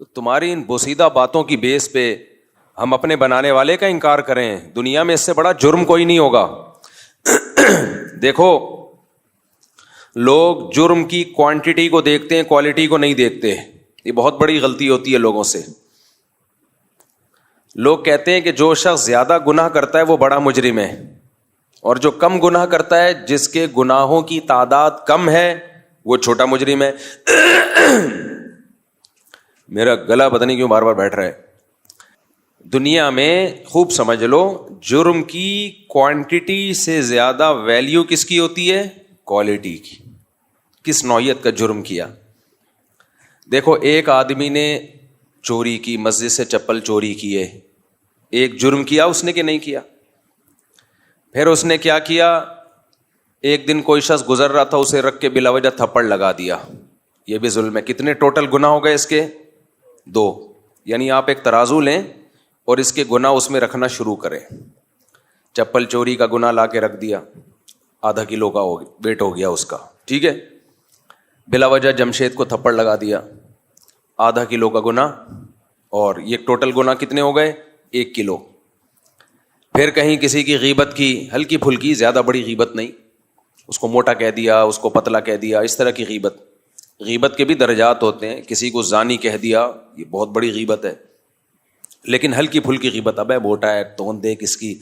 تمہاری ان بوسیدہ باتوں کی بیس پہ ہم اپنے بنانے والے کا انکار کریں؟ دنیا میں اس سے بڑا جرم کوئی نہیں ہوگا. دیکھو لوگ جرم کی کوانٹٹی کو دیکھتے ہیں, کوالٹی کو نہیں دیکھتے. یہ بہت بڑی غلطی ہوتی ہے لوگوں سے. لوگ کہتے ہیں کہ جو شخص زیادہ گناہ کرتا ہے وہ بڑا مجرم ہے, اور جو کم گناہ کرتا ہے, جس کے گناہوں کی تعداد کم ہے, وہ چھوٹا مجرم ہے. میرا گلا پتہ نہیں کیوں بار بار بیٹھ رہا ہے. دنیا میں خوب سمجھ لو, جرم کی کوانٹٹی سے زیادہ ویلیو کس کی ہوتی ہے؟ کوالٹی کی. کس نوعیت کا جرم کیا. دیکھو ایک آدمی نے چوری کی, مسجد سے چپل چوری کی ہے, ایک جرم کیا اس نے کہ نہیں کیا. پھر اس نے کیا کیا, ایک دن کوئی شخص گزر رہا تھا, اسے رکھ کے بلا وجہ تھپڑ لگا دیا. یہ بھی ظلم ہے. کتنے ٹوٹل گناہ ہو گئے اس کے؟ 2. یعنی آپ ایک ترازو لیں اور اس کے گناہ اس میں رکھنا شروع کریں. چپل چوری کا گناہ لا کے رکھ دیا, آدھا کلو کا ویٹ ہو گیا اس کا, ٹھیک ہے. بلا وجہ جمشید کو تھپڑ لگا دیا, آدھا کلو کا گناہ, اور یہ ٹوٹل گناہ کتنے ہو گئے؟ 1 کلو. پھر کہیں کسی کی غیبت کی, ہلکی پھلکی, زیادہ بڑی غیبت نہیں, اس کو موٹا کہہ دیا, اس کو پتلا کہہ دیا, اس طرح کی غیبت. غیبت کے بھی درجات ہوتے ہیں. کسی کو زانی کہہ دیا, یہ بہت بڑی غیبت ہے. لیکن ہلکی پھلکی غیبت, ابے موٹا ہے, توند دیکھ اس کی,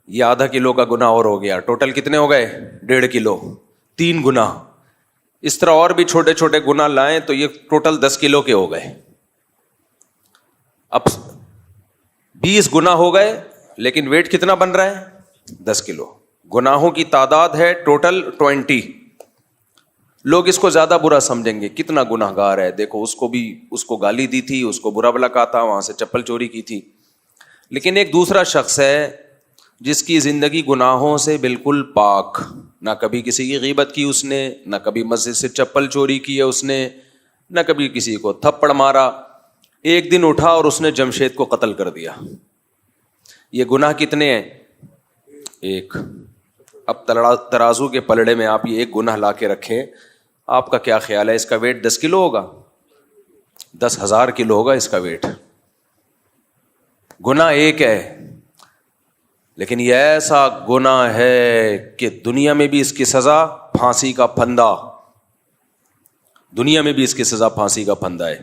یہ آدھا کلو کا گناہ اور ہو گیا. ٹوٹل کتنے ہو گئے؟ 1.5 کلو. 3 گناہ. اس طرح اور بھی چھوٹے چھوٹے گناہ لائیں تو یہ ٹوٹل 10 کلو کے ہو گئے. اب 20 گناہ ہو گئے, لیکن ویٹ کتنا بن رہا ہے؟ 10 کلو. گناہوں کی تعداد ہے ٹوٹل 20. لوگ اس کو زیادہ برا سمجھیں گے, کتنا گناہ گار ہے, دیکھو اس کو گالی دی تھی, اس کو برا بلا کہا تھا, وہاں سے چپل چوری کی تھی. لیکن ایک دوسرا شخص ہے جس کی زندگی گناہوں سے بالکل پاک, نہ کبھی کسی کی غیبت کی اس نے, نہ کبھی مسجد سے چپل چوری کی ہے اس نے, نہ کبھی کسی کو تھپڑ مارا. ایک دن اٹھا اور اس نے جمشید کو قتل کر دیا. یہ گناہ کتنے ہیں؟ 1. اب ترازو کے پلڑے میں آپ یہ ایک گناہ لا کے رکھیں, آپ کا کیا خیال ہے, اس کا ویٹ 10 کلو ہوگا؟ 10,000 کلو ہوگا اس کا ویٹ. گناہ ایک ہے, لیکن یہ ایسا گناہ ہے کہ دنیا میں بھی اس کی سزا پھانسی کا پھندا. دنیا میں بھی اس کی سزا پھانسی کا پھندا ہے,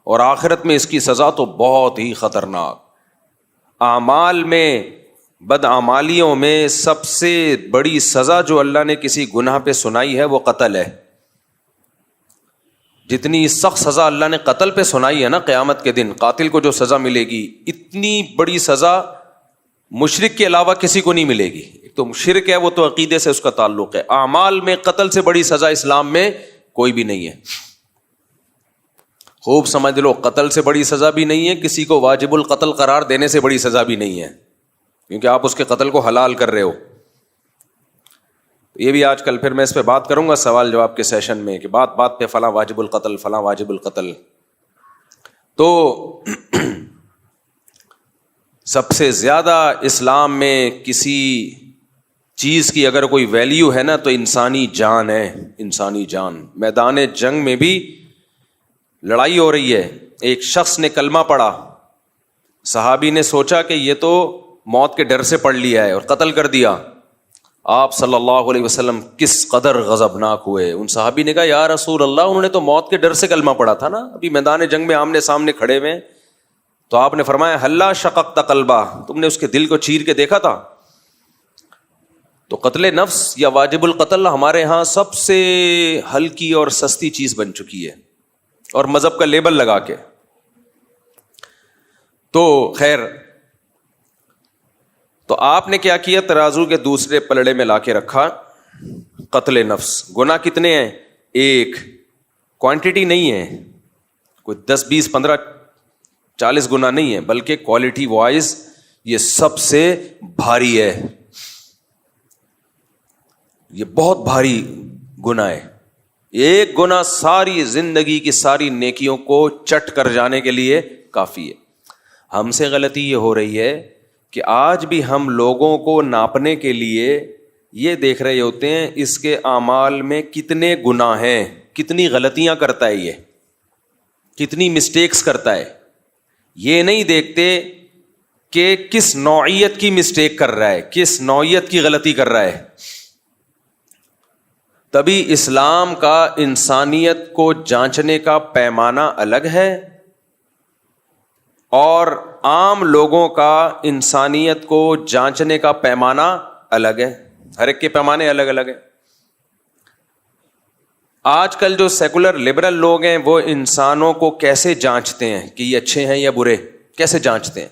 اور آخرت میں اس کی سزا تو بہت ہی خطرناک. اعمال میں, بدعمالیوں میں سب سے بڑی سزا جو اللہ نے کسی گناہ پہ سنائی ہے وہ قتل ہے. جتنی سخت سزا اللہ نے قتل پہ سنائی ہے نا, قیامت کے دن قاتل کو جو سزا ملے گی, اتنی بڑی سزا مشرک کے علاوہ کسی کو نہیں ملے گی. ایک تو شرک ہے, وہ تو عقیدے سے اس کا تعلق ہے. اعمال میں قتل سے بڑی سزا اسلام میں کوئی بھی نہیں ہے. خوب سمجھ لو, قتل سے بڑی سزا بھی نہیں ہے, کسی کو واجب القتل قرار دینے سے بڑی سزا بھی نہیں ہے, کیونکہ آپ اس کے قتل کو حلال کر رہے ہو. یہ بھی آج کل پھر میں اس پہ بات کروں گا سوال جواب کے سیشن میں, کہ بات بات پہ فلاں واجب القتل, فلاں واجب القتل. تو سب سے زیادہ اسلام میں کسی چیز کی اگر کوئی ویلیو ہے نا تو انسانی جان ہے. انسانی جان. میدان جنگ میں بھی لڑائی ہو رہی ہے, ایک شخص نے کلمہ پڑھا, صحابی نے سوچا کہ یہ تو موت کے ڈر سے پڑھ لیا ہے اور قتل کر دیا. آپ صلی اللہ علیہ وسلم کس قدر غضبناک ہوئے. ان صحابی نے کہا یا رسول اللہ, انہوں نے تو موت کے ڈر سے کلمہ پڑھا تھا نا, ابھی میدان جنگ میں آمنے سامنے کھڑے ہوئے. تو آپ نے فرمایا ہلا شققت قلبہ, تم نے اس کے دل کو چیر کے دیکھا تھا. تو قتل نفس یا واجب القتل ہمارے ہاں سب سے ہلکی اور سستی چیز بن چکی ہے, اور مذہب کا لیبل لگا کے. تو خیر, تو آپ نے کیا کیا, ترازو کے دوسرے پلڑے میں لا کے رکھا قتل نفس. گناہ کتنے ہیں؟ 1. کوانٹٹی نہیں ہے, کوئی 10 20 15 40 گناہ نہیں ہے, بلکہ کوالٹی وائز یہ سب سے بھاری ہے. یہ بہت بھاری گناہ ہے. ایک گناہ ساری زندگی کی ساری نیکیوں کو چٹ کر جانے کے لیے کافی ہے. ہم سے غلطی یہ ہو رہی ہے کہ آج بھی ہم لوگوں کو ناپنے کے لیے یہ دیکھ رہے ہوتے ہیں اس کے اعمال میں کتنے گناہ ہیں, کتنی غلطیاں کرتا ہے, یہ کتنی مسٹیکس کرتا ہے، یہ نہیں دیکھتے کہ کس نوعیت کی مسٹیک کر رہا ہے، کس نوعیت کی غلطی کر رہا ہے. تبھی اسلام کا انسانیت کو جانچنے کا پیمانہ الگ ہے اور عام لوگوں کا انسانیت کو جانچنے کا پیمانہ الگ ہے. ہر ایک کے پیمانے الگ الگ ہیں. آج کل جو سیکولر لبرل لوگ ہیں وہ انسانوں کو کیسے جانچتے ہیں کہ یہ اچھے ہیں یا برے؟ کیسے جانچتے ہیں؟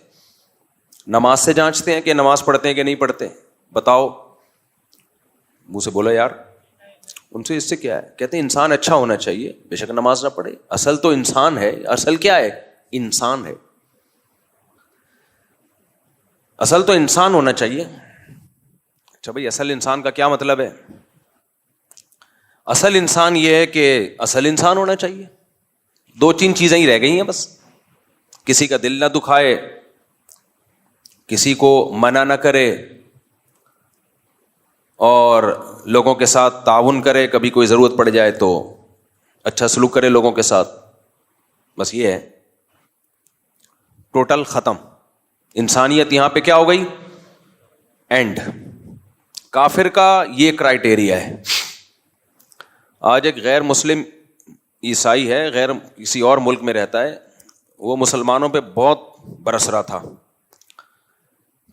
نماز سے جانچتے ہیں کہ نماز پڑھتے ہیں کہ نہیں پڑھتے؟ بتاؤ. منہ سے بولو یار. ان سے اس سے کیا ہے؟ کہتے ہیں انسان اچھا ہونا چاہیے، بے شک نماز نہ پڑھے. اصل تو انسان ہے. اصل کیا ہے؟ انسان ہے. اصل تو انسان ہونا چاہیے. اچھا بھائی، اصل انسان کا کیا مطلب ہے؟ اصل انسان یہ ہے کہ اصل انسان ہونا چاہیے. 2-3 چیزیں ہی رہ گئی ہیں بس. کسی کا دل نہ دکھائے، کسی کو منع نہ کرے، اور لوگوں کے ساتھ تعاون کرے. کبھی کوئی ضرورت پڑ جائے تو اچھا سلوک کرے لوگوں کے ساتھ. بس یہ ہے. ٹوٹل ختم. انسانیت یہاں پہ کیا ہو گئی؟ اینڈ. کافر کا یہ کرائٹیریا ہے. آج ایک غیر مسلم عیسائی ہے، غیر کسی اور ملک میں رہتا ہے، وہ مسلمانوں پہ بہت برس رہا تھا.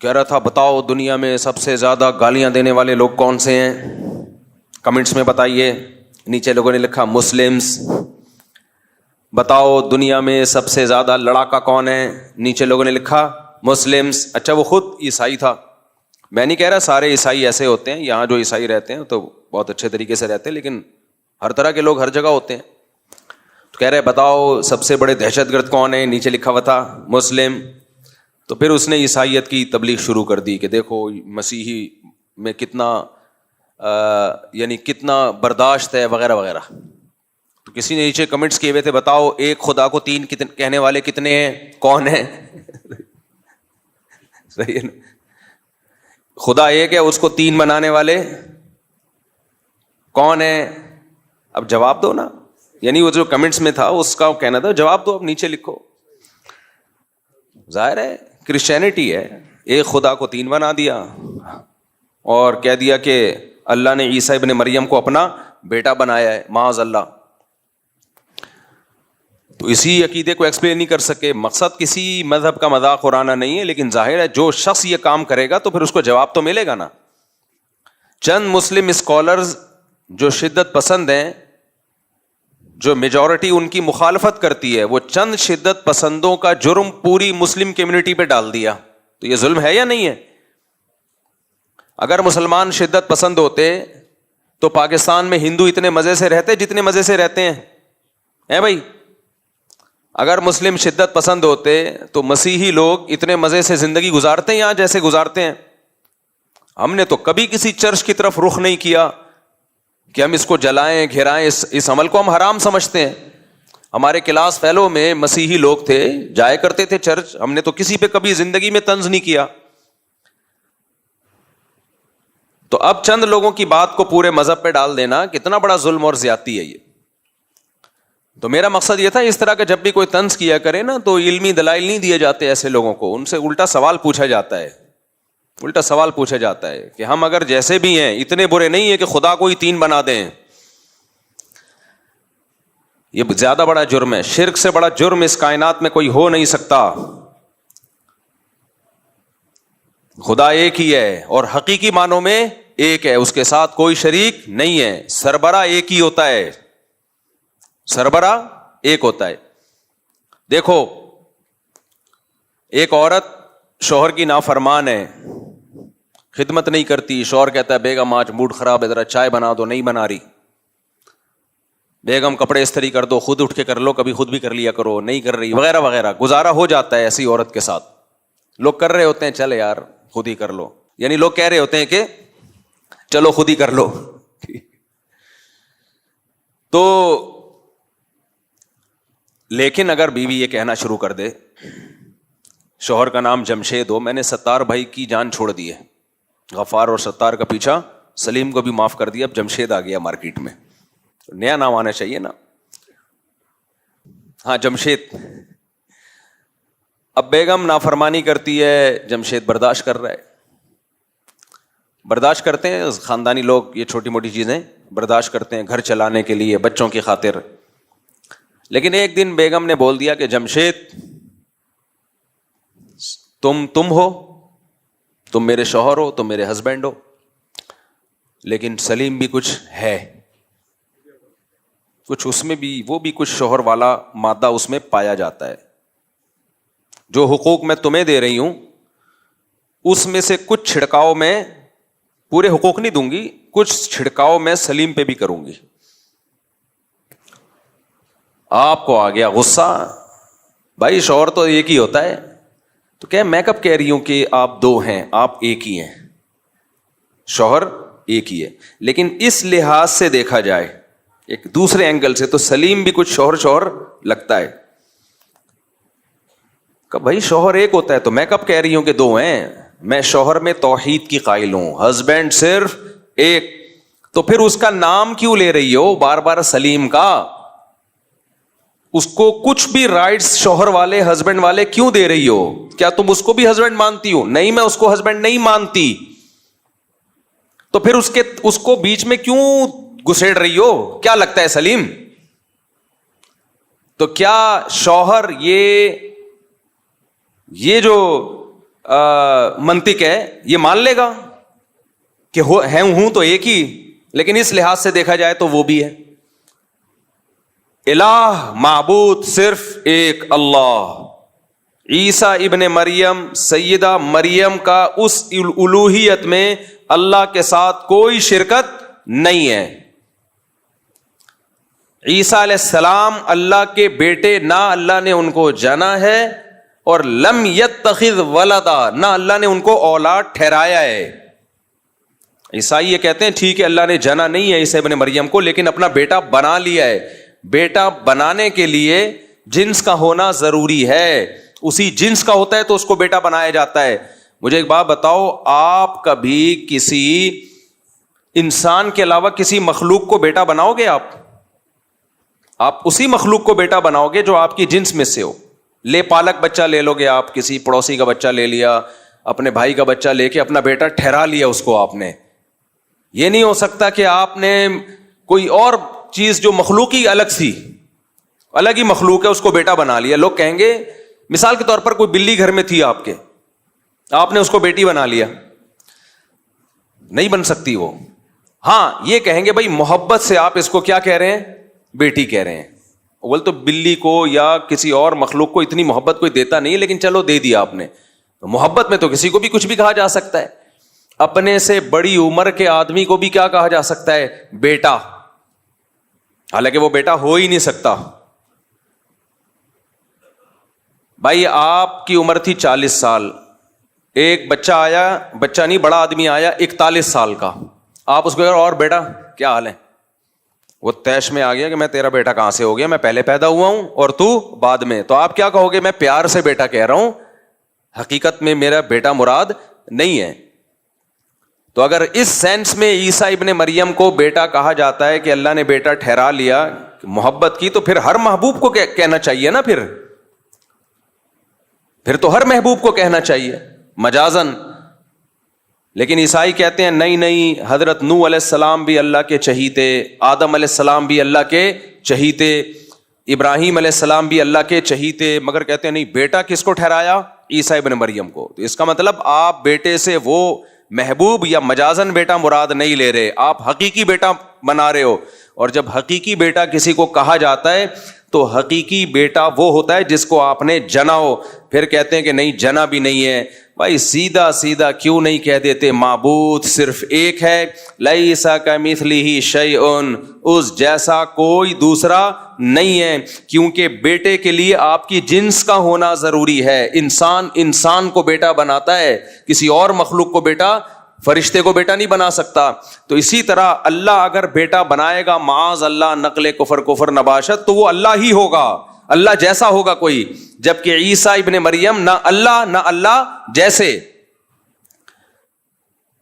کہہ رہا تھا بتاؤ دنیا میں سب سے زیادہ گالیاں دینے والے لوگ کون سے ہیں؟ کمنٹس میں بتائیے. نیچے لوگوں نے لکھا مسلمز. بتاؤ دنیا میں سب سے زیادہ لڑاکا کون ہے؟ نیچے لوگوں نے لکھا مسلمز. اچھا وہ خود عیسائی تھا. میں نہیں کہہ رہا سارے عیسائی ایسے ہوتے ہیں، یہاں جو عیسائی رہتے ہیں تو بہت اچھے طریقے سے رہتے ہیں، لیکن ہر طرح کے لوگ ہر جگہ ہوتے ہیں. تو کہہ رہے بتاؤ سب سے بڑے دہشت گرد کون ہیں؟ نیچے لکھا ہوا تھا مسلم. تو پھر اس نے عیسائیت کی تبلیغ شروع کر دی کہ دیکھو مسیحی میں کتنا یعنی کتنا برداشت ہے وغیرہ وغیرہ. تو کسی نے نیچے کمنٹس کیے ہوئے تھے بتاؤ ایک خدا کو 3 کہنے والے کتنے ہیں؟ کون ہیں؟ صحیح ہے نا؟ خدا ایک ہے، اس کو 3 بنانے والے کون ہیں؟ اب جواب دو نا. یعنی وہ جو کمنٹس میں تھا اس کا کہنا تھا جواب دو، اب نیچے لکھو. ظاہر ہے کرسچینٹی ہے، ایک خدا کو 3 بنا دیا اور کہہ دیا کہ اللہ نے عیسیٰ ابن مریم کو اپنا بیٹا بنایا ہے. معاذ اللہ. تو اسی عقیدے کو ایکسپلین نہیں کر سکے. مقصد کسی مذہب کا مذاق اڑانا نہیں ہے، لیکن ظاہر ہے جو شخص یہ کام کرے گا تو پھر اس کو جواب تو ملے گا نا. چند مسلم اسکالرز جو شدت پسند ہیں، جو میجورٹی ان کی مخالفت کرتی ہے، وہ چند شدت پسندوں کا جرم پوری مسلم کمیونٹی پہ ڈال دیا. تو یہ ظلم ہے یا نہیں ہے؟ اگر مسلمان شدت پسند ہوتے تو پاکستان میں ہندو اتنے مزے سے رہتے جتنے مزے سے رہتے ہیں بھائی. اگر مسلم شدت پسند ہوتے تو مسیحی لوگ اتنے مزے سے زندگی گزارتے ہیں یہاں جیسے گزارتے ہیں. ہم نے تو کبھی کسی چرچ کی طرف رخ نہیں کیا کہ ہم اس کو جلائیں گھرائیں. اس عمل کو ہم حرام سمجھتے ہیں. ہمارے کلاس فیلو میں مسیحی لوگ تھے، جایا کرتے تھے چرچ. ہم نے تو کسی پہ کبھی زندگی میں طنز نہیں کیا. تو اب چند لوگوں کی بات کو پورے مذہب پہ ڈال دینا کتنا بڑا ظلم اور زیادتی ہے یہ. تو میرا مقصد یہ تھا اس طرح کا جب بھی کوئی طنز کیا کرے نا تو علمی دلائل نہیں دیے جاتے ایسے لوگوں کو. ان سے الٹا سوال پوچھا جاتا ہے. الٹا سوال پوچھا جاتا ہے کہ ہم اگر جیسے بھی ہیں اتنے برے نہیں ہیں کہ خدا کو ہی 3 بنا دیں. یہ زیادہ بڑا جرم ہے. شرک سے بڑا جرم اس کائنات میں کوئی ہو نہیں سکتا. خدا ایک ہی ہے اور حقیقی معنوں میں ایک ہے، اس کے ساتھ کوئی شریک نہیں ہے. سربراہ ایک ہی ہوتا ہے. سربراہ ایک ہوتا ہے. دیکھو ایک عورت شوہر کی نافرمان ہے، خدمت نہیں کرتی. شوہر کہتا ہے بیگم آج موڈ خراب ہے، ذرا چائے بنا دو، نہیں بنا رہی. بیگم کپڑے استری کر دو، خود اٹھ کے کر لو، کبھی خود بھی کر لیا کرو، نہیں کر رہی وغیرہ وغیرہ. گزارا ہو جاتا ہے ایسی عورت کے ساتھ. لوگ کر رہے ہوتے ہیں چل یار خود ہی کر لو، یعنی لوگ کہہ رہے ہوتے ہیں کہ چلو خود ہی کر لو. تو لیکن اگر بیوی یہ کہنا شروع کر دے شوہر کا نام جمشید ہو، میں نے ستار بھائی کی جان چھوڑ دی ہے، غفار اور ستار کا پیچھا سلیم کو بھی معاف کر دیا، اب جمشید آ گیا مارکیٹ میں. نیا نام آنا چاہیے نا. ہاں جمشید. اب بیگم نافرمانی کرتی ہے, جمشید برداشت کر رہا ہے. برداشت کرتے ہیں خاندانی لوگ, یہ چھوٹی موٹی چیزیں برداشت کرتے ہیں گھر چلانے کے لیے, بچوں کی خاطر. لیکن ایک دن بیگم نے بول دیا کہ جمشید تم ہو, تم میرے شوہر ہو, تم میرے ہسبینڈ ہو, لیکن سلیم بھی کچھ ہے, کچھ اس میں بھی, وہ بھی کچھ شوہر والا مادہ اس میں پایا جاتا ہے. جو حقوق میں تمہیں دے رہی ہوں اس میں سے کچھ چھڑکاؤ میں, پورے حقوق نہیں دوں گی, کچھ چھڑکاؤ میں سلیم پہ بھی کروں گی. آپ کو آ گیا غصہ, بھائی شوہر تو ایک ہی ہوتا ہے. تو کہ میں کب کہہ رہی ہوں کہ آپ دو ہیں, آپ ایک ہی ہیں, شوہر ایک ہی ہے. لیکن اس لحاظ سے دیکھا جائے ایک دوسرے اینگل سے تو سلیم بھی کچھ شوہر لگتا ہے. کہ بھائی شوہر ایک ہوتا ہے, تو میں کب کہہ رہی ہوں کہ دو ہیں. میں شوہر میں توحید کی قائل ہوں, ہسبینڈ صرف ایک. تو پھر اس کا نام کیوں لے رہی ہو بار بار سلیم کا؟ اس کو کچھ بھی رائٹس شوہر والے, ہسبینڈ والے کیوں دے رہی ہو؟ کیا تم اس کو بھی ہسبینڈ مانتی ہو؟ نہیں, میں اس کو ہسبینڈ نہیں مانتی. تو پھر اس کو بیچ میں کیوں گھسیڑ رہی ہو؟ کیا لگتا ہے سلیم؟ تو کیا شوہر یہ جو منطق ہے یہ مان لے گا کہ ہوں تو ایک ہی, لیکن اس لحاظ سے دیکھا جائے تو وہ بھی ہے. الہ معبود صرف ایک اللہ. عیسیٰ ابن مریم, سیدہ مریم کا اس الوہیت میں اللہ کے ساتھ کوئی شرکت نہیں ہے. عیسیٰ علیہ السلام اللہ کے بیٹے, نہ اللہ نے ان کو جنا ہے, اور لم یتخذ ولدا, نہ اللہ نے ان کو اولاد ٹھہرایا ہے. عیسائی یہ کہتے ہیں ٹھیک ہے اللہ نے جنا نہیں ہے عیسیٰ ابن مریم کو, لیکن اپنا بیٹا بنا لیا ہے. بیٹا بنانے کے لیے جنس کا ہونا ضروری ہے, اسی جنس کا ہوتا ہے تو اس کو بیٹا بنایا جاتا ہے. مجھے ایک بات بتاؤ, آپ کبھی کسی انسان کے علاوہ کسی مخلوق کو بیٹا بناؤ گے؟ آپ اسی مخلوق کو بیٹا بناؤ گے جو آپ کی جنس میں سے ہو. لے پالک بچہ لے لو گے آپ, کسی پڑوسی کا بچہ لے لیا, اپنے بھائی کا بچہ لے کے اپنا بیٹا ٹھہرا لیا اس کو آپ نے. یہ نہیں ہو سکتا کہ آپ نے کوئی اور چیز جو مخلوقی الگ سی, الگ ہی مخلوق ہے, اس کو بیٹا بنا لیا. لوگ کہیں گے مثال کے طور پر کوئی بلی گھر میں تھی آپ کے, آپ نے اس کو بیٹی بنا لیا, نہیں بن سکتی وہ. ہاں یہ کہیں گے بھائی محبت سے آپ اس کو کیا کہہ رہے ہیں, بیٹی کہہ رہے ہیں. اول تو بلی کو یا کسی اور مخلوق کو اتنی محبت کوئی دیتا نہیں, لیکن چلو دے دیا آپ نے. محبت میں تو کسی کو بھی کچھ بھی کہا جا سکتا ہے. اپنے سے بڑی عمر کے آدمی کو بھی کیا کہا جا سکتا ہے, بیٹا, حالانکہ وہ بیٹا ہو ہی نہیں سکتا. بھائی آپ کی عمر تھی 40 سال, ایک بچہ آیا, بچہ نہیں بڑا آدمی آیا 41 سال کا, آپ اس کو اور بیٹا کیا حال ہے, وہ تیش میں آ گیا کہ میں تیرا بیٹا کہاں سے ہو گیا, میں پہلے پیدا ہوا ہوں اور تو بعد میں. تو آپ کیا کہو گے, میں پیار سے بیٹا کہہ رہا ہوں, حقیقت میں میرا بیٹا مراد نہیں ہے. تو اگر اس سینس میں عیسیٰ ابن مریم کو بیٹا کہا جاتا ہے کہ اللہ نے بیٹا ٹھہرا لیا محبت کی, تو پھر ہر محبوب کو کہنا چاہیے نا, پھر تو ہر محبوب کو کہنا چاہیے مجازن. لیکن عیسائی کہتے ہیں نہیں, حضرت نوح علیہ السلام بھی اللہ کے چہیتے, آدم علیہ السلام بھی اللہ کے چہیتے, ابراہیم علیہ السلام بھی اللہ کے چہیتے, مگر کہتے ہیں نہیں, بیٹا کس کو ٹھہرایا, عیسیٰ ابن مریم کو. تو اس کا مطلب آپ بیٹے سے وہ محبوب یا مجازن بیٹا مراد نہیں لے رہے, آپ حقیقی بیٹا بنا رہے ہو. اور جب حقیقی بیٹا کسی کو کہا جاتا ہے تو حقیقی بیٹا وہ ہوتا ہے جس کو آپ نے جنا ہو. پھر کہتے ہیں کہ نہیں جنا بھی نہیں ہے. بھائی سیدھا کیوں نہیں کہہ دیتے معبود صرف ایک ہے, لیس کمثلہ شیء, اس جیسا کوئی دوسرا نہیں ہے. کیونکہ بیٹے کے لیے آپ کی جنس کا ہونا ضروری ہے. انسان کو بیٹا بناتا ہے, کسی اور مخلوق کو بیٹا, فرشتے کو بیٹا نہیں بنا سکتا. تو اسی طرح اللہ اگر بیٹا بنائے گا معاذ اللہ نقل کفر نباشت, تو وہ اللہ ہی ہوگا, اللہ جیسا ہوگا کوئی. جبکہ عیسیٰ ابن مریم نہ اللہ جیسے,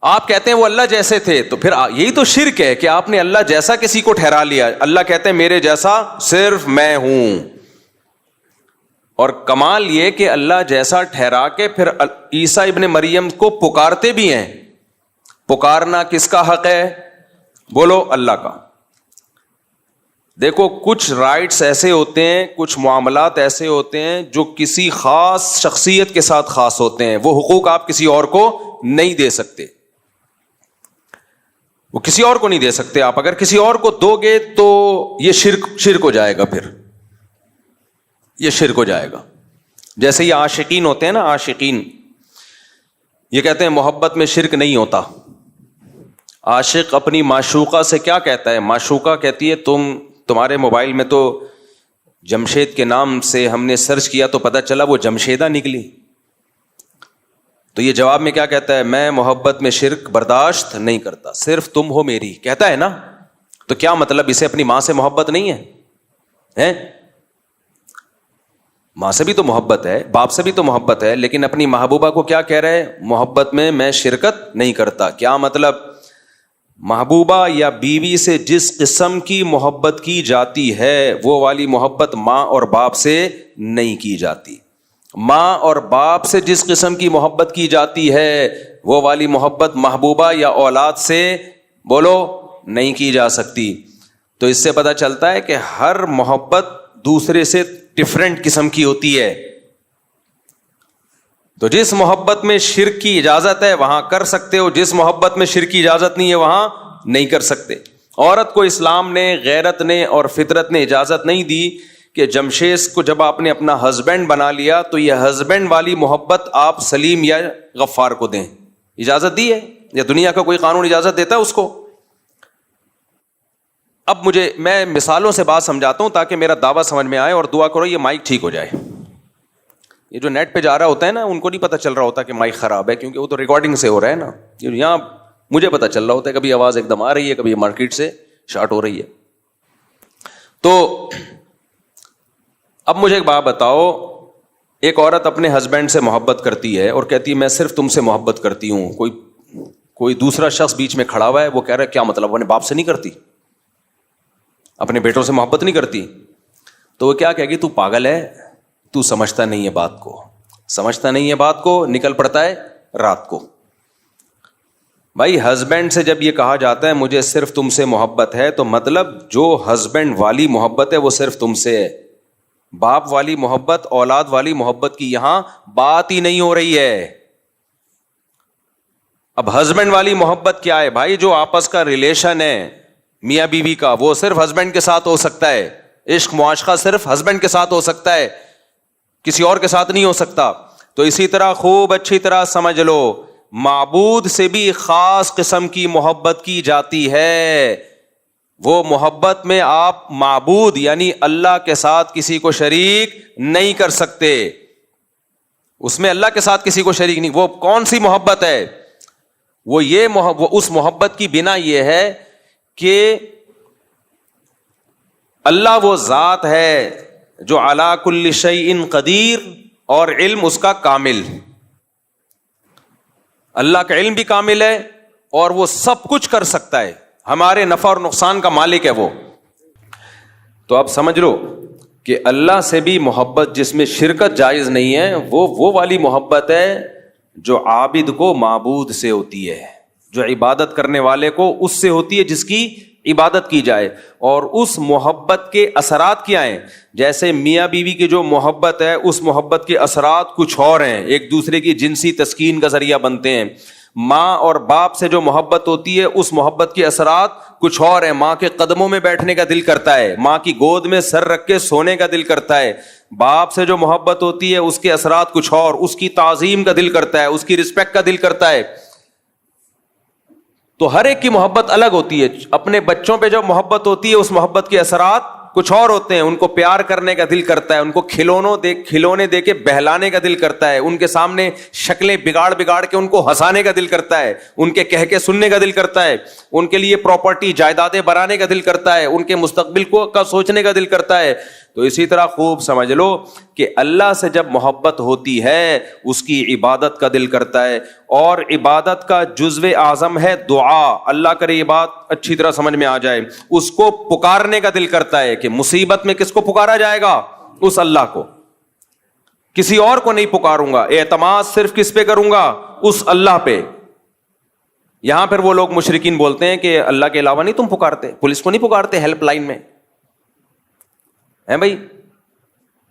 آپ کہتے ہیں وہ اللہ جیسے تھے, تو پھر یہی تو شرک ہے کہ آپ نے اللہ جیسا کسی کو ٹھہرا لیا. اللہ کہتے ہیں میرے جیسا صرف میں ہوں. اور کمال یہ کہ اللہ جیسا ٹھہرا کے پھر عیسیٰ ابن مریم کو پکارتے بھی ہیں. پکارنا کس کا حق ہے؟ بولو اللہ کا. دیکھو کچھ رائٹس ایسے ہوتے ہیں, کچھ معاملات ایسے ہوتے ہیں جو کسی خاص شخصیت کے ساتھ خاص ہوتے ہیں, وہ حقوق آپ کسی اور کو نہیں دے سکتے, وہ کسی اور کو نہیں دے سکتے. آپ اگر کسی اور کو دو گے تو یہ شرک ہو جائے گا, پھر یہ شرک ہو جائے گا. جیسے یہ عاشقین ہوتے ہیں نا, عاشقین یہ کہتے ہیں محبت میں شرک نہیں ہوتا. عاشق اپنی معشوقہ سے کیا کہتا ہے؟ معشوقہ کہتی ہے تمہارے موبائل میں تو جمشید کے نام سے ہم نے سرچ کیا تو پتہ چلا وہ جمشیدہ نکلی. تو یہ جواب میں کیا کہتا ہے؟ میں محبت میں شرک برداشت نہیں کرتا, صرف تم ہو میری. کہتا ہے نا, تو کیا مطلب اسے اپنی ماں سے محبت نہیں ہے؟ ماں سے بھی تو محبت ہے, باپ سے بھی تو محبت ہے, لیکن اپنی محبوبہ کو کیا کہہ رہے ہیں؟ محبت میں شرکت نہیں کرتا. کیا مطلب؟ محبوبہ یا بیوی سے جس قسم کی محبت کی جاتی ہے وہ والی محبت ماں اور باپ سے نہیں کی جاتی. ماں اور باپ سے جس قسم کی محبت کی جاتی ہے وہ والی محبت محبوبہ یا اولاد سے بولو نہیں کی جا سکتی. تو اس سے پتہ چلتا ہے کہ ہر محبت دوسرے سے ڈفرینٹ قسم کی ہوتی ہے. تو جس محبت میں شرک کی اجازت ہے وہاں کر سکتے ہو, جس محبت میں شرک کی اجازت نہیں ہے وہاں نہیں کر سکتے. عورت کو اسلام نے, غیرت نے اور فطرت نے اجازت نہیں دی کہ جمشید کو جب آپ نے اپنا ہسبینڈ بنا لیا تو یہ ہسبینڈ والی محبت آپ سلیم یا غفار کو دیں. اجازت دی ہے؟ یا دنیا کا کوئی قانون اجازت دیتا ہے اس کو؟ اب میں مثالوں سے بات سمجھاتا ہوں تاکہ میرا دعویٰ سمجھ میں آئے, اور دعا کرو یہ مائک ٹھیک ہو جائے. یہ جو نیٹ پہ جا رہا ہوتا ہے نا, ان کو نہیں پتہ چل رہا ہوتا کہ مائک خراب ہے, کیونکہ وہ تو ریکارڈنگ سے ہو رہا ہے نا. یہاں مجھے پتہ چل رہا ہوتا ہے کبھی آواز ایک دم آ رہی ہے, کبھی مارکیٹ سے شارٹ ہو رہی ہے. تو اب مجھے ایک بات بتاؤ, ایک عورت اپنے ہسبینڈ سے محبت کرتی ہے اور کہتی ہے میں صرف تم سے محبت کرتی ہوں, کوئی دوسرا شخص بیچ میں کھڑا ہوا ہے, وہ کہہ رہا ہے کیا مطلب وہ اپنے باپ سے نہیں کرتی, اپنے بیٹوں سے محبت نہیں کرتی؟ تو وہ کیا کہے گی؟ تو پاگل ہے, تو سمجھتا نہیں ہے بات کو, سمجھتا نہیں ہے بات کو, نکل پڑتا ہے رات کو. بھائی ہسبینڈ سے جب یہ کہا جاتا ہے مجھے صرف تم سے محبت ہے, تو مطلب جو ہسبینڈ والی محبت ہے وہ صرف تم سے ہے. باپ والی محبت, اولاد والی محبت کی یہاں بات ہی نہیں ہو رہی ہے. اب ہسبینڈ والی محبت کیا ہے بھائی؟ جو آپس کا ریلیشن ہے میاں بیوی کا, وہ صرف ہسبینڈ کے ساتھ ہو سکتا ہے. عشق معاشقہ صرف ہسبینڈ کے ساتھ ہو سکتا ہے, کسی اور کے ساتھ نہیں ہو سکتا. تو اسی طرح خوب اچھی طرح سمجھ لو, معبود سے بھی خاص قسم کی محبت کی جاتی ہے. وہ محبت میں آپ معبود یعنی اللہ کے ساتھ کسی کو شریک نہیں کر سکتے, اس میں اللہ کے ساتھ کسی کو شریک نہیں. وہ کون سی محبت ہے؟ وہ اس محبت کی بنا یہ ہے کہ اللہ وہ ذات ہے جو علی کل شیء قدیر اور علم اس کا کامل. اللہ کا علم بھی کامل ہے اور وہ سب کچھ کر سکتا ہے, ہمارے نفع اور نقصان کا مالک ہے وہ. تو آپ سمجھ لو کہ اللہ سے بھی محبت جس میں شرکت جائز نہیں ہے, وہ والی محبت ہے جو عابد کو معبود سے ہوتی ہے, جو عبادت کرنے والے کو اس سے ہوتی ہے جس کی عبادت کی جائے. اور اس محبت کے اثرات کیا ہیں؟ جیسے میاں بیوی کی جو محبت ہے اس محبت کے اثرات کچھ اور ہیں, ایک دوسرے کی جنسی تسکین کا ذریعہ بنتے ہیں. ماں اور باپ سے جو محبت ہوتی ہے اس محبت کے اثرات کچھ اور ہیں. ماں کے قدموں میں بیٹھنے کا دل کرتا ہے, ماں کی گود میں سر رکھ کے سونے کا دل کرتا ہے. باپ سے جو محبت ہوتی ہے اس کے اثرات کچھ اور, اس کی تعظیم کا دل کرتا ہے, اس کی رسپیکٹ کا دل کرتا ہے. تو ہر ایک کی محبت الگ ہوتی ہے. اپنے بچوں پہ جو محبت ہوتی ہے اس محبت کے اثرات کچھ اور ہوتے ہیں. ان کو پیار کرنے کا دل کرتا ہے, ان کو کھلونے دے کے بہلانے کا دل کرتا ہے, ان کے سامنے شکلیں بگاڑ کے ان کو ہنسانے کا دل کرتا ہے, ان کے کہہ کے سننے کا دل کرتا ہے, ان کے لیے پراپرٹی جائیدادیں بنانے کا دل کرتا ہے, ان کے مستقبل کا سوچنے کا دل کرتا ہے. تو اسی طرح خوب سمجھ لو کہ اللہ سے جب محبت ہوتی ہے اس کی عبادت کا دل کرتا ہے, اور عبادت کا جزو اعظم ہے دعا. اللہ کرے یہ بات اچھی طرح سمجھ میں آ جائے. اس کو پکارنے کا دل کرتا ہے کہ مصیبت میں کس کو پکارا جائے گا؟ اس اللہ کو. کسی اور کو نہیں پکاروں گا، اعتماد صرف کس پہ کروں گا؟ اس اللہ پہ. یہاں پھر وہ لوگ مشرکین بولتے ہیں کہ اللہ کے علاوہ نہیں تم پکارتے، پولیس کو نہیں پکارتے ہیلپ لائن میں؟ ہیں بھائی،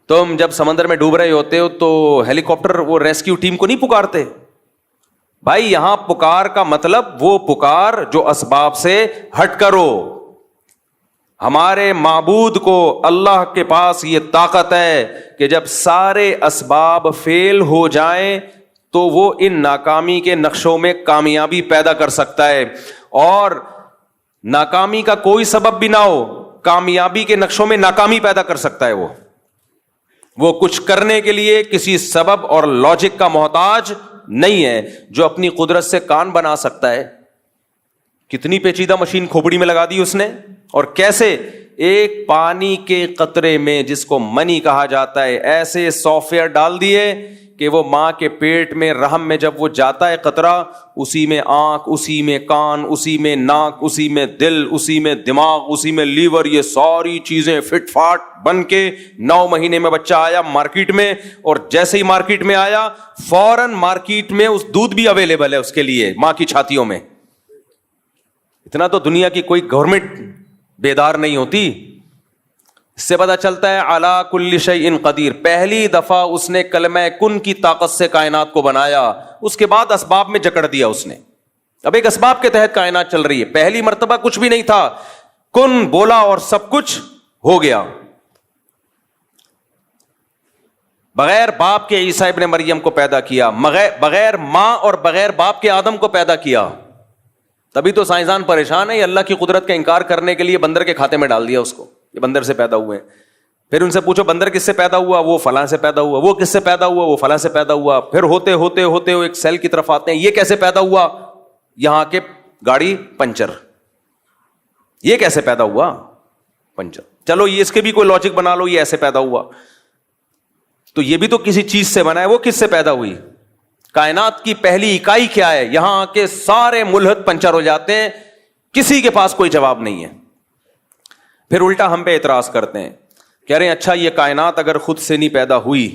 تم جب سمندر میں ڈوب رہے ہوتے ہو تو ہیلی کاپٹر وہ ریسکیو ٹیم کو نہیں پکارتے؟ بھائی یہاں پکار کا مطلب وہ پکار جو اسباب سے ہٹ کرو. ہمارے معبود کو، اللہ کے پاس یہ طاقت ہے کہ جب سارے اسباب فیل ہو جائیں تو وہ ان ناکامی کے نقشوں میں کامیابی پیدا کر سکتا ہے، اور ناکامی کا کوئی سبب بھی نہ ہو، کامیابی کے نقشوں میں ناکامی پیدا کر سکتا ہے. وہ کچھ کرنے کے لیے کسی سبب اور لاجک کا محتاج نہیں ہے. جو اپنی قدرت سے کان بنا سکتا ہے، کتنی پیچیدہ مشین کھوپڑی میں لگا دی اس نے، اور کیسے ایک پانی کے قطرے میں جس کو منی کہا جاتا ہے ایسے سافٹ ویئر ڈال دیے کہ وہ ماں کے پیٹ میں رحم میں جب وہ جاتا ہے قطرہ، اسی میں آنکھ، اسی میں کان، اسی میں ناک، اسی میں دل، اسی میں دماغ، اسی میں لیور، یہ ساری چیزیں فٹ فاٹ بن کے 9 مہینے میں بچہ آیا مارکیٹ میں، اور جیسے ہی مارکیٹ میں آیا فوراً مارکیٹ میں اس دودھ بھی اویلیبل ہے اس کے لیے ماں کی چھاتیوں میں. اتنا تو دنیا کی کوئی گورنمنٹ بیدار نہیں ہوتی. اس سے پتہ چلتا ہے علی کل شیء قدیر. پہلی دفعہ اس نے کلمہ کن کی طاقت سے کائنات کو بنایا، اس کے بعد اسباب میں جکڑ دیا اس نے. اب ایک اسباب کے تحت کائنات چل رہی ہے. پہلی مرتبہ کچھ بھی نہیں تھا، کن بولا اور سب کچھ ہو گیا. بغیر باپ کے عیسیٰ ابن مریم کو پیدا کیا، بغیر ماں اور بغیر باپ کے آدم کو پیدا کیا. تبھی تو سائنسدان پریشان ہے، یہ اللہ کی قدرت کا انکار کرنے کے لیے بندر کے کھاتے میں ڈال دیا اس کو، یہ بندر سے پیدا ہوئے ہیں. پھر ان سے پوچھو بندر کس سے پیدا ہوا؟ وہ فلاں سے پیدا ہوا. وہ کس سے پیدا ہوا؟ وہ فلاں سے پیدا ہوا. پھر ہوتے ہوتے ہوتے وہ ایک سیل کی طرف آتے ہیں، یہ کیسے پیدا ہوا؟ یہاں کے گاڑی پنچر. یہ کیسے پیدا ہوا؟ پنچر. چلو یہ اس کے بھی کوئی لاجک بنا لو، یہ ایسے پیدا ہوا تو یہ بھی تو کسی چیز سے بنا ہے. وہ کس سے پیدا ہوئی؟ کائنات کی پہلی اکائی کیا ہے؟ یہاں کے سارے ملحد پنچر ہو جاتے ہیں، کسی کے پاس کوئی جواب نہیں ہے. پھر الٹا ہم پہ اعتراض کرتے ہیں، کہہ رہے ہیں اچھا یہ کائنات اگر خود سے نہیں پیدا ہوئی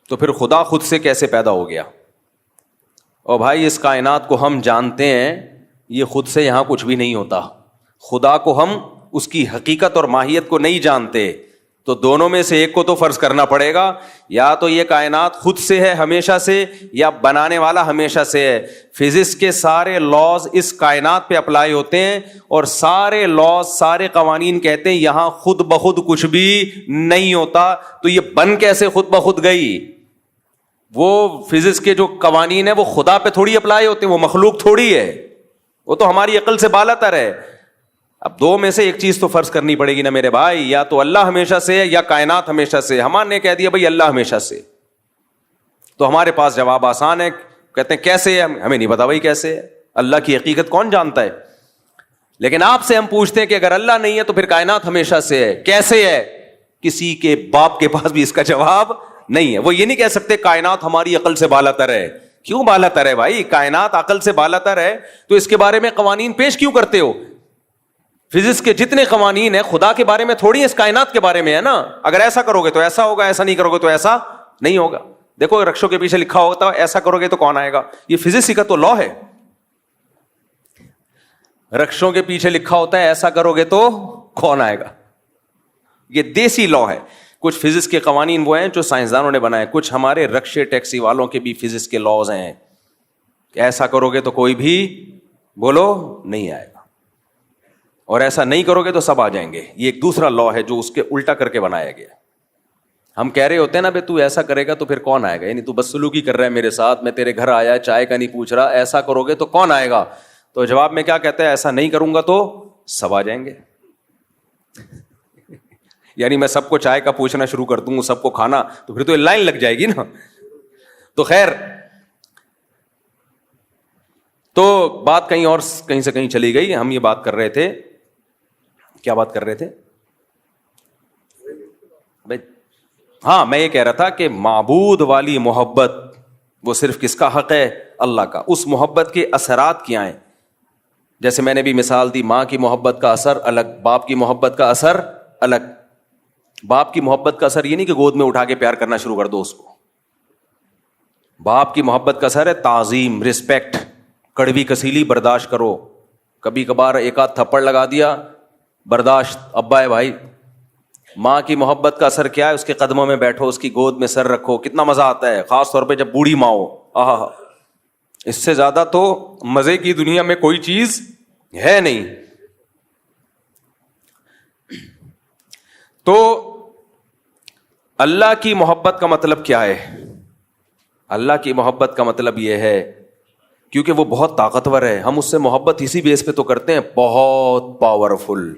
تو پھر خدا خود سے کیسے پیدا ہو گیا؟ اور بھائی اس کائنات کو ہم جانتے ہیں، یہ خود سے یہاں کچھ بھی نہیں ہوتا. خدا کو ہم اس کی حقیقت اور ماہیت کو نہیں جانتے، تو دونوں میں سے ایک کو تو فرض کرنا پڑے گا. یا تو یہ کائنات خود سے ہے ہمیشہ سے، یا بنانے والا ہمیشہ سے ہے. فزکس کے سارے لاز اس کائنات پہ اپلائی ہوتے ہیں، اور سارے لاز، سارے قوانین کہتے ہیں یہاں خود بخود کچھ بھی نہیں ہوتا. تو یہ بن کیسے خود بخود گئی؟ وہ فزکس کے جو قوانین ہیں وہ خدا پہ تھوڑی اپلائی ہوتے ہیں، وہ مخلوق تھوڑی ہے، وہ تو ہماری عقل سے بالا تر ہے. اب دو میں سے ایک چیز تو فرض کرنی پڑے گی نا میرے بھائی، یا تو اللہ ہمیشہ سے ہے یا کائنات ہمیشہ سے. ہمارے نے کہہ دیا بھائی اللہ ہمیشہ سے، تو ہمارے پاس جواب آسان ہے. کہتے ہیں کیسے ہے؟ ہمیں نہیں پتا بھائی کیسے ہے، اللہ کی حقیقت کون جانتا ہے. لیکن آپ سے ہم پوچھتے ہیں کہ اگر اللہ نہیں ہے تو پھر کائنات ہمیشہ سے ہے، کیسے ہے؟ کسی کے باپ کے پاس بھی اس کا جواب نہیں ہے. وہ یہ نہیں کہہ سکتے کائنات ہماری عقل سے بالا تر ہے. کیوں بالا تر ہے بھائی؟ کائنات عقل سے بالا تر ہے تو اس کے بارے میں قوانین پیش کیوں کرتے ہو؟ فزکس کے جتنے قوانین ہیں خدا کے بارے میں تھوڑی، اس کائنات کے بارے میں ہے نا. اگر ایسا کرو گے تو ایسا ہوگا، ایسا نہیں کرو گے تو ایسا نہیں ہوگا. دیکھو رکشوں کے پیچھے لکھا ہوتا ہے ایسا کرو گے تو کون آئے گا، یہ فزکس کا تو لا ہے. رکشوں کے پیچھے لکھا ہوتا ہے ایسا کرو گے تو کون آئے گا، یہ دیسی لا ہے. کچھ فزکس کے قوانین وہ ہیں جو سائنسدانوں نے بنائے، کچھ ہمارے رکشے ٹیکسی والوں کے بھی فزکس کے لاز ہیں. ایسا کرو گے تو کوئی بھی بولو نہیں آئے گا، اور ایسا نہیں کرو گے تو سب آ جائیں گے. یہ ایک دوسرا لا ہے جو اس کے الٹا کر کے بنایا گیا. ہم کہہ رہے ہوتے ہیں نا بھائی تو ایسا کرے گا تو پھر کون آئے گا، یعنی تو بس سلوکی کر رہا ہے میرے ساتھ، میں تیرے گھر آیا چائے کا نہیں پوچھ رہا، ایسا کرو گے تو کون آئے گا. تو جواب میں کیا کہتا ہے؟ ایسا نہیں کروں گا تو سب آ جائیں گے. یعنی میں سب کو چائے کا پوچھنا شروع کر دوں، سب کو کھانا، تو پھر تو لائن لگ جائے گی نا. تو خیر، تو بات کہیں اور کہیں سے کہیں چلی گئی. ہم یہ بات کر رہے تھے، کیا بات کر رہے تھے بھائی؟ ہاں میں یہ کہہ رہا تھا کہ معبود والی محبت وہ صرف کس کا حق ہے؟ اللہ کا. اس محبت کے اثرات کیا ہیں؟ جیسے میں نے بھی مثال دی، ماں کی محبت کا اثر الگ، باپ کی محبت کا اثر الگ. باپ کی محبت کا اثر یہ نہیں کہ گود میں اٹھا کے پیار کرنا شروع کر دو اس کو. باپ کی محبت کا اثر ہے تعظیم, رسپیکٹ, کڑوی کسیلی برداشت کرو. کبھی کبھار ایک آدھ تھپڑ لگا دیا, برداشت, ابا ہے بھائی. ماں کی محبت کا اثر کیا ہے؟ اس کے قدموں میں بیٹھو, اس کی گود میں سر رکھو, کتنا مزہ آتا ہے, خاص طور پہ جب بوڑھی ماں ہو. آہا, اس سے زیادہ تو مزے کی دنیا میں کوئی چیز ہے نہیں. تو اللہ کی محبت کا مطلب کیا ہے؟ اللہ کی محبت کا مطلب یہ ہے, کیونکہ وہ بہت طاقتور ہے, ہم اس سے محبت اسی بیس پہ تو کرتے ہیں, بہت پاورفل,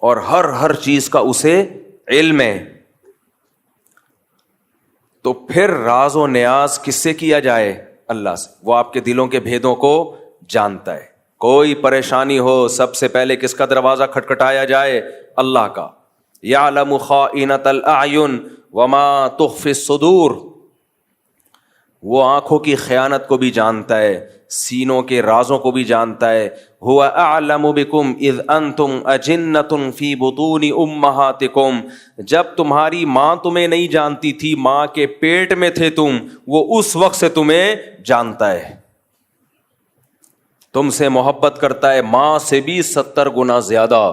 اور ہر چیز کا اسے علم ہے. تو پھر راز و نیاز کس سے کیا جائے؟ اللہ سے. وہ آپ کے دلوں کے بھیدوں کو جانتا ہے. کوئی پریشانی ہو سب سے پہلے کس کا دروازہ کھٹکھٹایا جائے؟ اللہ کا. یعلم خائنۃ الاعین وما تخفی الصدور. وہ آنکھوں کی خیانت کو بھی جانتا ہے, سینوں کے رازوں کو بھی جانتا ہے. هو اعلم بکم اذ انتم اجنۃ فی بطون امہاتکم. جب تمہاری ماں تمہیں نہیں جانتی تھی, ماں کے پیٹ میں تھے تم, وہ اس وقت سے تمہیں جانتا ہے, تم سے محبت کرتا ہے ماں سے بھی 70 گنا زیادہ.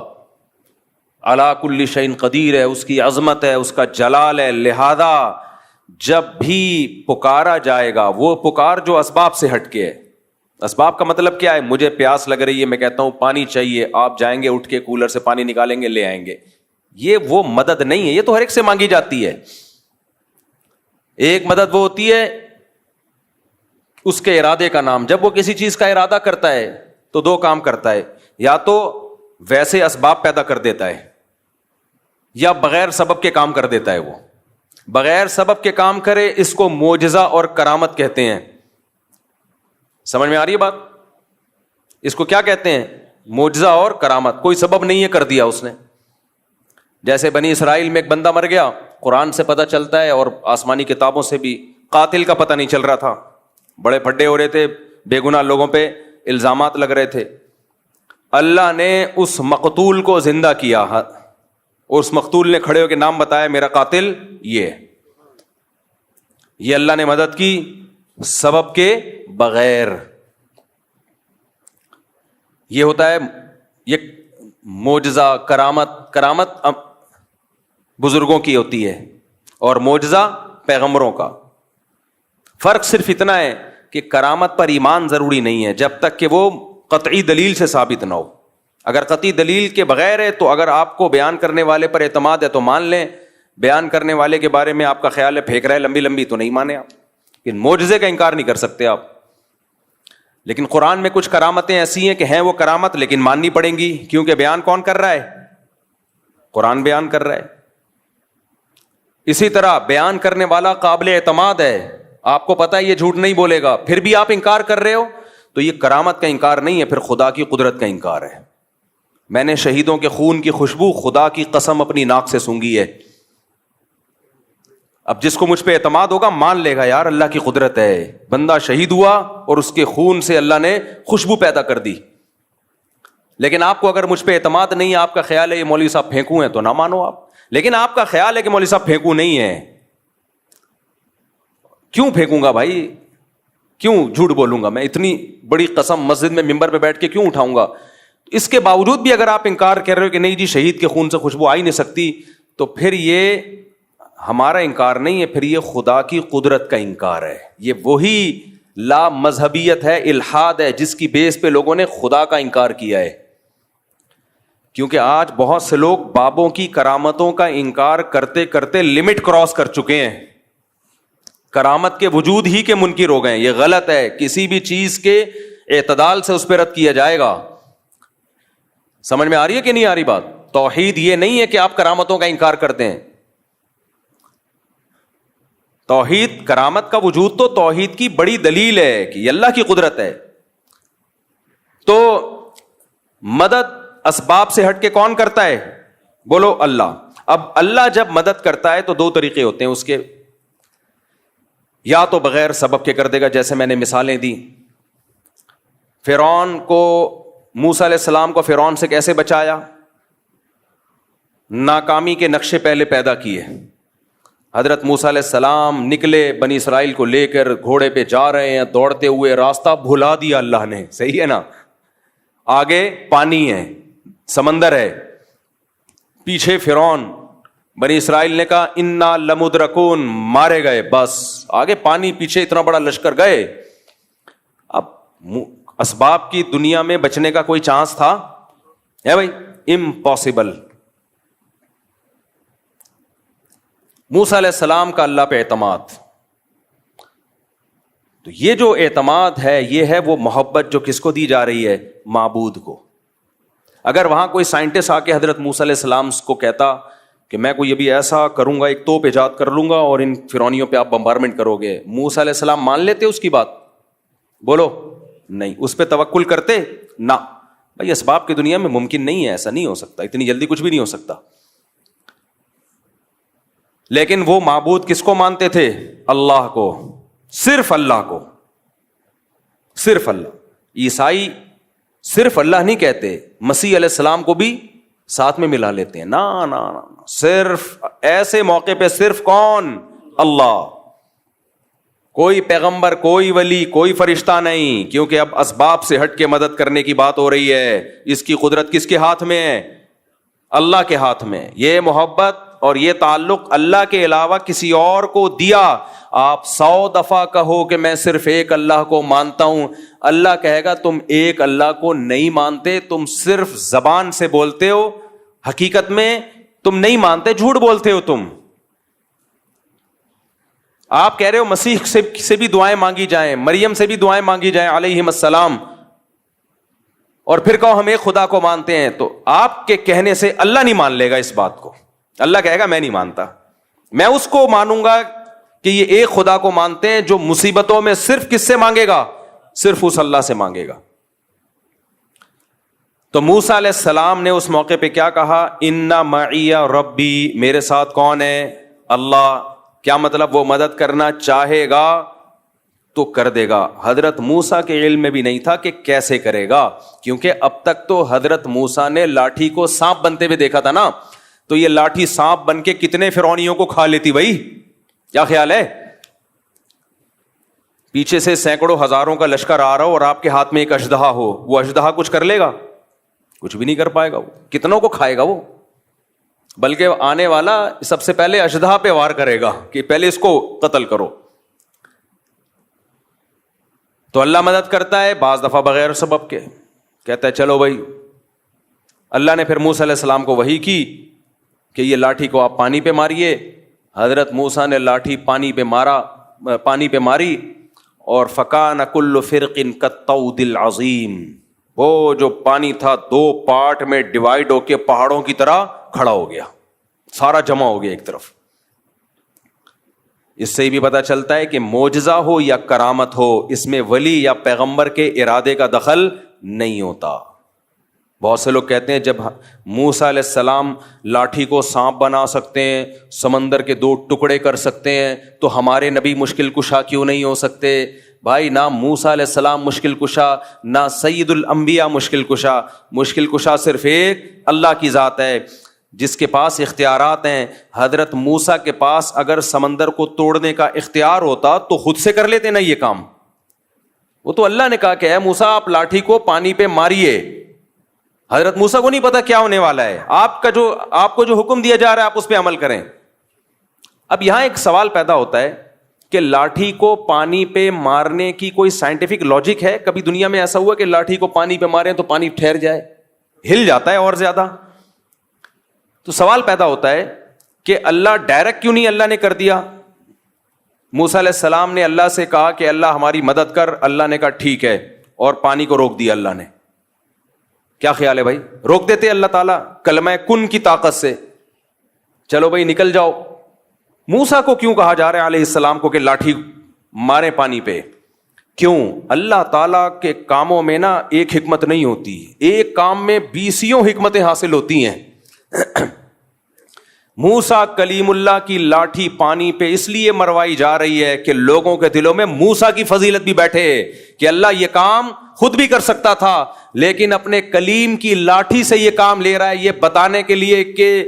علی کل شیء قدیر ہے, اس کی عظمت ہے, اس کا جلال ہے. لہذا جب بھی پکارا جائے گا, وہ پکار جو اسباب سے ہٹ کے ہے. اسباب کا مطلب کیا ہے؟ مجھے پیاس لگ رہی ہے, میں کہتا ہوں پانی چاہیے, آپ جائیں گے اٹھ کے کولر سے پانی نکالیں گے لے آئیں گے. یہ وہ مدد نہیں ہے, یہ تو ہر ایک سے مانگی جاتی ہے. ایک مدد وہ ہوتی ہے اس کے ارادے کا نام. جب وہ کسی چیز کا ارادہ کرتا ہے تو دو کام کرتا ہے, یا تو ویسے اسباب پیدا کر دیتا ہے, یا بغیر سبب کے کام کر دیتا ہے. وہ بغیر سبب کے کام کرے, اس کو معجزہ اور کرامت کہتے ہیں. سمجھ میں آ رہی ہے بات؟ اس کو کیا کہتے ہیں؟ معجزہ اور کرامت. کوئی سبب نہیں ہے, کر دیا اس نے. جیسے بنی اسرائیل میں ایک بندہ مر گیا, قرآن سے پتہ چلتا ہے اور آسمانی کتابوں سے بھی. قاتل کا پتہ نہیں چل رہا تھا, بڑے پھڈے ہو رہے تھے, بے گناہ لوگوں پہ الزامات لگ رہے تھے. اللہ نے اس مقتول کو زندہ کیا, اس مقتول نے کھڑے ہو کے نام بتایا, میرا قاتل یہ اللہ نے مدد کی سبب کے بغیر. یہ ہوتا ہے یہ معجزہ. کرامت بزرگوں کی ہوتی ہے اور معجزہ پیغمبروں کا. فرق صرف اتنا ہے کہ کرامت پر ایمان ضروری نہیں ہے جب تک کہ وہ قطعی دلیل سے ثابت نہ ہو. اگر قطعی دلیل کے بغیر ہے تو اگر آپ کو بیان کرنے والے پر اعتماد ہے تو مان لیں, بیان کرنے والے کے بارے میں آپ کا خیال ہے پھینک رہا ہے لمبی لمبی, تو نہیں مانے آپ. لیکن معجزے کا انکار نہیں کر سکتے آپ. لیکن قرآن میں کچھ کرامتیں ایسی ہیں کہ ہیں وہ کرامت لیکن ماننی پڑیں گی, کیونکہ بیان کون کر رہا ہے؟ قرآن بیان کر رہا ہے. اسی طرح بیان کرنے والا قابل اعتماد ہے, آپ کو پتا ہے یہ جھوٹ نہیں بولے گا, پھر بھی آپ انکار کر رہے ہو, تو یہ کرامت کا انکار نہیں ہے, پھر خدا کی قدرت کا انکار ہے. میں نے شہیدوں کے خون کی خوشبو خدا کی قسم اپنی ناک سے سونگھی ہے. اب جس کو مجھ پہ اعتماد ہوگا مان لے گا یار اللہ کی قدرت ہے, بندہ شہید ہوا اور اس کے خون سے اللہ نے خوشبو پیدا کر دی. لیکن آپ کو اگر مجھ پہ اعتماد نہیں ہے, آپ کا خیال ہے یہ مولوی صاحب پھینکو ہیں, تو نہ مانو آپ. لیکن آپ کا خیال ہے کہ مولوی صاحب پھینکو نہیں ہے, کیوں پھینکوں گا بھائی, کیوں جھوٹ بولوں گا میں, اتنی بڑی قسم مسجد میں ممبر پہ بیٹھ کے کیوں اٹھاؤں گا. اس کے باوجود بھی اگر آپ انکار کر رہے ہو کہ نہیں جی شہید کے خون سے خوشبو آ ہی نہیں سکتی, تو پھر یہ ہمارا انکار نہیں ہے, پھر یہ خدا کی قدرت کا انکار ہے. یہ وہی لا مذہبیت ہے, الحاد ہے, جس کی بیس پہ لوگوں نے خدا کا انکار کیا ہے. کیونکہ آج بہت سے لوگ بابوں کی کرامتوں کا انکار کرتے کرتے لمٹ کراس کر چکے ہیں, کرامت کے وجود ہی کے منکر ہو گئے. یہ غلط ہے, کسی بھی چیز کے اعتدال سے اس پہ رد کیا جائے گا. سمجھ میں آ رہی ہے کہ نہیں آ رہی بات؟ توحید یہ نہیں ہے کہ آپ کرامتوں کا انکار کرتے ہیں. توحید, کرامت کا وجود تو توحید کی بڑی دلیل ہے کہ یہ اللہ کی قدرت ہے. تو مدد اسباب سے ہٹ کے کون کرتا ہے؟ بولو اللہ. اب اللہ جب مدد کرتا ہے تو دو طریقے ہوتے ہیں اس کے, یا تو بغیر سبب کے کر دے گا, جیسے میں نے مثالیں دی. فرعون کو, موسیٰ علیہ السلام کو فرعون سے کیسے بچایا؟ ناکامی کے نقشے پہلے پیدا کیے. حضرت موسیٰ علیہ السلام نکلے بنی اسرائیل کو لے کر, گھوڑے پہ جا رہے ہیں دوڑتے ہوئے, راستہ بھلا دیا اللہ نے, صحیح ہے نا, آگے پانی ہے, سمندر ہے, پیچھے فرعون, بنی اسرائیل نے کہا انا لمدرکون, مارے گئے, بس آگے پانی, پیچھے اتنا بڑا لشکر گئے. اب اسباب کی دنیا میں بچنے کا کوئی چانس تھا ہے بھائی؟ امپاسبل. موسیٰ علیہ السلام کا اللہ پہ اعتماد, تو یہ جو اعتماد ہے یہ ہے وہ محبت جو کس کو دی جا رہی ہے؟ معبود کو. اگر وہاں کوئی سائنٹسٹ آ کے حضرت موسیٰ علیہ السلام کو کہتا کہ میں کوئی ابھی ایسا کروں گا, ایک توپ ایجاد کر لوں گا اور ان فرعونیوں پہ آپ بمبارمنٹ کرو گے, موسیٰ علیہ السلام مان لیتے اس کی بات؟ بولو نہیں. اس پہ توکل کرتے؟ نہ بھائی, اسباب کی دنیا میں ممکن نہیں ہے, ایسا نہیں ہو سکتا, اتنی جلدی کچھ بھی نہیں ہو سکتا. لیکن وہ معبود کس کو مانتے تھے؟ اللہ کو, صرف اللہ کو, صرف اللہ. عیسائی صرف اللہ نہیں کہتے, مسیح علیہ السلام کو بھی ساتھ میں ملا لیتے ہیں. نا نا نا, صرف ایسے موقع پہ صرف کون؟ اللہ. کوئی پیغمبر, کوئی ولی, کوئی فرشتہ نہیں, کیونکہ اب اسباب سے ہٹ کے مدد کرنے کی بات ہو رہی ہے. اس کی قدرت کس کے ہاتھ میں ہے؟ اللہ کے ہاتھ میں. یہ محبت اور یہ تعلق اللہ کے علاوہ کسی اور کو دیا, آپ 100 دفعہ کہو کہ میں صرف ایک اللہ کو مانتا ہوں, اللہ کہے گا تم ایک اللہ کو نہیں مانتے, تم صرف زبان سے بولتے ہو, حقیقت میں تم نہیں مانتے, جھوٹ بولتے ہو تم. آپ کہہ رہے ہو مسیح سے بھی دعائیں مانگی جائیں, مریم سے بھی دعائیں مانگی جائیں علیہم السلام, اور پھر کہو ہم ایک خدا کو مانتے ہیں, تو آپ کے کہنے سے اللہ نہیں مان لے گا اس بات کو. اللہ کہے گا میں نہیں مانتا, میں اس کو مانوں گا کہ یہ ایک خدا کو مانتے ہیں جو مصیبتوں میں صرف کس سے مانگے گا؟ صرف اس اللہ سے مانگے گا. تو موسیٰ علیہ السلام نے اس موقع پہ کیا کہا؟ ان معی ربی, میرے ساتھ کون ہے؟ اللہ. کیا مطلب؟ وہ مدد کرنا چاہے گا تو کر دے گا. حضرت موسیٰ کے علم میں بھی نہیں تھا کہ کیسے کرے گا, کیونکہ اب تک تو حضرت موسیٰ نے لاٹھی کو سانپ بنتے ہوئے دیکھا تھا نا, تو یہ لاٹھی سانپ بن کے کتنے فرعونیوں کو کھا لیتی بھائی, کیا خیال ہے؟ پیچھے سے سینکڑوں ہزاروں کا لشکر آ رہا ہو اور آپ کے ہاتھ میں ایک اژدہا ہو, وہ اژدہا کچھ کر لے گا؟ کچھ بھی نہیں کر پائے گا. وہ کتنوں کو کھائے گا وہ؟ بلکہ آنے والا سب سے پہلے اژدہا پہ وار کرے گا کہ پہلے اس کو قتل کرو. تو اللہ مدد کرتا ہے بعض دفعہ بغیر سبب کے, کہتا ہے چلو بھائی. اللہ نے پھر موسیٰ علیہ السلام کو وحی کی کہ یہ لاٹھی کو آپ پانی پہ ماریے. حضرت موسیٰ نے لاٹھی پانی پہ ماری اور فکان کل فرق کالطود العظیم, وہ جو پانی تھا 2 پارٹ میں ڈیوائڈ ہو کے پہاڑوں کی طرح کھڑا ہو گیا, سارا جمع ہو گیا ایک طرف. اس سے بھی پتہ چلتا ہے کہ معجزہ ہو یا کرامت ہو, اس میں ولی یا پیغمبر کے ارادے کا دخل نہیں ہوتا. بہت سے لوگ کہتے ہیں جب موسیٰ علیہ السلام لاٹھی کو سانپ بنا سکتے ہیں, سمندر کے 2 ٹکڑے کر سکتے ہیں, تو ہمارے نبی مشکل کشا کیوں نہیں ہو سکتے؟ بھائی نہ موسیٰ علیہ السلام مشکل کشا, نہ سید الانبیاء مشکل کشا. مشکل کشا صرف ایک اللہ کی ذات ہے جس کے پاس اختیارات ہیں. حضرت موسیٰ کے پاس اگر سمندر کو توڑنے کا اختیار ہوتا تو خود سے کر لیتے نا یہ کام. وہ تو اللہ نے کہا کہ اے موسیٰ آپ لاٹھی کو پانی پہ ماریے. حضرت موسیٰ کو نہیں پتا کیا ہونے والا ہے, آپ کو جو حکم دیا جا رہا ہے آپ اس پہ عمل کریں. اب یہاں ایک سوال پیدا ہوتا ہے کہ لاٹھی کو پانی پہ مارنے کی کوئی سائنٹیفک لاجک ہے؟ کبھی دنیا میں ایسا ہوا کہ لاٹھی کو پانی پہ ماریں تو پانی ٹھہر جائے؟ ہل جاتا ہے اور زیادہ. تو سوال پیدا ہوتا ہے کہ اللہ ڈائریکٹ کیوں نہیں اللہ نے کر دیا؟ موسیٰ علیہ السلام نے اللہ سے کہا کہ اللہ ہماری مدد کر, اللہ نے کہا ٹھیک ہے, اور پانی کو روک دیا اللہ نے. کیا خیال ہے بھائی؟ روک دیتے اللہ تعالیٰ کلمہ کن کی طاقت سے, چلو بھائی نکل جاؤ. موسیٰ کو کیوں کہا جا رہا ہے علیہ السلام کو کہ لاٹھی مارے پانی پہ؟ کیوں؟ اللہ تعالیٰ کے کاموں میں نا ایک حکمت نہیں ہوتی, ایک کام میں 20 حکمتیں حاصل ہوتی ہیں. موسیٰ کلیم اللہ کی لاٹھی پانی پہ اس لیے مروائی جا رہی ہے کہ لوگوں کے دلوں میں موسیٰ کی فضیلت بھی بیٹھے کہ اللہ یہ کام خود بھی کر سکتا تھا لیکن اپنے کلیم کی لاٹھی سے یہ کام لے رہا ہے, یہ بتانے کے لیے کہ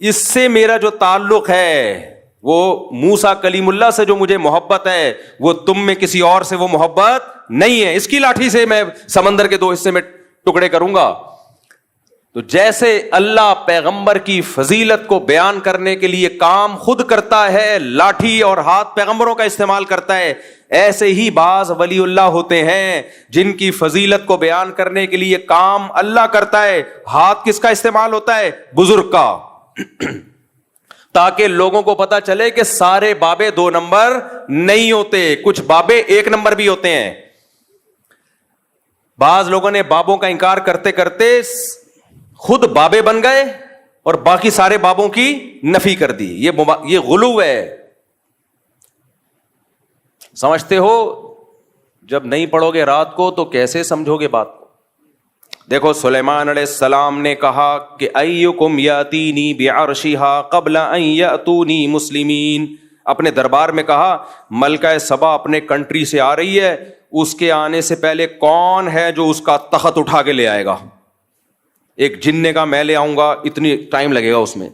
اس سے میرا جو تعلق ہے وہ موسیٰ کلیم اللہ سے جو مجھے محبت ہے وہ تم میں کسی اور سے وہ محبت نہیں ہے. اس کی لاٹھی سے میں سمندر کے 2 حصے میں ٹکڑے کروں گا. تو جیسے اللہ پیغمبر کی فضیلت کو بیان کرنے کے لیے کام خود کرتا ہے, لاٹھی اور ہاتھ پیغمبروں کا استعمال کرتا ہے, ایسے ہی بعض ولی اللہ ہوتے ہیں جن کی فضیلت کو بیان کرنے کے لیے کام اللہ کرتا ہے, ہاتھ کس کا استعمال ہوتا ہے؟ بزرگ کا, تاکہ لوگوں کو پتا چلے کہ سارے بابے 2 نمبر نہیں ہوتے, کچھ بابے 1 نمبر بھی ہوتے ہیں. بعض لوگوں نے بابوں کا انکار کرتے کرتے خود بابے بن گئے اور باقی سارے بابوں کی نفی کر دی. یہ غلو ہے. سمجھتے ہو؟ جب نہیں پڑھو گے رات کو تو کیسے سمجھو گے بات کو؟ دیکھو سلیمان علیہ السلام نے کہا کہ ایکم یاتینی بعرشھا قبل ان یاتونی مسلمین. اپنے دربار میں کہا ملکہ سبا اپنے کنٹری سے آ رہی ہے, اس کے آنے سے پہلے کون ہے جو اس کا تخت اٹھا کے لے آئے گا؟ ایک جننے کا میں لے آؤں گا, اتنی ٹائم لگے گا اس میں.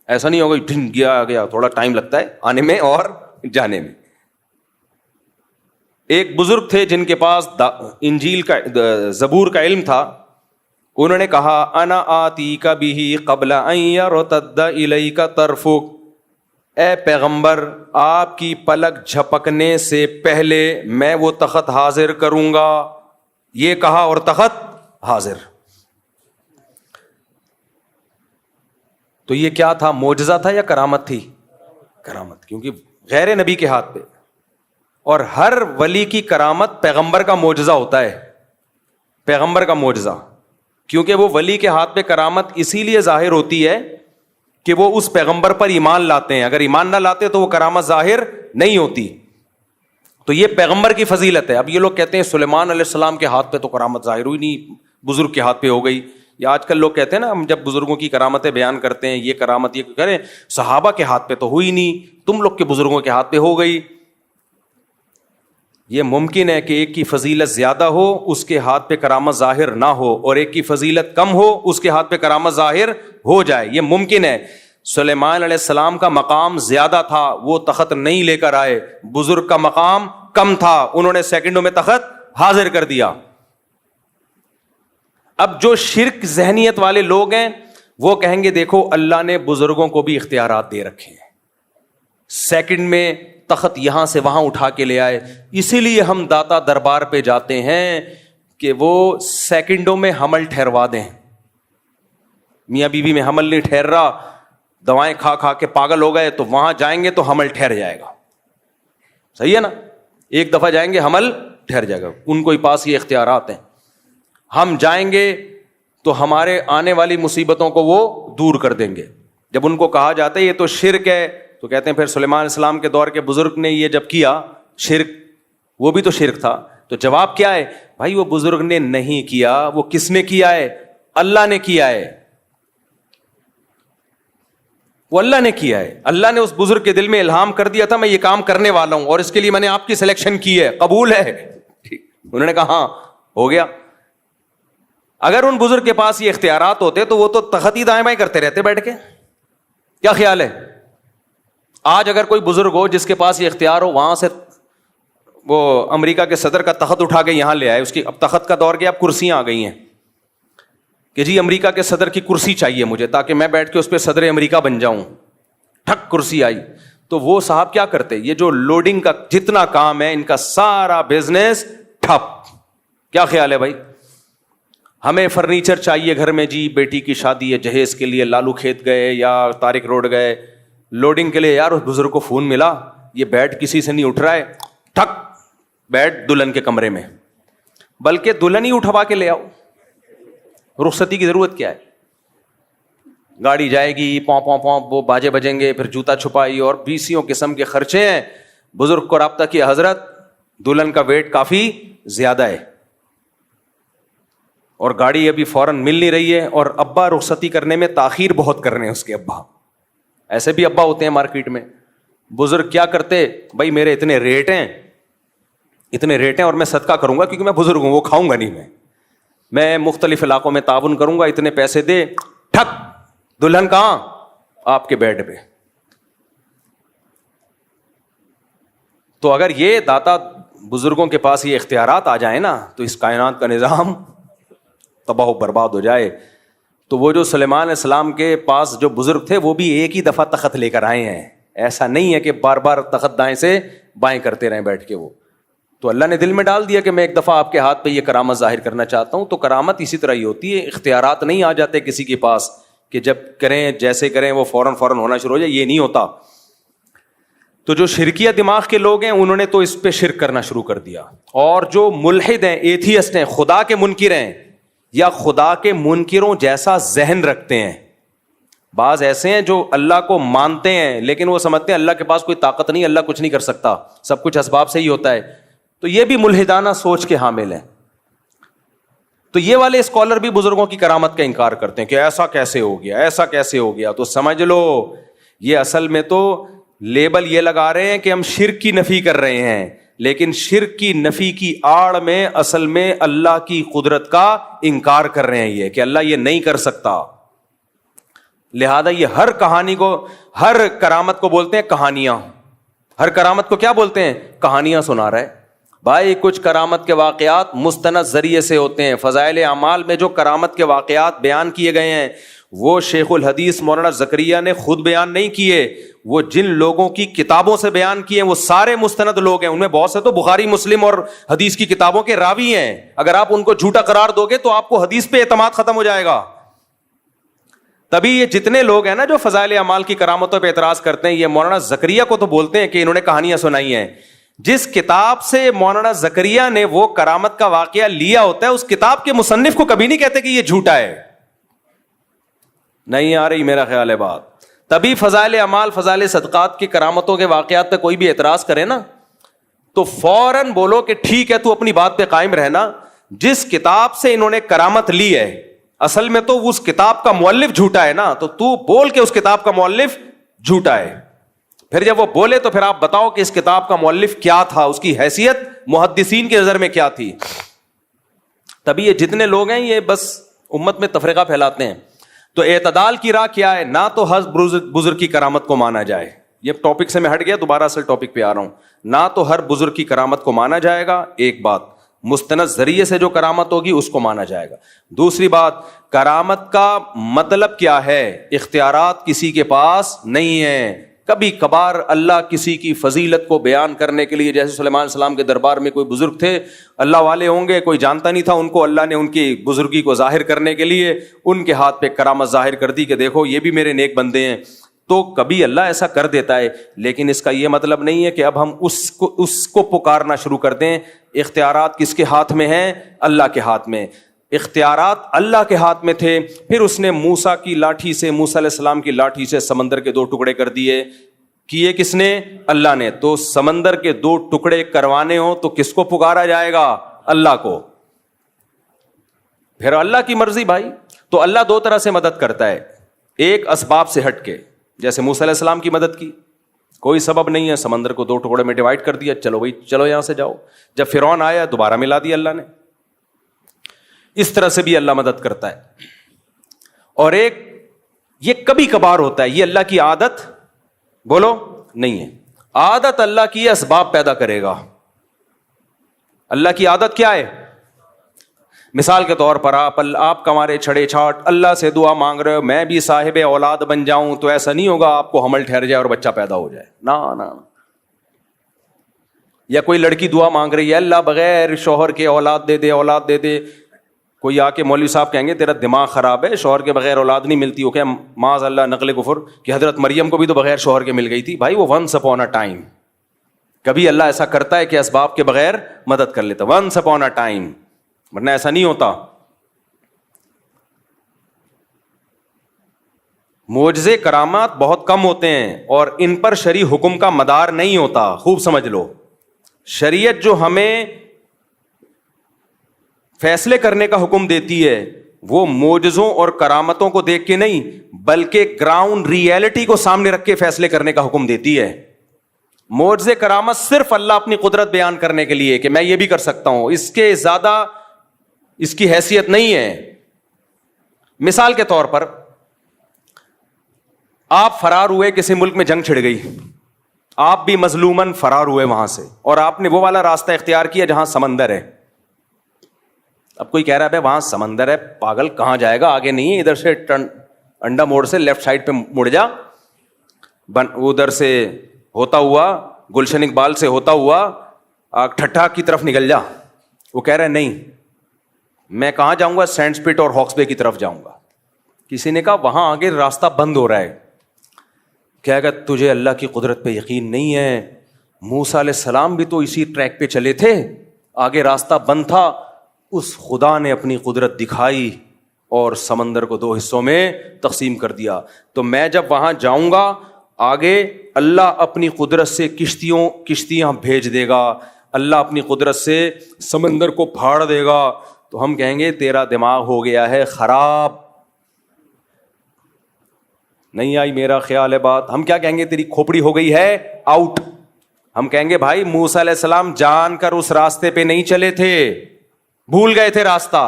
ایسا نہیں ہوگا ڈھن گیا, تھوڑا ٹائم لگتا ہے آنے میں اور جانے میں. ایک بزرگ تھے جن کے پاس انجیل کا زبور کا علم تھا. انہوں نے کہا انا آتیک بہ قبل ان یرتد الیک طرفک, اے پیغمبر آپ کی پلک جھپکنے سے پہلے میں وہ تخت حاضر کروں گا. یہ کہا اور تخت حاضر. تو یہ کیا تھا؟ معجزہ تھا یا کرامت تھی؟ کرامت, کیونکہ غیر نبی کے ہاتھ پہ. اور ہر ولی کی کرامت پیغمبر کا معجزہ ہوتا ہے, پیغمبر کا معجزہ, کیونکہ وہ ولی کے ہاتھ پہ کرامت اسی لیے ظاہر ہوتی ہے کہ وہ اس پیغمبر پر ایمان لاتے ہیں. اگر ایمان نہ لاتے تو وہ کرامت ظاہر نہیں ہوتی. تو یہ پیغمبر کی فضیلت ہے. اب یہ لوگ کہتے ہیں سلیمان علیہ السلام کے ہاتھ پہ تو کرامت ظاہر ہوئی نہیں, بزرگ کے ہاتھ پہ ہو گئی. یا آج کل لوگ کہتے ہیں نا, ہم جب بزرگوں کی کرامتیں بیان کرتے ہیں, یہ کرامت یہ کریں, صحابہ کے ہاتھ پہ تو ہوئی نہیں, تم لوگ کے بزرگوں کے ہاتھ پہ ہو گئی. یہ ممکن ہے کہ ایک کی فضیلت زیادہ ہو, اس کے ہاتھ پہ کرامت ظاہر نہ ہو, اور ایک کی فضیلت کم ہو, اس کے ہاتھ پہ کرامت ظاہر ہو جائے. یہ ممکن ہے. سلیمان علیہ السلام کا مقام زیادہ تھا, وہ تخت نہیں لے کر آئے. بزرگ کا مقام کم تھا, انہوں نے سیکنڈوں میں تخت حاضر کر دیا. اب جو شرک ذہنیت والے لوگ ہیں وہ کہیں گے دیکھو اللہ نے بزرگوں کو بھی اختیارات دے رکھے ہیں, سیکنڈ میں تخت یہاں سے وہاں اٹھا کے لے آئے. اسی لیے ہم داتا دربار پہ جاتے ہیں کہ وہ سیکنڈوں میں حمل ٹھہروا دیں. میاں بیوی میں حمل نہیں ٹھہر رہا, دوائیں کھا کھا کے پاگل ہو گئے, تو وہاں جائیں گے تو حمل ٹھہر جائے گا. صحیح ہے نا؟ ایک دفعہ جائیں گے حمل ٹھہر جائے گا. ان کو پاس یہ اختیارات ہیں. ہم جائیں گے تو ہمارے آنے والی مصیبتوں کو وہ دور کر دیں گے. جب ان کو کہا جاتا ہے یہ تو شرک ہے, تو کہتے ہیں پھر سلیمان علیہ السلام کے دور کے بزرگ نے یہ جب کیا شرک, وہ بھی تو شرک تھا. تو جواب کیا ہے بھائی؟ وہ بزرگ نے نہیں کیا, وہ کس نے کیا ہے؟ اللہ نے کیا ہے. وہ اللہ نے کیا ہے. اللہ نے اس بزرگ کے دل میں الہام کر دیا تھا میں یہ کام کرنے والا ہوں, اور اس کے لیے میں نے آپ کی سلیکشن کی ہے, قبول ہے؟ ٹھیک. انہوں نے کہا ہاں ہو گیا. اگر ان بزرگ کے پاس یہ اختیارات ہوتے تو وہ تو تخت ہی دائیں بائیں کرتے رہتے بیٹھ کے. کیا خیال ہے؟ آج اگر کوئی بزرگ ہو جس کے پاس یہ اختیار ہو, وہاں سے وہ امریکہ کے صدر کا تخت اٹھا کے یہاں لے آئے, اس کی اب تخت کا دور گیا, اب کرسیاں آ گئی ہیں کہ جی امریکہ کے صدر کی کرسی چاہیے مجھے تاکہ میں بیٹھ کے اس پہ صدر امریکہ بن جاؤں. ٹھک کرسی آئی. تو وہ صاحب کیا کرتے, یہ جو لوڈنگ کا جتنا کام ہے ان کا سارا بزنس ٹھپ. کیا خیال ہے بھائی؟ ہمیں فرنیچر چاہیے گھر میں, جی بیٹی کی شادی ہے, جہیز کے لیے لالو کھیت گئے یا طارق روڈ گئے لوڈنگ کے لیے, یار اس بزرگ کو فون ملا, یہ بیڈ کسی سے نہیں اٹھ رہا ہے, ٹھک بیڈ دلہن کے کمرے میں. بلکہ دلہن ہی اٹھوا کے لے آؤ, رخصتی کی ضرورت کیا ہے؟ گاڑی جائے گی, پوں پوں پوں, وہ باجے بجیں گے, پھر جوتا چھپائی اور 20 قسم کے خرچے ہیں. بزرگ کو رابطہ کیا حضرت دلہن کا ویٹ کافی زیادہ ہے اور گاڑی ابھی فوراً مل نہیں رہی ہے, اور ابا رخصتی کرنے میں تاخیر بہت کر رہے ہیں اس کے ابا. ایسے بھی ابا ہوتے ہیں مارکیٹ میں. بزرگ کیا کرتے, بھائی میرے اتنے ریٹ ہیں اور میں صدقہ کروں گا کیونکہ میں بزرگ ہوں, وہ کھاؤں گا نہیں, میں مختلف علاقوں میں تعاون کروں گا, اتنے پیسے دے. ٹھک دلہن کہاں؟ آپ کے بیڈ پہ. تو اگر یہ داتا بزرگوں کے پاس یہ اختیارات آ جائیں نا تو اس کائنات کا نظام تباہ و برباد ہو جائے. تو وہ جو سلیمان علیہ السلام کے پاس جو بزرگ تھے وہ بھی ایک ہی دفعہ تخت لے کر آئے ہیں. ایسا نہیں ہے کہ بار بار تخت دائیں سے بائیں کرتے رہیں بیٹھ کے. وہ تو اللہ نے دل میں ڈال دیا کہ میں ایک دفعہ آپ کے ہاتھ پہ یہ کرامت ظاہر کرنا چاہتا ہوں. تو کرامت اسی طرح ہی ہوتی ہے, اختیارات نہیں آ جاتے کسی کے پاس کہ جب کریں جیسے کریں وہ فوراً ہونا شروع ہو جائے, یہ نہیں ہوتا. تو جو شرکیہ دماغ کے لوگ ہیں انہوں نے تو اس پہ شرک کرنا شروع کر دیا. اور جو ملحد ہیں, ایتھیسٹ ہیں, خدا کے منکر ہیں یا خدا کے منکروں جیسا ذہن رکھتے ہیں, بعض ایسے ہیں جو اللہ کو مانتے ہیں لیکن وہ سمجھتے ہیں اللہ کے پاس کوئی طاقت نہیں, اللہ کچھ نہیں کر سکتا, سب کچھ اسباب سے ہی ہوتا ہے. تو یہ بھی ملحدانہ سوچ کے حامل ہیں. تو یہ والے اسکالر بھی بزرگوں کی کرامت کا انکار کرتے ہیں کہ ایسا کیسے ہو گیا, ایسا کیسے ہو گیا. تو سمجھ لو یہ اصل میں تو لیبل یہ لگا رہے ہیں کہ ہم شرک کی نفی کر رہے ہیں, لیکن شرک کی نفی کی آڑ میں اصل میں اللہ کی قدرت کا انکار کر رہے ہیں, یہ کہ اللہ یہ نہیں کر سکتا. لہذا یہ ہر کہانی کو, ہر کرامت کو بولتے ہیں کہانیاں. ہر کرامت کو کیا بولتے ہیں؟ کہانیاں سنا رہا ہے. بھائی کچھ کرامت کے واقعات مستند ذریعے سے ہوتے ہیں. فضائل اعمال میں جو کرامت کے واقعات بیان کیے گئے ہیں وہ شیخ الحدیث مولانا زکریا نے خود بیان نہیں کیے, وہ جن لوگوں کی کتابوں سے بیان کیے ہیں وہ سارے مستند لوگ ہیں. ان میں بہت سے تو بخاری مسلم اور حدیث کی کتابوں کے راوی ہیں. اگر آپ ان کو جھوٹا قرار دو گے تو آپ کو حدیث پہ اعتماد ختم ہو جائے گا. تبھی یہ جتنے لوگ ہیں نا جو فضائل اعمال کی کرامتوں پہ اعتراض کرتے ہیں, یہ مولانا زکریا کو تو بولتے ہیں کہ انہوں نے کہانیاں سنائی ہیں. جس کتاب سے مولانا زکریا نے وہ کرامت کا واقعہ لیا ہوتا ہے اس کتاب کے مصنف کو کبھی نہیں کہتے کہ یہ جھوٹا ہے. نہیں آ رہی میرا خیال ہے بات. تبھی فضائل اعمال, فضائل صدقات کی کرامتوں کے واقعات پہ کوئی بھی اعتراض کرے نا تو فوراً بولو کہ ٹھیک ہے تو اپنی بات پہ قائم رہنا. جس کتاب سے انہوں نے کرامت لی ہے اصل میں تو اس کتاب کا مؤلف جھوٹا ہے نا, تو بول کہ اس کتاب کا مؤلف جھوٹا ہے. پھر جب وہ بولے تو پھر آپ بتاؤ کہ اس کتاب کا مؤلف کیا تھا, اس کی حیثیت محدثین کی نظر میں کیا تھی. تبھی یہ جتنے لوگ ہیں یہ بس امت میں تفرقہ پھیلاتے ہیں. تو اعتدال کی راہ کیا ہے؟ نہ تو ہر بزرگ کی کرامت کو مانا جائے, یہ ٹاپک سے میں ہٹ گیا, دوبارہ اصل ٹاپک پہ آ رہا ہوں. نہ تو ہر بزرگ کی کرامت کو مانا جائے گا, ایک بات. مستند ذریعے سے جو کرامت ہوگی اس کو مانا جائے گا. دوسری بات, کرامت کا مطلب کیا ہے؟ اختیارات کسی کے پاس نہیں ہے. کبھی کبھار اللہ کسی کی فضیلت کو بیان کرنے کے لیے, جیسے سلیمان علیہ السلام کے دربار میں کوئی بزرگ تھے, اللہ والے ہوں گے, کوئی جانتا نہیں تھا ان کو, اللہ نے ان کی بزرگی کو ظاہر کرنے کے لیے ان کے ہاتھ پہ کرامت ظاہر کر دی کہ دیکھو یہ بھی میرے نیک بندے ہیں. تو کبھی اللہ ایسا کر دیتا ہے, لیکن اس کا یہ مطلب نہیں ہے کہ اب ہم اس کو پکارنا شروع کر دیں. اختیارات کس کے ہاتھ میں ہیں؟ اللہ کے ہاتھ میں. اختیارات اللہ کے ہاتھ میں تھے, پھر اس نے موسیٰ کی لاٹھی سے, موسیٰ علیہ السلام کی لاٹھی سے سمندر کے 2 ٹکڑے کر دیے. کیے کس نے؟ اللہ نے. تو سمندر کے 2 ٹکڑے کروانے ہو تو کس کو پکارا جائے گا؟ اللہ کو. پھر اللہ کی مرضی بھائی. تو اللہ 2 طرح سے مدد کرتا ہے, ایک اسباب سے ہٹ کے, جیسے موسیٰ علیہ السلام کی مدد کی, کوئی سبب نہیں ہے, سمندر کو 2 ٹکڑے میں ڈیوائڈ کر دیا, چلو بھائی چلو یہاں سے جاؤ. جب فرعون آیا دوبارہ ملا دیا اللہ نے. اس طرح سے بھی اللہ مدد کرتا ہے. اور ایک یہ کبھی کبھار ہوتا ہے, یہ اللہ کی عادت بولو نہیں ہے. عادت اللہ کی اسباب پیدا کرے گا. اللہ کی عادت کیا ہے؟ مثال کے طور پر آپ کمارے چھڑے چھاٹ اللہ سے دعا مانگ رہے ہو میں بھی صاحب اولاد بن جاؤں, تو ایسا نہیں ہوگا آپ کو حمل ٹھہر جائے اور بچہ پیدا ہو جائے. نا. یا کوئی لڑکی دعا مانگ رہی ہے اللہ بغیر شوہر کے اولاد دے دے, اولاد دے دے. کوئی آ کے مولوی صاحب کہیں گے تیرا دماغ خراب ہے, شوہر کے بغیر اولاد نہیں ملتی. ہو کیا معاذ اللہ نقل کفر کہ حضرت مریم کو بھی تو بغیر شوہر کے مل گئی تھی. بھائی وہ ونس اپون اے ٹائم. کبھی اللہ ایسا کرتا ہے کہ اسباب کے بغیر مدد کر لیتا, ونس اپون اے ٹائم, ورنہ ایسا نہیں ہوتا. معجزے کرامات بہت کم ہوتے ہیں اور ان پر شرعی حکم کا مدار نہیں ہوتا. خوب سمجھ لو, شریعت جو ہمیں فیصلے کرنے کا حکم دیتی ہے وہ معجزوں اور کرامتوں کو دیکھ کے نہیں بلکہ گراؤنڈ ریئلٹی کو سامنے رکھ کے فیصلے کرنے کا حکم دیتی ہے. معجزے کرامت صرف اللہ اپنی قدرت بیان کرنے کے لیے کہ میں یہ بھی کر سکتا ہوں, اس کے زیادہ اس کی حیثیت نہیں ہے. مثال کے طور پر آپ فرار ہوئے, کسی ملک میں جنگ چھڑ گئی, آپ بھی مظلومن فرار ہوئے وہاں سے, اور آپ نے وہ والا راستہ اختیار کیا جہاں سمندر ہے. اب کوئی کہہ رہا ہے وہاں سمندر ہے, پاگل کہاں جائے گا, آگے نہیں ہے, ادھر سے انڈا موڑ سے لیفٹ سائڈ پہ مڑ جا, ادھر سے ہوتا ہوا گلشن اقبال سے ہوتا ہوا ٹھٹھا کی طرف نکل جا. وہ کہہ رہا ہے نہیں, میں کہاں جاؤں گا, سینڈ سپٹ اور ہاکس بے کی طرف جاؤں گا. کسی نے کہا وہاں آگے راستہ بند ہو رہا ہے. کہا کہ تجھے اللہ کی قدرت پہ یقین نہیں ہے, موسیٰ علیہ السلام بھی تو اسی ٹریک پہ چلے تھے, آگے راستہ بند تھا, اس خدا نے اپنی قدرت دکھائی اور سمندر کو 2 حصوں میں تقسیم کر دیا. تو میں جب وہاں جاؤں گا آگے اللہ اپنی قدرت سے کشتیاں بھیج دے گا, اللہ اپنی قدرت سے سمندر کو پھاڑ دے گا. تو ہم کہیں گے تیرا دماغ ہو گیا ہے خراب, نہیں آئی میرا خیال ہے بات. ہم کیا کہیں گے, تیری کھوپڑی ہو گئی ہے آؤٹ. ہم کہیں گے بھائی موسیٰ علیہ السلام جان کر اس راستے پہ نہیں چلے تھے, بھول گئے تھے راستہ.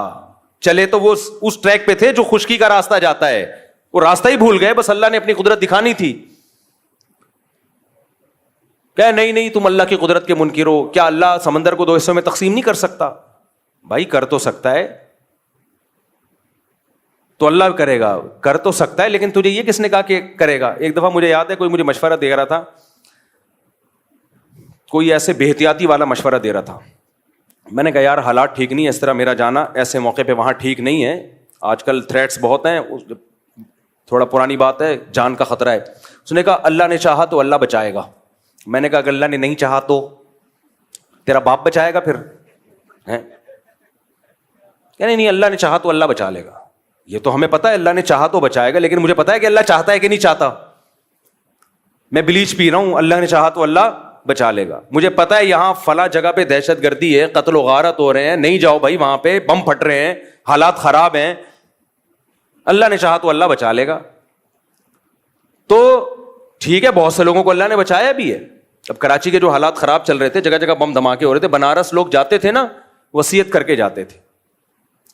چلے تو وہ اس ٹریک پہ تھے جو خشکی کا راستہ جاتا ہے, وہ راستہ ہی بھول گئے, بس اللہ نے اپنی قدرت دکھانی تھی. کہ نہیں تم اللہ کی قدرت کے منکر ہو, کیا اللہ سمندر کو 2 حصوں میں تقسیم نہیں کر سکتا؟ بھائی کر تو سکتا ہے, تو اللہ کرے گا, کر تو سکتا ہے, لیکن تجھے یہ کس نے کہا کہ کرے گا؟ ایک دفعہ مجھے یاد ہے کوئی مجھے مشورہ دے رہا تھا, کوئی ایسے بے احتیاطی والا مشورہ دے رہا تھا. میں نے کہا یار حالات ٹھیک نہیں ہے, اس طرح میرا جانا ایسے موقع پہ وہاں ٹھیک نہیں ہے, آج کل تھریٹس بہت ہیں, تھوڑا پرانی بات ہے, جان کا خطرہ ہے. اس نے کہا اللہ نے چاہا تو اللہ بچائے گا. میں نے کہا اگر اللہ نے نہیں چاہا تو تیرا باپ بچائے گا پھر؟ نہیں اللہ نے چاہا تو اللہ بچا لے گا. یہ تو ہمیں پتا ہے اللہ نے چاہا تو بچائے گا, لیکن مجھے پتا ہے کہ اللہ چاہتا ہے کہ نہیں چاہتا. میں بلیچ پی رہا ہوں, اللہ نے چاہا تو اللہ بچا لے گا. مجھے پتا ہے یہاں فلاں جگہ پہ دہشت گردی ہے, قتل و غارت ہو رہے ہیں, نہیں جاؤ بھائی, وہاں پہ بم پھٹ رہے ہیں, حالات خراب ہیں, اللہ نے چاہا تو اللہ بچا لے گا. تو ٹھیک ہے, بہت سے لوگوں کو اللہ نے بچایا بھی ہے. اب کراچی کے جو حالات خراب چل رہے تھے, جگہ جگہ بم دھماکے ہو رہے تھے, بنارس لوگ جاتے تھے نا, وصیت کر کے جاتے تھے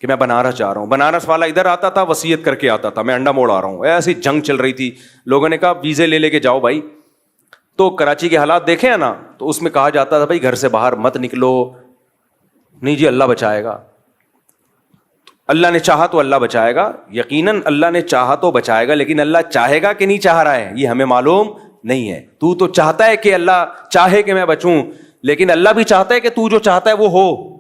کہ میں بنارس جا رہا ہوں. بنارس والا ادھر آتا تھا, وصیت کر کے آتا تھا میں انڈا موڑ آ رہا ہوں. ایسی جنگ چل رہی تھی, لوگوں نے کہا ویزے لے کے جاؤ بھائی. تو کراچی کے حالات دیکھے ہیں نا, تو اس میں کہا جاتا تھا بھائی گھر سے باہر مت نکلو. نہیں جی اللہ بچائے گا, اللہ نے چاہا تو اللہ بچائے گا. یقیناً اللہ نے چاہا تو بچائے گا, لیکن اللہ چاہے گا کہ نہیں چاہ رہا ہے یہ ہمیں معلوم نہیں ہے. تو چاہتا ہے کہ اللہ چاہے کہ میں بچوں, لیکن اللہ بھی چاہتا ہے کہ تو جو چاہتا ہے وہ ہو.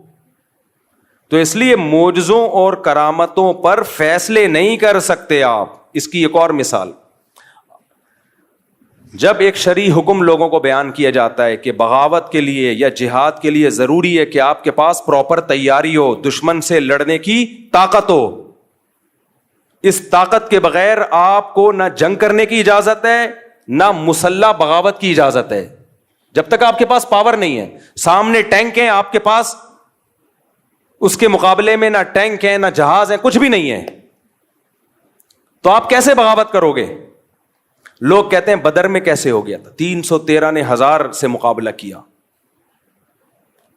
تو اس لیے معجزوں اور کرامتوں پر فیصلے نہیں کر سکتے آپ. اس کی ایک اور مثال, جب ایک شرعی حکم لوگوں کو بیان کیا جاتا ہے کہ بغاوت کے لیے یا جہاد کے لیے ضروری ہے کہ آپ کے پاس پراپر تیاری ہو, دشمن سے لڑنے کی طاقت ہو. اس طاقت کے بغیر آپ کو نہ جنگ کرنے کی اجازت ہے, نہ مسلح بغاوت کی اجازت ہے. جب تک آپ کے پاس پاور نہیں ہے, سامنے ٹینک ہیں آپ کے پاس, اس کے مقابلے میں نہ ٹینک ہے نہ جہاز ہے, کچھ بھی نہیں ہے, تو آپ کیسے بغاوت کرو گے؟ لوگ کہتے ہیں بدر میں کیسے ہو گیا تھا, 313 نے 1000 سے مقابلہ کیا,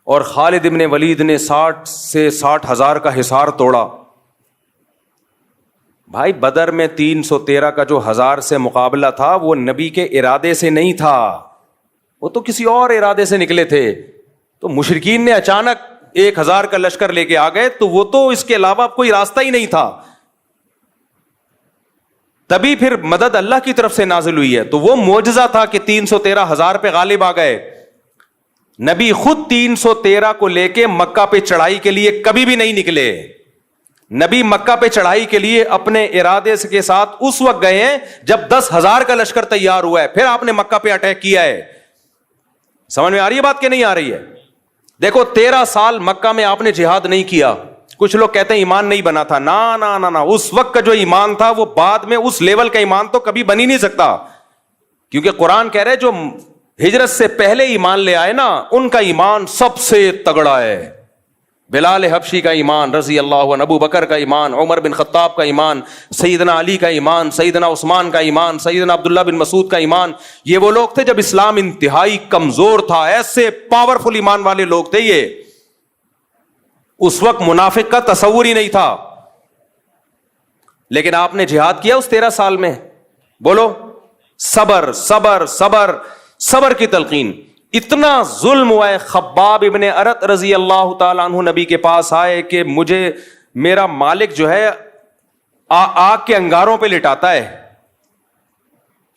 اور خالد ابن ولید نے 60 سے 60,000 کا حصار توڑا. بھائی بدر میں 313 کا جو 1000 سے مقابلہ تھا وہ نبی کے ارادے سے نہیں تھا, وہ تو کسی اور ارادے سے نکلے تھے. تو مشرکین نے اچانک 1000 کا لشکر لے کے آ گئے, تو وہ تو اس کے علاوہ کوئی راستہ ہی نہیں تھا. تبھی پھر مدد اللہ کی طرف سے نازل ہوئی ہے. تو وہ معجزہ تھا کہ 313,000 پہ غالب آ گئے. نبی خود 313 کو لے کے مکہ پہ چڑھائی کے لیے کبھی بھی نہیں نکلے. نبی مکہ پہ چڑھائی کے لیے اپنے ارادے کے ساتھ اس وقت گئے ہیں جب 10,000 کا لشکر تیار ہوا ہے, پھر آپ نے مکہ پہ اٹیک کیا ہے. سمجھ میں آ رہی ہے بات کہ نہیں آ رہی ہے؟ دیکھو 13 سال مکہ میں آپ نے جہاد نہیں کیا. کچھ لوگ کہتے ہیں ایمان نہیں بنا تھا, نا اس وقت کا جو ایمان تھا وہ بعد میں اس لیول کا ایمان تو کبھی بن ہی نہیں سکتا, کیونکہ قرآن کہہ رہے جو ہجرت سے پہلے ایمان لے آئے نا ان کا ایمان سب سے تگڑا ہے. بلال حبشی کا ایمان رضی اللہ عنہ, ابو بکر کا ایمان, عمر بن خطاب کا ایمان, سیدنا علی کا ایمان, سیدنا عثمان کا ایمان, سیدنا عبداللہ بن مسعود کا ایمان. یہ وہ لوگ تھے جب اسلام انتہائی کمزور تھا, ایسے پاورفل ایمان والے لوگ تھے یہ. اس وقت منافق کا تصور ہی نہیں تھا, لیکن آپ نے جہاد کیا اس 13 سال میں؟ بولو صبر صبر صبر صبر کی تلقین. اتنا ظلم ہوا ہے. خباب ابن ارت رضی اللہ تعالیٰ عنہ نبی کے پاس آئے کہ مجھے میرا مالک جو ہے آگ کے انگاروں پہ لٹاتا ہے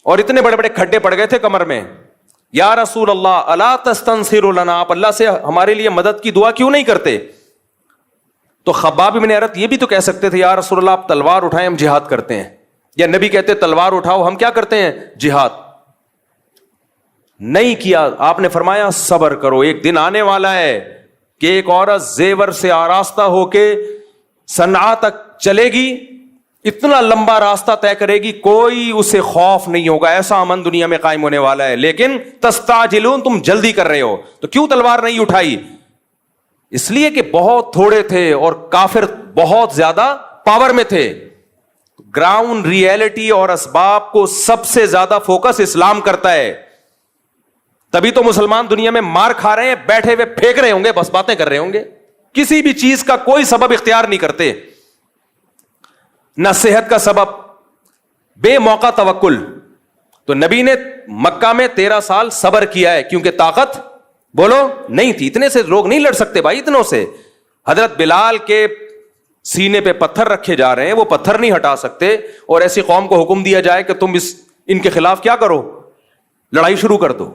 اور اتنے بڑے بڑے کھڈے پڑ گئے تھے کمر میں. یا رسول اللہ الا تستنصر لنا, آپ اللہ سے ہمارے لیے مدد کی دعا کیوں نہیں کرتے؟ تو خباب ابن ارت یہ بھی تو کہہ سکتے تھے یا رسول اللہ آپ تلوار اٹھائیں ہم جہاد کرتے ہیں, یا نبی کہتے تلوار اٹھاؤ ہم کیا کرتے ہیں جہاد. نہیں کیا. آپ نے فرمایا صبر کرو, ایک دن آنے والا ہے کہ ایک عورت زیور سے آراستہ ہو کے صنعاء تک چلے گی, اتنا لمبا راستہ طے کرے گی, کوئی اسے خوف نہیں ہوگا, ایسا امن دنیا میں قائم ہونے والا ہے. لیکن تستعجلون, تم جلدی کر رہے ہو. تو کیوں تلوار نہیں اٹھائی؟ اس لیے کہ بہت تھوڑے تھے اور کافر بہت زیادہ پاور میں تھے. گراؤنڈ ریئلٹی اور اسباب کو سب سے زیادہ فوکس اسلام کرتا ہے. تبھی تو مسلمان دنیا میں مار کھا رہے ہیں, بیٹھے ہوئے پھینک رہے ہوں گے, بس باتیں کر رہے ہوں گے, کسی بھی چیز کا کوئی سبب اختیار نہیں کرتے. نہ صحت کا سبب, بے موقع توکل. تو نبی نے مکہ میں 13 سال صبر کیا ہے کیونکہ طاقت بولو نہیں تھی. اتنے سے لوگ نہیں لڑ سکتے بھائی, اتنوں سے. حضرت بلال کے سینے پہ پتھر رکھے جا رہے ہیں, وہ پتھر نہیں ہٹا سکتے, اور ایسی قوم کو حکم دیا جائے کہ تم ان کے خلاف کیا کرو, لڑائی شروع کر دو.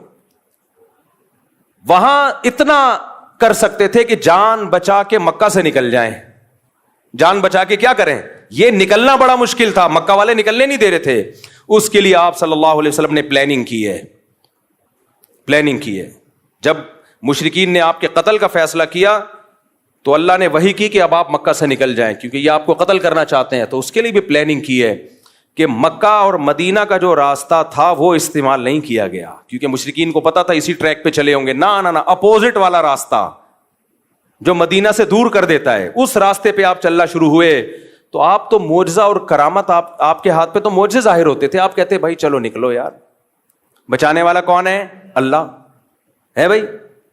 وہاں اتنا کر سکتے تھے کہ جان بچا کے مکہ سے نکل جائیں. جان بچا کے کیا کریں؟ یہ نکلنا بڑا مشکل تھا, مکہ والے نکلنے نہیں دے رہے تھے. اس کے لیے آپ صلی اللہ علیہ وسلم نے پلاننگ کی ہے. جب مشرکین نے آپ کے قتل کا فیصلہ کیا تو اللہ نے وحی کی کہ اب آپ مکہ سے نکل جائیں کیونکہ یہ آپ کو قتل کرنا چاہتے ہیں. تو اس کے لیے بھی پلاننگ کی ہے کہ مکہ اور مدینہ کا جو راستہ تھا وہ استعمال نہیں کیا گیا کیونکہ مشرکین کو پتا تھا اسی ٹریک پہ چلے ہوں گے. نہ اپوزٹ والا راستہ جو مدینہ سے دور کر دیتا ہے, اس راستے پہ آپ چلنا شروع ہوئے. تو آپ تو معجزہ اور کرامت, آپ کے ہاتھ پہ تو معجزے ظاہر ہوتے تھے. آپ کہتے بھائی چلو نکلو یار, بچانے والا کون ہے؟ اللہ ہے بھائی.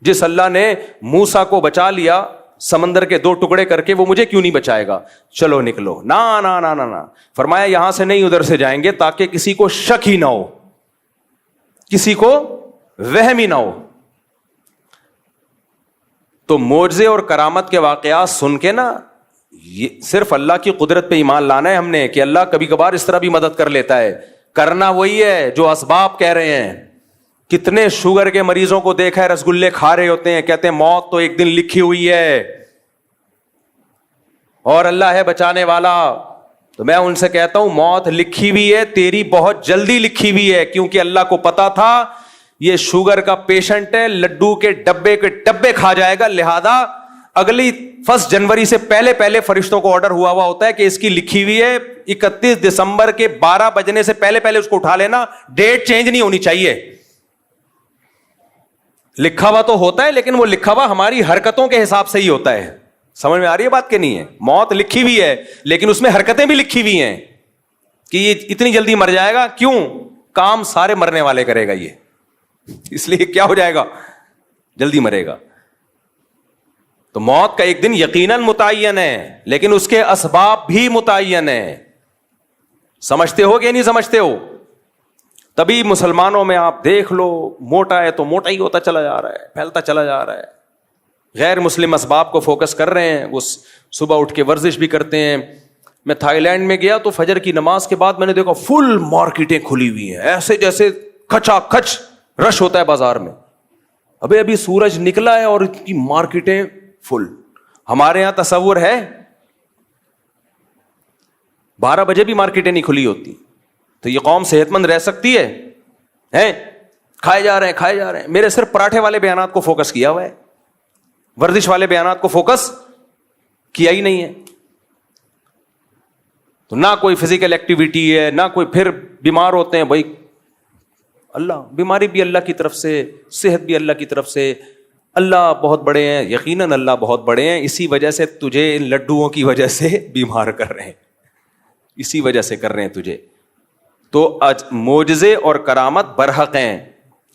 جس اللہ نے موسیٰ کو بچا لیا سمندر کے 2 ٹکڑے کر کے, وہ مجھے کیوں نہیں بچائے گا؟ چلو نکلو. نہ فرمایا یہاں سے نہیں ادھر سے جائیں گے تاکہ کسی کو شک ہی نہ ہو, کسی کو وہم ہی نہ ہو. تو معجزے اور کرامت کے واقعات سن کے نا, یہ صرف اللہ کی قدرت پہ ایمان لانا ہے ہم نے کہ اللہ کبھی کبھار اس طرح بھی مدد کر لیتا ہے. کرنا وہی ہے جو اسباب کہہ رہے ہیں. کتنے شوگر کے مریضوں کو دیکھا ہے رسگلے کھا رہے ہوتے ہیں, کہتے ہیں موت تو ایک دن لکھی ہوئی ہے اور اللہ ہے بچانے والا. تو میں ان سے کہتا ہوں موت لکھی ہوئی ہے, تیری بہت جلدی لکھی ہوئی ہے, کیونکہ اللہ کو پتا تھا یہ شوگر کا پیشنٹ ہے, لڈو کے ڈبے کھا جائے گا, لہذا اگلی 1 جنوری سے پہلے فرشتوں کو آرڈر ہوا ہوتا ہے کہ اس کی لکھی ہوئی ہے 31 دسمبر کے 12 بجنے سے پہلے اس کو اٹھا لینا, ڈیٹ چینج نہیں ہونی چاہیے. لکھا ہوا تو ہوتا ہے لیکن وہ لکھا ہوا ہماری حرکتوں کے حساب سے ہی ہوتا ہے. سمجھ میں آ رہی ہے بات کہ نہیں ہے؟ موت لکھی ہوئی ہے لیکن اس میں حرکتیں بھی لکھی ہوئی ہیں کہ یہ اتنی جلدی مر جائے گا. کیوں؟ کام سارے مرنے والے کرے گا یہ, اس لیے کیا ہو جائے گا, جلدی مرے گا. تو موت کا ایک دن یقیناً متعین ہے لیکن اس کے اسباب بھی متعین ہیں. سمجھتے ہو کہ نہیں سمجھتے ہو؟ تبھی مسلمانوں میں آپ دیکھ لو, موٹا ہے تو موٹا ہی ہوتا چلا جا رہا ہے, پھیلتا چلا جا رہا ہے. غیر مسلم اسباب کو فوکس کر رہے ہیں, وہ صبح اٹھ کے ورزش بھی کرتے ہیں. میں تھائی لینڈ میں گیا تو فجر کی نماز کے بعد میں نے دیکھا فل مارکیٹیں کھلی ہوئی ہیں, ایسے جیسے کھچا کھچ رش ہوتا ہے بازار میں. ابھی سورج نکلا ہے اور ان کی مارکیٹیں فل. ہمارے یہاں تصور ہے 12 بجے بھی مارکیٹیں نہیں کھلی ہوتی. تو یہ قوم صحت مند رہ سکتی ہے؟ کھائے جا رہے ہیں. میرے صرف پراٹھے والے بیانات کو فوکس کیا ہوا ہے, ورزش والے بیانات کو فوکس کیا ہی نہیں ہے. تو نہ کوئی فزیکل ایکٹیویٹی ہے, نہ کوئی, پھر بیمار ہوتے ہیں. بھائی اللہ, بیماری بھی اللہ کی طرف سے, صحت بھی اللہ کی طرف سے. اللہ بہت بڑے ہیں, یقیناً اللہ بہت بڑے ہیں, اسی وجہ سے تجھے ان لڈوؤں کی وجہ سے بیمار کر رہے ہیں, اسی وجہ سے کر رہے ہیں تجھے. تو معجزے اور کرامت برحق ہیں,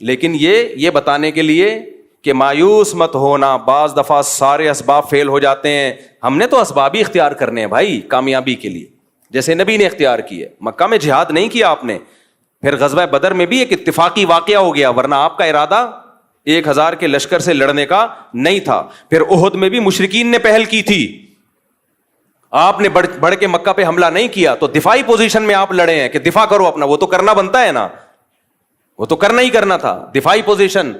لیکن یہ بتانے کے لیے کہ مایوس مت ہونا. بعض دفعہ سارے اسباب فیل ہو جاتے ہیں. ہم نے تو اسباب ہی اختیار کرنے ہیں بھائی کامیابی کے لیے, جیسے نبی نے اختیار کیے. مکہ میں جہاد نہیں کیا آپ نے, پھر غزوہ بدر میں بھی ایک اتفاقی واقعہ ہو گیا، ورنہ آپ کا ارادہ 1000 کے لشکر سے لڑنے کا نہیں تھا. پھر احد میں بھی مشرکین نے پہل کی تھی، آپ نے بڑھ کے مکہ پہ حملہ نہیں کیا، تو دفاعی پوزیشن میں آپ لڑے ہیں کہ دفاع کرو اپنا، وہ تو کرنا بنتا ہے نا، وہ تو کرنا ہی کرنا تھا، دفاعی پوزیشن.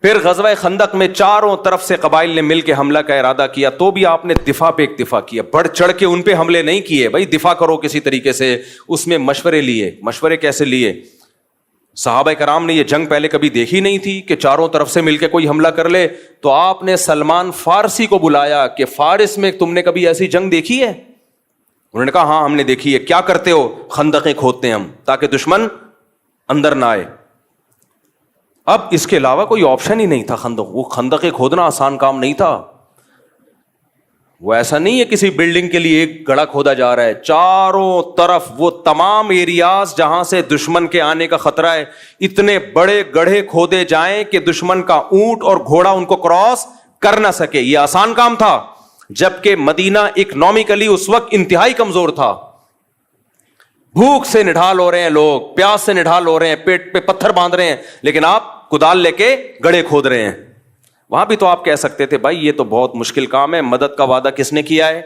پھر غزوہ خندق میں چاروں طرف سے قبائل نے مل کے حملہ کا ارادہ کیا، تو بھی آپ نے دفاع پہ اکتفا کیا، بڑھ چڑھ کے ان پہ حملے نہیں کیے. بھائی دفاع کرو کسی طریقے سے، اس میں مشورے لیے. مشورے کیسے لیے؟ صحابہ کرام نے یہ جنگ پہلے کبھی دیکھی نہیں تھی کہ چاروں طرف سے مل کے کوئی حملہ کر لے. تو آپ نے سلمان فارسی کو بلایا کہ فارس میں تم نے کبھی ایسی جنگ دیکھی ہے؟ انہوں نے کہا ہاں ہم نے دیکھی ہے. کیا کرتے ہو؟ خندقیں کھودتے ہیں ہم تاکہ دشمن اندر نہ آئے. اب اس کے علاوہ کوئی آپشن ہی نہیں تھا. وہ خندقیں کھودنا آسان کام نہیں تھا. وہ ایسا نہیں ہے کسی بلڈنگ کے لیے ایک گڑھا کھودا جا رہا ہے، چاروں طرف وہ تمام ایریاز جہاں سے دشمن کے آنے کا خطرہ ہے، اتنے بڑے گڑھے کھودے جائیں کہ دشمن کا اونٹ اور گھوڑا ان کو کراس کر نہ سکے. یہ آسان کام تھا، جبکہ مدینہ اکنامکلی اس وقت انتہائی کمزور تھا. بھوک سے نڈھال ہو رہے ہیں لوگ، پیاس سے نڈھال ہو رہے ہیں، پیٹ پہ پتھر باندھ رہے ہیں، لیکن آپ کدال لے کے گڑھے کھود رہے ہیں. وہاں بھی تو آپ کہہ سکتے تھے بھائی یہ تو بہت مشکل کام ہے. مدد کا وعدہ کس نے کیا ہے؟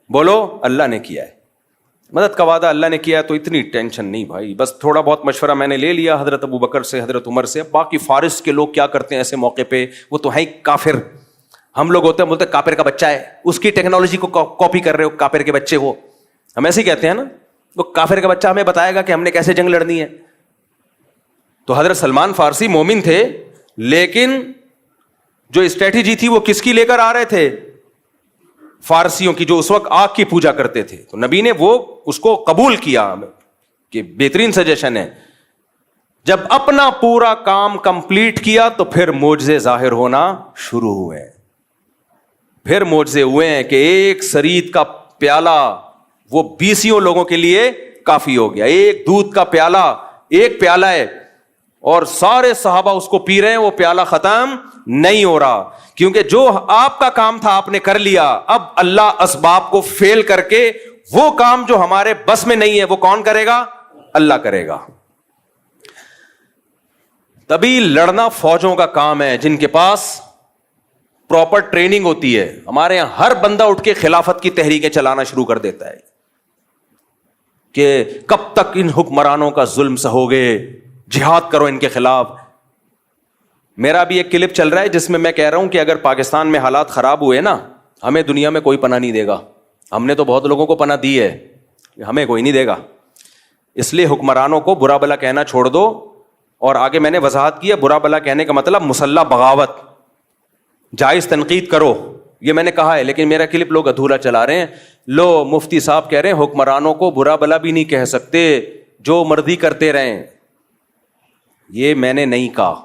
بولو، اللہ نے کیا ہے. مدد کا وعدہ اللہ نے کیا ہے تو اتنی ٹینشن نہیں بھائی. بس تھوڑا بہت مشورہ میں نے لے لیا حضرت ابو بکر سے، حضرت عمر سے. باقی فارس کے لوگ کیا کرتے ہیں ایسے موقع پہ؟ وہ تو ہیں کافر. ہم لوگ ہوتے ہیں بولتے کافر کا بچہ ہے، اس کی ٹیکنالوجی کو کاپی کر رہے ہو، کافر کے بچے ہو. ہم ایسے ہی کہتے ہیں نا، وہ کافر کا بچہ ہمیں بتائے گا کہ ہم نے کیسے جنگ لڑنی ہے. تو حضرت سلمان فارسی مومن تھے، لیکن جو اسٹریٹجی تھی وہ کس کی لے کر آ رہے تھے؟ فارسیوں کی، جو اس وقت آگ کی پوجا کرتے تھے. تو نبی نے وہ اس کو قبول کیا کہ بہترین سجیشن ہے. جب اپنا پورا کام کمپلیٹ کیا تو پھر معجزے ظاہر ہونا شروع ہوئے. پھر معجزے ہوئے ہیں کہ ایک سرید کا پیالہ وہ 20 لوگوں کے لیے کافی ہو گیا. ایک دودھ کا پیالہ، ایک پیالہ ہے اور سارے صحابہ اس کو پی رہے ہیں، وہ پیالہ ختم نہیں ہو رہا. کیونکہ جو آپ کا کام تھا آپ نے کر لیا. اب اللہ اسباب کو فیل کر کے وہ کام جو ہمارے بس میں نہیں ہے وہ کون کرے گا؟ اللہ کرے گا. تبھی لڑنا فوجوں کا کام ہے جن کے پاس پراپر ٹریننگ ہوتی ہے. ہمارے یہاں ہر بندہ اٹھ کے خلافت کی تحریکیں چلانا شروع کر دیتا ہے کہ کب تک ان حکمرانوں کا ظلم سہو گے، جہاد کرو ان کے خلاف. میرا بھی ایک کلپ چل رہا ہے جس میں میں کہہ رہا ہوں کہ اگر پاکستان میں حالات خراب ہوئے نا، ہمیں دنیا میں کوئی پناہ نہیں دے گا. ہم نے تو بہت لوگوں کو پناہ دی ہے، ہمیں کوئی نہیں دے گا. اس لیے حکمرانوں کو برا بلا کہنا چھوڑ دو. اور آگے میں نے وضاحت کی ہے، برا بلا کہنے کا مطلب مسلح بغاوت، جائز تنقید کرو، یہ میں نے کہا ہے. لیکن میرا کلپ لوگ ادھورا چلا رہے ہیں. لو مفتی صاحب کہہ رہے ہیں حکمرانوں کو برا بلا بھی نہیں کہہ سکتے، جو مرضی کرتے رہیں. یہ میں نے نہیں کہا.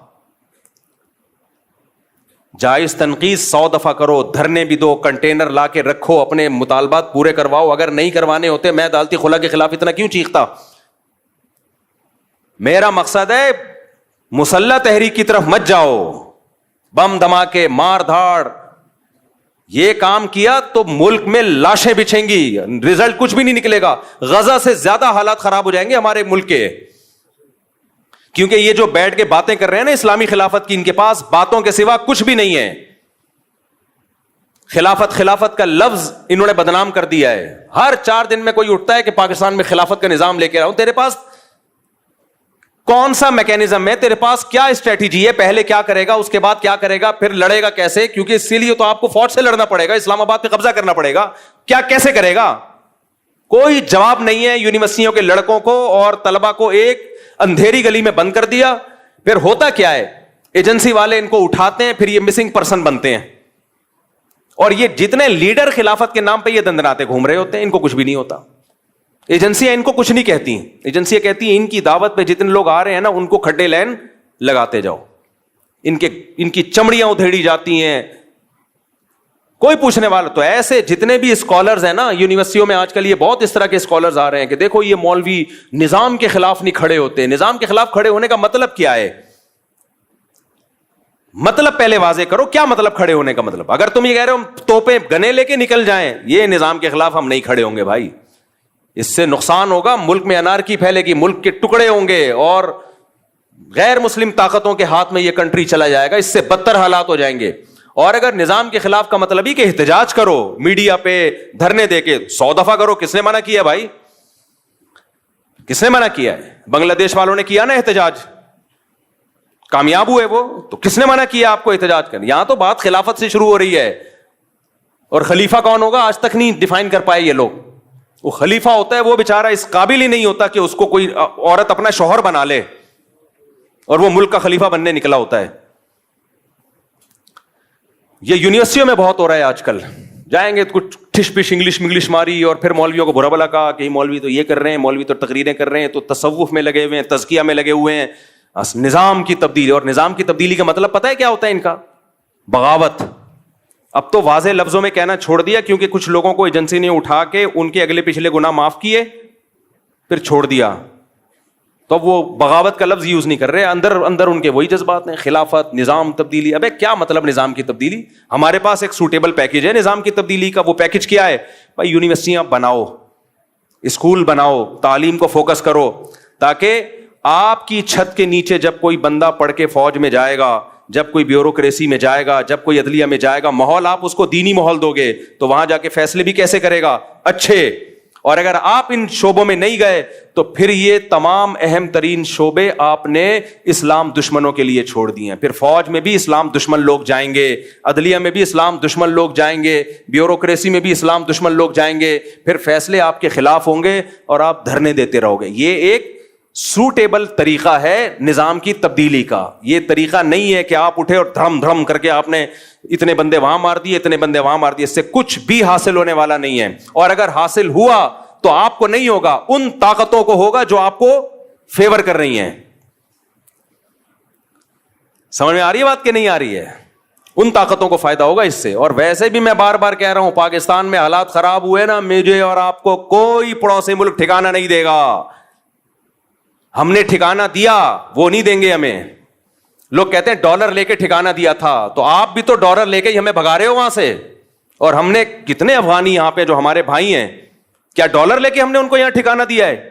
جائز تنقید 100 دفعہ کرو، دھرنے بھی دو، کنٹینر لا کے رکھو، اپنے مطالبات پورے کرواؤ. اگر نہیں کروانے ہوتے میں عدالتی خلا کے خلاف اتنا کیوں چیختا؟ میرا مقصد ہے مسلح تحریک کی طرف مت جاؤ، بم دھماکے، مار دھاڑ. یہ کام کیا تو ملک میں لاشیں بچھیں گی، رزلٹ کچھ بھی نہیں نکلے گا. غزہ سے زیادہ حالات خراب ہو جائیں گے ہمارے ملک کے. کیونکہ یہ جو بیٹھ کے باتیں کر رہے ہیں نا اسلامی خلافت کی، ان کے پاس باتوں کے سوا کچھ بھی نہیں ہے. خلافت کا لفظ انہوں نے بدنام کر دیا ہے. ہر 4 دن میں کوئی اٹھتا ہے کہ پاکستان میں خلافت کا نظام لے کے آؤں. تیرے پاس کون سا میکینزم ہے؟ تیرے پاس کیا اسٹریٹجی ہے؟ پہلے کیا کرے گا، اس کے بعد کیا کرے گا، پھر لڑے گا کیسے؟ کیونکہ اسی لیے تو آپ کو فوج سے لڑنا پڑے گا، اسلام آباد پہ قبضہ کرنا پڑے گا. کیا کیسے کرے گا؟ کوئی جواب نہیں ہے. یونیورسٹیوں کے لڑکوں کو اور طلبہ کو ایک اندھیری گلی میں بند کر دیا. پھر ہوتا کیا ہے؟ ایجنسی والے ان کو اٹھاتے ہیں، پھر یہ مسنگ پرسن بنتے ہیں. اور یہ جتنے لیڈر خلافت کے نام پہ یہ دندناتے گھوم رہے ہوتے ہیں، ان کو کچھ بھی نہیں ہوتا. ایجنسیاں ان کو کچھ نہیں کہتی ہیں. ایجنسیاں کہتی ہیں ان کی دعوت پہ جتنے لوگ آ رہے ہیں نا ان کو کھڈے لین لگاتے جاؤ، ان کی چمڑیاں ادھیڑی جاتی ہیں. کوئی پوچھنے والا تو ایسے جتنے بھی اسکالرز ہیں نا یونیورسٹیوں میں آج کل، یہ بہت اس طرح کے اسکالرز آ رہے ہیں کہ دیکھو یہ مولوی نظام کے خلاف نہیں کھڑے ہوتے. نظام کے خلاف کھڑے ہونے کا مطلب کیا ہے؟ مطلب پہلے واضح کرو، کیا مطلب کھڑے ہونے کا مطلب؟ اگر تم یہ کہہ رہے ہو توپیں گنے لے کے نکل جائیں، یہ نظام کے خلاف ہم نہیں کھڑے ہوں گے بھائی. اس سے نقصان ہوگا, ملک میں انارکی پھیلے گی, ملک کے ٹکڑے ہوں گے اور غیر مسلم طاقتوں کے ہاتھ میں یہ کنٹری چلا جائے گا, اس سے بدتر حالات ہو جائیں گے. اور اگر نظام کے خلاف کا مطلب ہی کہ احتجاج کرو, میڈیا پہ دھرنے دے کے 100 دفعہ کرو, کس نے منع کیا بھائی؟ کس نے منع کیا ہے؟ بنگلہ دیش والوں نے کیا نا احتجاج, کامیاب ہوئے وہ, تو کس نے منع کیا آپ کو احتجاج کرنے؟ یہاں تو بات خلافت سے شروع ہو رہی ہے. اور خلیفہ کون ہوگا آج تک نہیں ڈیفائن کر پائے یہ لوگ. وہ خلیفہ ہوتا ہے وہ بیچارہ اس قابل ہی نہیں ہوتا کہ اس کو کوئی عورت اپنا شوہر بنا لے, اور وہ ملک کا خلیفہ بننے نکلا ہوتا ہے. یہ یونیورسٹیوں میں بہت ہو رہا ہے آج کل, جائیں گے کچھ ٹھش پش انگلش ماری, اور پھر مولویوں کو برا بلا کہا کہ مولوی تو یہ کر رہے ہیں, مولوی تو تقریریں کر رہے ہیں, تو تصوف میں لگے ہوئے ہیں, تزکیہ میں لگے ہوئے ہیں, نظام کی تبدیلی. اور نظام کی تبدیلی کا مطلب پتہ ہے کیا ہوتا ہے ان کا؟ بغاوت. اب تو واضح لفظوں میں کہنا چھوڑ دیا, کیونکہ کچھ لوگوں کو ایجنسی نے اٹھا کے ان کے اگلے پچھلے گناہ معاف کیے پھر چھوڑ دیا, تو وہ بغاوت کا لفظ یوز نہیں کر رہے. اندر ان کے وہی جذبات ہیں, خلافت, نظام تبدیلی. ابے کیا مطلب نظام کی تبدیلی؟ ہمارے پاس ایک سوٹیبل پیکج ہے نظام کی تبدیلی کا. وہ پیکج کیا ہے بھائی؟ یونیورسٹیاں بناؤ, اسکول بناؤ, تعلیم کو فوکس کرو, تاکہ آپ کی چھت کے نیچے جب کوئی بندہ پڑھ کے فوج میں جائے گا, جب کوئی بیوروکریسی میں جائے گا, جب کوئی عدلیہ میں جائے گا, ماحول آپ اس کو دینی ماحول دو گے تو وہاں جا کے فیصلے بھی کیسے کرے گا؟ اچھے. اور اگر آپ ان شعبوں میں نہیں گئے تو پھر یہ تمام اہم ترین شعبے آپ نے اسلام دشمنوں کے لیے چھوڑ دیے ہیں. پھر فوج میں بھی اسلام دشمن لوگ جائیں گے, عدلیہ میں بھی اسلام دشمن لوگ جائیں گے, بیوروکریسی میں بھی اسلام دشمن لوگ جائیں گے, پھر فیصلے آپ کے خلاف ہوں گے اور آپ دھرنے دیتے رہو گے. یہ ایک سوٹیبل طریقہ ہے نظام کی تبدیلی کا. یہ طریقہ نہیں ہے کہ آپ اٹھے اور دھرم کر کے آپ نے اتنے بندے وہاں مار دیے, اتنے بندے وہاں مار دیے. اس سے کچھ بھی حاصل ہونے والا نہیں ہے. اور اگر حاصل ہوا تو آپ کو نہیں ہوگا, ان طاقتوں کو ہوگا جو آپ کو فیور کر رہی ہیں. سمجھ میں آ رہی ہے بات کہ نہیں آ رہی ہے؟ ان طاقتوں کو فائدہ ہوگا اس سے. اور ویسے بھی میں بار بار کہہ رہا ہوں, پاکستان میں حالات خراب ہوئے نا, مجھے اور آپ کو کوئی پڑوسی ملک ٹھکانہ نہیں دے گا. ہم نے ٹھکانہ دیا, وہ نہیں دیں گے ہمیں. لوگ کہتے ہیں ڈالر لے کے ٹھکانہ دیا تھا, تو آپ بھی تو ڈالر لے کے ہی ہمیں بھگا رہے ہو وہاں سے. اور ہم نے کتنے افغانی یہاں پہ جو ہمارے بھائی ہیں, کیا ڈالر لے کے ہم نے ان کو یہاں ٹھکانہ دیا ہے؟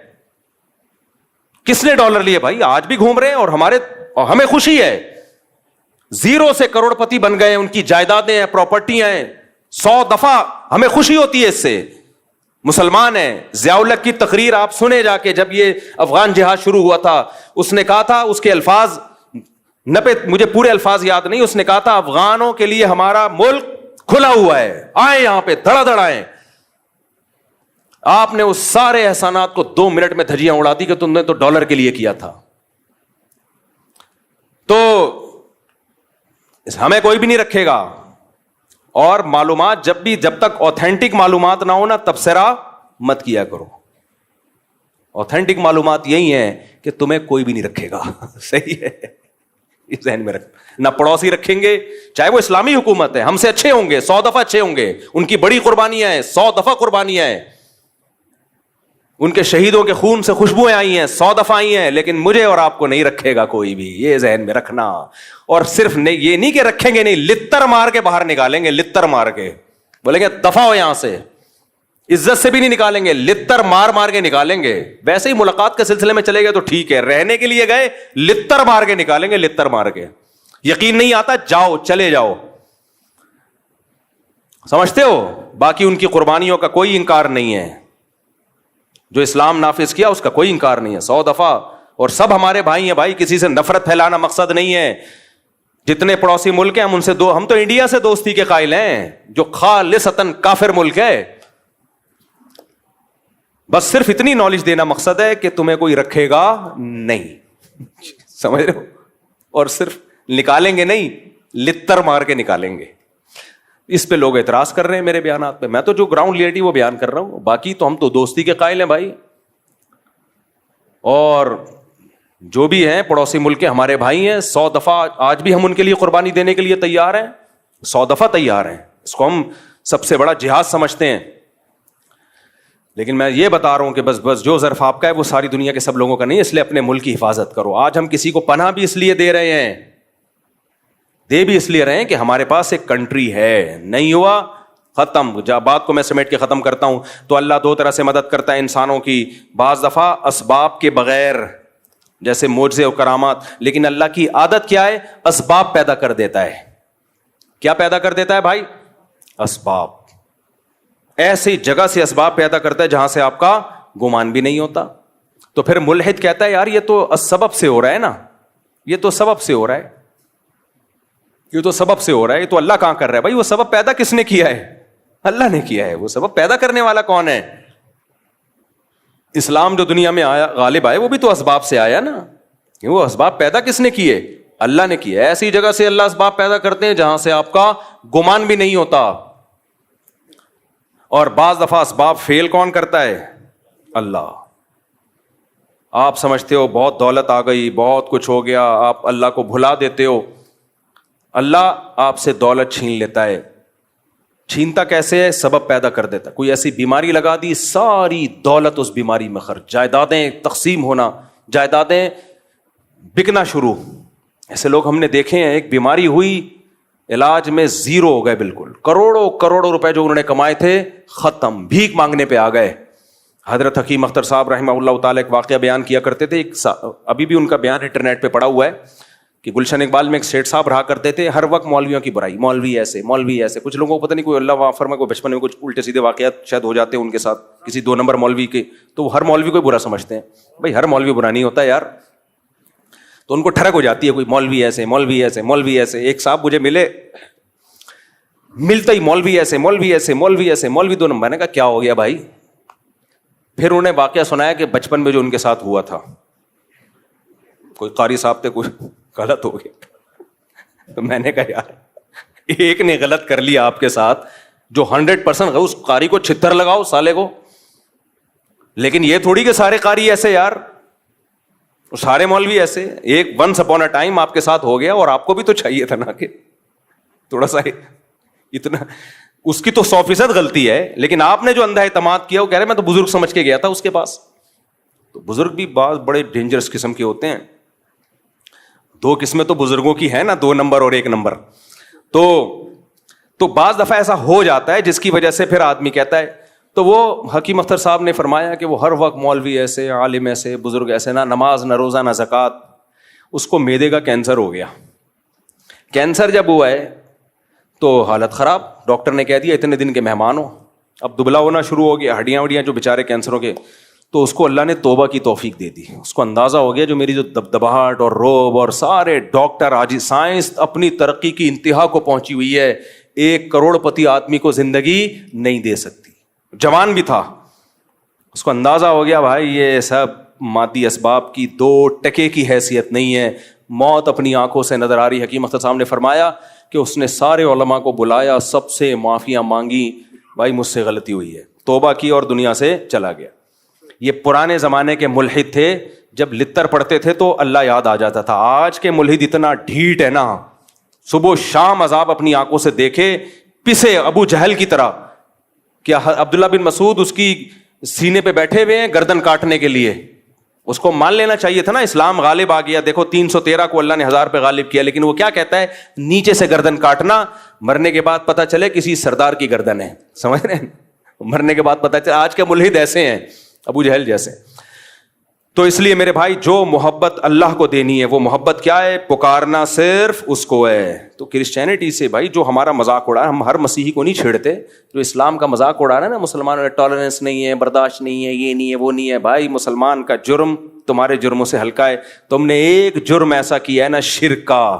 کس نے ڈالر لیے بھائی؟ آج بھی گھوم رہے ہیں, اور ہمیں خوشی ہے. 0 سے کروڑ پتی بن گئے, ان کی جائیدادیں ہیں, پراپرٹیاں ہیں, 100 دفعہ ہمیں خوشی ہوتی ہے اس سے. مسلمان ہیں. ضیاء الحق کی تقریر آپ سنے جا کے, جب یہ افغان جہاد شروع ہوا تھا, اس نے کہا تھا, اس کے الفاظ مجھے پورے الفاظ یاد نہیں, اس نے کہا تھا افغانوں کے لیے ہمارا ملک کھلا ہوا ہے, آئے یہاں پہ دھڑا دھڑ آئے. آپ نے اس سارے احسانات کو 2 منٹ میں دھجیاں اڑا دی کہ تم نے تو ڈالر کے لیے کیا تھا. تو ہمیں کوئی بھی نہیں رکھے گا. اور معلومات جب تک آتھینٹک معلومات نہ ہو نا, تبصرہ مت کیا کرو. آتھینٹک معلومات یہی ہیں کہ تمہیں کوئی بھی نہیں رکھے گا. صحیح ہے, اس ذہن میں رکھ. نہ پڑوسی رکھیں گے, چاہے وہ اسلامی حکومت ہے, ہم سے اچھے ہوں گے, 100 دفعہ اچھے ہوں گے, ان کی بڑی قربانیاں ہیں, 100 دفعہ قربانیاں ہیں, ان کے شہیدوں کے خون سے خوشبوئیں آئی ہیں, 100 دفعہ آئی ہیں, لیکن مجھے اور آپ کو نہیں رکھے گا کوئی بھی. یہ ذہن میں رکھنا. اور صرف یہ نہیں کہ رکھیں گے نہیں, لتر مار کے باہر نکالیں گے, لتر مار کے بولیں گے دفع ہو یہاں سے. عزت سے بھی نہیں نکالیں گے, لتر مار کے نکالیں گے. ویسے ہی ملاقات کے سلسلے میں چلے گئے تو ٹھیک ہے, رہنے کے لیے گئے لتر مار کے نکالیں گے, لتر مار کے. یقین نہیں آتا, جاؤ, چلے جاؤ. سمجھتے ہو؟ باقی ان کی قربانیوں کا کوئی انکار نہیں ہے, جو اسلام نافذ کیا اس کا کوئی انکار نہیں ہے, 100 دفعہ. اور سب ہمارے بھائی ہیں بھائی, کسی سے نفرت پھیلانا مقصد نہیں ہے. جتنے پڑوسی ملک ہیں ہم ان سے ہم تو انڈیا سے دوستی کے قائل ہیں, جو خالصتاً کافر ملک ہے. بس صرف اتنی نالج دینا مقصد ہے کہ تمہیں کوئی رکھے گا نہیں. سمجھ رہے ہو؟ اور صرف نکالیں گے نہیں, لتر مار کے نکالیں گے. اس پہ لوگ اعتراض کر رہے ہیں میرے بیانات پہ. میں تو جو گراؤنڈ ریئلٹی وہ بیان کر رہا ہوں, باقی تو ہم تو دوستی کے قائل ہیں بھائی. اور جو بھی ہیں پڑوسی ملک کے ہمارے بھائی ہیں, 100 دفعہ آج بھی ہم ان کے لیے قربانی دینے کے لیے تیار ہیں, 100 دفعہ تیار ہیں. اس کو ہم سب سے بڑا جہاد سمجھتے ہیں. لیکن میں یہ بتا رہا ہوں کہ بس جو ظرف آپ کا ہے وہ ساری دنیا کے سب لوگوں کا نہیں, اس لیے اپنے ملک کی حفاظت کرو. آج ہم کسی کو پناہ بھی اس لیے دے رہے ہیں, دے بھی اس لیے رہے ہیں کہ ہمارے پاس ایک کنٹری ہے. نہیں ہوا ختم. بات کو میں سمیٹ کے ختم کرتا ہوں. تو اللہ دو طرح سے مدد کرتا ہے انسانوں کی. بعض دفعہ اسباب کے بغیر, جیسے معجزے و کرامات, لیکن اللہ کی عادت کیا ہے؟ اسباب پیدا کر دیتا ہے. کیا پیدا کر دیتا ہے بھائی؟ اسباب. ایسی جگہ سے اسباب پیدا کرتا ہے جہاں سے آپ کا گمان بھی نہیں ہوتا. تو پھر ملحد کہتا ہے یار یہ تو سبب سے ہو رہا ہے نا, یہ تو سبب سے ہو رہا ہے, یہ تو سبب سے ہو رہا ہے, یہ تو اللہ کہاں کر رہا ہے؟ بھائی وہ سبب پیدا کس نے کیا ہے؟ اللہ نے کیا ہے. وہ سبب پیدا کرنے والا کون ہے؟ اسلام جو دنیا میں آیا, غالب آئے, وہ بھی تو اسباب سے آیا نا. وہ اسباب پیدا کس نے کیے؟ اللہ نے کیا. ایسی جگہ سے اللہ اسباب پیدا کرتے ہیں جہاں سے آپ کا گمان بھی نہیں ہوتا. اور بعض دفعہ اسباب فیل کون کرتا ہے؟ اللہ. آپ سمجھتے ہو بہت دولت آ گئی, بہت کچھ ہو گیا, آپ اللہ کو بھلا دیتے ہو. اللہ آپ سے دولت چھین لیتا ہے. چھینتا کیسے ہے؟ سبب پیدا کر دیتا. کوئی ایسی بیماری لگا دی, ساری دولت اس بیماری میں خرچ, جائیدادیں تقسیم ہونا, جائیدادیں بکنا شروع. ایسے لوگ ہم نے دیکھے ہیں, ایک بیماری ہوئی, علاج میں زیرو ہو گئے بالکل. کروڑوں کروڑوں روپے جو انہوں نے کمائے تھے ختم, بھیک مانگنے پہ آ گئے. حضرت حکیم اختر صاحب رحمہ اللہ تعالیٰ ایک واقعہ بیان کیا کرتے تھے. ابھی بھی ان کا بیان انٹرنیٹ پہ پڑا ہوا ہے کہ گلشن اقبال میں ایک سیٹھ صاحب رہا کرتے تھے, ہر وقت مولویوں کی برائی, مولوی ایسے مولوی ایسے. کچھ لوگوں کو پتہ نہیں, کوئی اللہ معاف فرمائے, کوئی بچپن میں کچھ الٹے سیدھے واقعات شاید ہو جاتے ہیں ان کے ساتھ کسی 2 نمبر مولوی کے, تو وہ ہر مولوی کو برا سمجھتے ہیں. بھائی ہر مولوی برا نہیں ہوتا یار. تو ان کو ٹھڑک ہو جاتی ہے, کوئی مولوی ایسے مولوی ایسے مولوی ایسے. ایک صاحب مجھے ملتا ہی مولوی ایسے مولوی ایسے مولوی ایسے مولوی 2 نمبر. میں نے کہا کیا ہو گیا بھائی؟ پھر انہیں واقعہ سنایا کہ بچپن میں جو ان کے ساتھ ہوا تھا, کوئی قاری صاحب تھے, کچھ غلط ہو گیا. تو میں نے کہا یار ایک نے غلط کر لیا آپ کے ساتھ, جو 100% اس قاری کو چھتر لگاؤ سالے کو. لیکن یہ تھوڑی کہ سارے قاری ایسے یار, سارے مولوی ایسے. ایک ونس اپون اے ٹائم آپ کے ساتھ ہو گیا, اور آپ کو بھی تو چاہیے تھا نا کہ تھوڑا سا اتنا. اس کی تو 100% غلطی ہے, لیکن آپ نے جو اندھا اعتماد کیا, وہ کہہ رہے میں تو بزرگ سمجھ کے گیا تھا اس کے پاس. تو بزرگ بھی بعض بڑے ڈینجرس قسم کے ہوتے ہیں. 2 قسمیں تو بزرگوں کی ہے نا, 2 نمبر اور 1 نمبر. تو بعض دفعہ ایسا ہو جاتا ہے جس کی وجہ سے پھر آدمی کہتا ہے. تو وہ حکیم اختر صاحب نے فرمایا کہ وہ ہر وقت مولوی ایسے, عالم ایسے, بزرگ ایسے, نہ نماز نہ روزہ نہ زکوٰۃ. اس کو معدے کا کینسر ہو گیا. کینسر جب ہوا ہے تو حالت خراب, ڈاکٹر نے کہہ دیا اتنے دن کے مہمان ہو. اب دبلا ہونا شروع ہو گیا, ہڈیاں وڈیاں جو بیچارے کینسروں کے. تو اس کو اللہ نے توبہ کی توفیق دے دی. اس کو اندازہ ہو گیا جو میری جو دبدباہٹ اور روب, اور سارے ڈاکٹر آج سائنس اپنی ترقی کی انتہا کو پہنچی ہوئی ہے, 1 کروڑ پتی آدمی کو زندگی نہیں دے سکتی. جوان بھی تھا. اس کو اندازہ ہو گیا بھائی یہ سب مادی اسباب کی 2 ٹکے کی حیثیت نہیں ہے, موت اپنی آنکھوں سے نظر آ رہی. حکیم اختر صاحب نے فرمایا کہ اس نے سارے علماء کو بلایا, سب سے معافیاں مانگی, بھائی مجھ سے غلطی ہوئی ہے, توبہ کی اور دنیا سے چلا گیا. یہ پرانے زمانے کے ملحد تھے, جب لتر پڑھتے تھے تو اللہ یاد آ جاتا تھا. آج کے ملحد اتنا ڈھیٹ ہے نا, صبح شام عذاب اپنی آنکھوں سے دیکھے, پسے ابو جہل کی طرح. کیا عبداللہ بن مسعود اس کی سینے پہ بیٹھے ہوئے ہیں گردن کاٹنے کے لیے؟ اس کو مان لینا چاہیے تھا نا, اسلام غالب آ گیا. دیکھو 313 کو اللہ نے 1000 پہ غالب کیا, لیکن وہ کیا کہتا ہے, نیچے سے گردن کاٹنا, مرنے کے بعد پتہ چلے کسی سردار کی گردن ہے. سمجھ رہے ہیں, مرنے کے بعد پتہ چلے. آج کے ملحد ایسے ہیں, ابو جہل جیسے. تو اس لیے میرے بھائی جو محبت اللہ کو دینی ہے, وہ محبت کیا ہے؟ پکارنا صرف اس کو ہے. تو کرسچینٹی سے بھائی جو ہمارا مذاق اڑا, ہم ہر مسیحی کو نہیں چھیڑتے, جو اسلام کا مذاق اڑا رہا ہے نا, مسلمانوں میں ٹالرنس نہیں ہے, برداشت نہیں ہے, یہ نہیں ہے, وہ نہیں ہے. بھائی مسلمان کا جرم تمہارے جرموں سے ہلکا ہے. تم نے ایک جرم ایسا کیا ہے نا, شرک کا,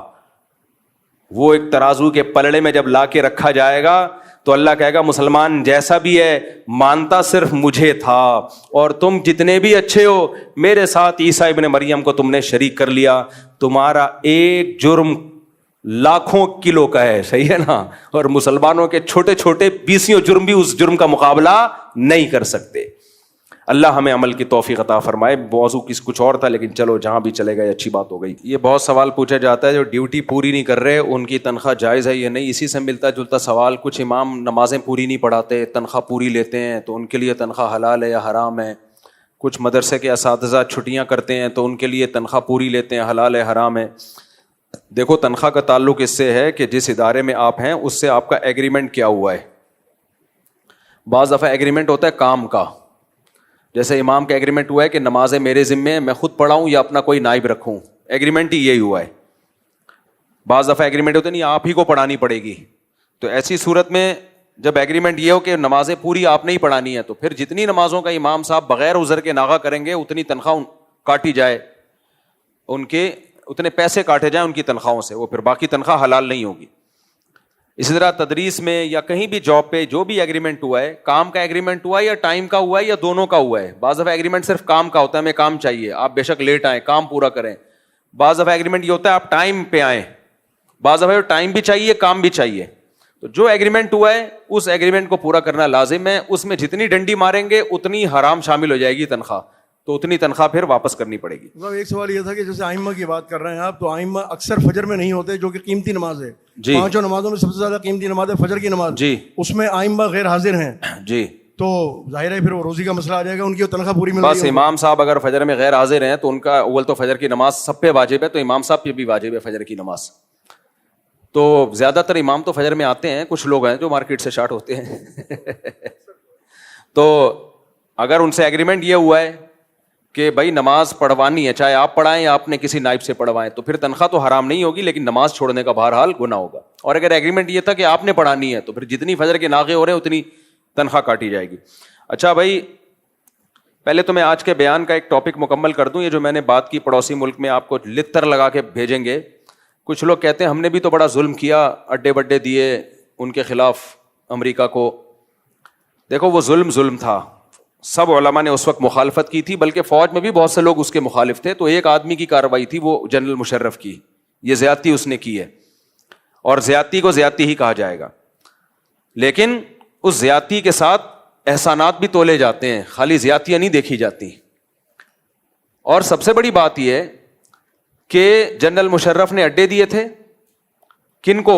وہ ایک ترازو کے پلڑے میں جب لا کے رکھا جائے گا تو اللہ کہے گا مسلمان جیسا بھی ہے مانتا صرف مجھے تھا, اور تم جتنے بھی اچھے ہو میرے ساتھ عیسیٰ ابن مریم کو تم نے شریک کر لیا. تمہارا ایک جرم لاکھوں کلو کا ہے, صحیح ہے نا, اور مسلمانوں کے چھوٹے چھوٹے 20 جرم بھی اس جرم کا مقابلہ نہیں کر سکتے. اللہ ہمیں عمل کی توفیق عطا فرمائے. موضوع کچھ اور تھا, لیکن چلو جہاں بھی چلے گئے اچھی بات ہو گئی. یہ بہت سوال پوچھا جاتا ہے جو ڈیوٹی پوری نہیں کر رہے ان کی تنخواہ جائز ہے یا نہیں. اسی سے ملتا جلتا سوال. کچھ امام نمازیں پوری نہیں پڑھاتے, تنخواہ پوری لیتے ہیں, تو ان کے لیے تنخواہ حلال ہے یا حرام ہے. کچھ مدرسے کے اساتذہ چھٹیاں کرتے ہیں تو ان کے لیے تنخواہ پوری لیتے ہیں, حلال ہے حرام ہے. دیکھو تنخواہ کا تعلق اس سے ہے کہ جس ادارے میں آپ ہیں اس سے آپ کا ایگریمنٹ کیا ہوا ہے. بعض دفعہ ایگریمنٹ ہوتا ہے کام کا، جیسے امام کا ایگریمنٹ ہوا ہے کہ نمازیں میرے ذمے ہیں، میں خود پڑھاؤں یا اپنا کوئی نائب رکھوں، ایگریمنٹ ہی یہی ہوا ہے. بعض دفعہ ایگریمنٹ ہوتے نہیں آپ ہی کو پڑھانی پڑے گی. تو ایسی صورت میں جب ایگریمنٹ یہ ہو کہ نمازیں پوری آپ نے ہی پڑھانی ہے، تو پھر جتنی نمازوں کا امام صاحب بغیر عذر کے ناغہ کریں گے اتنی تنخواہ کاٹی جائے، ان کے اتنے پیسے کاٹے جائیں ان کی تنخواہوں سے، وہ پھر باقی تنخواہ حلال نہیں ہوگی. اسی طرح تدریس میں یا کہیں بھی جاب پہ جو بھی ایگریمنٹ ہوا ہے، کام کا ایگریمنٹ ہوا ہے یا ٹائم کا ہوا ہے یا دونوں کا ہوا ہے. بعض دفعہ ایگریمنٹ صرف کام کا ہوتا ہے، ہمیں کام چاہیے، آپ بے شک لیٹ آئیں، کام پورا کریں. بعض دفعہ ایگریمنٹ یہ ہوتا ہے آپ ٹائم پہ آئیں، بعض دفعہ ٹائم بھی چاہیے کام بھی چاہیے. تو جو ایگریمنٹ ہوا ہے اس ایگریمنٹ کو پورا کرنا لازم ہے. اس میں جتنی ڈنڈی ماریں گے اتنی حرام شامل ہو جائے گی تنخواہ، تو اتنی تنخواہ پھر واپس کرنی پڑے گی. ایک سوال یہ تھا کہ جیسے آئمہ کی بات کر رہے ہیں آپ، تو آئمہ اکثر فجر میں نہیں ہوتے جو کہ قیمتی نماز ہے. جی. 5 نمازوں میں سب سے زیادہ قیمتی نماز ہے فجر کی نماز. جی. اس میں آئمہ غیر حاضر ہیں. جی. تو ظاہر ہے پھر وہ روزی کا مسئلہ آ جائے گا، ان کی تنخواہ پوری مل رہی ہے. بس امام صاحب اگر فجر میں غیر حاضر ہیں تو ان کا اول تو فجر کی نماز سب پہ واجب ہے، تو امام صاحب پہ بھی واجب ہے فجر کی نماز. تو زیادہ تر امام تو فجر میں آتے ہیں، کچھ لوگ ہیں جو مارکیٹ سے شارٹ ہوتے ہیں. تو اگر ان سے ایگریمنٹ یہ ہوا ہے کہ بھائی نماز پڑھوانی ہے، چاہے آپ پڑھائیں یا آپ نے کسی نائب سے پڑھوائیں، تو پھر تنخواہ تو حرام نہیں ہوگی، لیکن نماز چھوڑنے کا بہرحال گناہ ہوگا. اور اگر ایگریمنٹ یہ تھا کہ آپ نے پڑھانی ہے تو پھر جتنی فجر کے ناغے ہو رہے ہیں اتنی تنخواہ کاٹی جائے گی. اچھا بھائی، پہلے تو میں آج کے بیان کا ایک ٹاپک مکمل کر دوں. یہ جو میں نے بات کی پڑوسی ملک میں آپ کو لتر لگا کے بھیجیں گے، کچھ لوگ کہتے ہیں ہم نے بھی تو بڑا ظلم کیا، اڈے بڈے دیے ان کے خلاف امریکہ کو. دیکھو وہ ظلم تھا، سب علماء نے اس وقت مخالفت کی تھی، بلکہ فوج میں بھی بہت سے لوگ اس کے مخالف تھے. تو ایک آدمی کی کارروائی تھی، وہ جنرل مشرف کی، یہ زیادتی اس نے کی ہے، اور زیادتی کو زیادتی ہی کہا جائے گا. لیکن اس زیادتی کے ساتھ احسانات بھی تولے جاتے ہیں، خالی زیادتیاں نہیں دیکھی جاتی. اور سب سے بڑی بات یہ ہے کہ جنرل مشرف نے اڈے دیے تھے. کن کو؟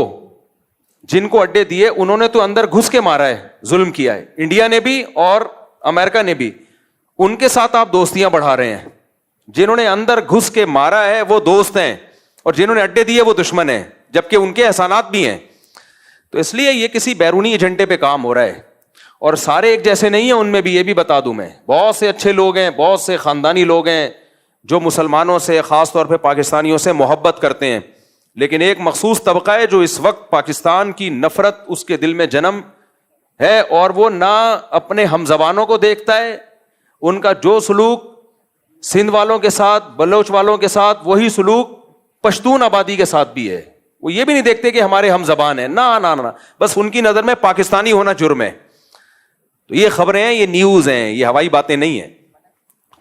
جن کو اڈے دیے انہوں نے تو اندر گھس کے مارا ہے، ظلم کیا ہے. انڈیا نے بھی اور امریکہ نے بھی. ان کے ساتھ آپ دوستیاں بڑھا رہے ہیں. جنہوں نے اندر گھس کے مارا ہے وہ دوست ہیں، اور جنہوں نے اڈے دیے وہ دشمن ہیں، جبکہ ان کے احسانات بھی ہیں. تو اس لیے یہ کسی بیرونی ایجنڈے پہ کام ہو رہا ہے، اور سارے ایک جیسے نہیں ہیں. ان میں بھی یہ بھی بتا دوں میں، بہت سے اچھے لوگ ہیں، بہت سے خاندانی لوگ ہیں جو مسلمانوں سے، خاص طور پہ پاکستانیوں سے محبت کرتے ہیں. لیکن ایک مخصوص طبقہ ہے جو اس وقت پاکستان کی نفرت اس کے دل میں جنم ہے، اور وہ نہ اپنے ہم زبانوں کو دیکھتا ہے. ان کا جو سلوک سندھ والوں کے ساتھ، بلوچ والوں کے ساتھ، وہی سلوک پشتون آبادی کے ساتھ بھی ہے. وہ یہ بھی نہیں دیکھتے کہ ہمارے ہم زبان ہیں، نہ، بس ان کی نظر میں پاکستانی ہونا جرم ہے. تو یہ خبریں ہیں، یہ نیوز ہیں، یہ ہوائی باتیں نہیں ہیں.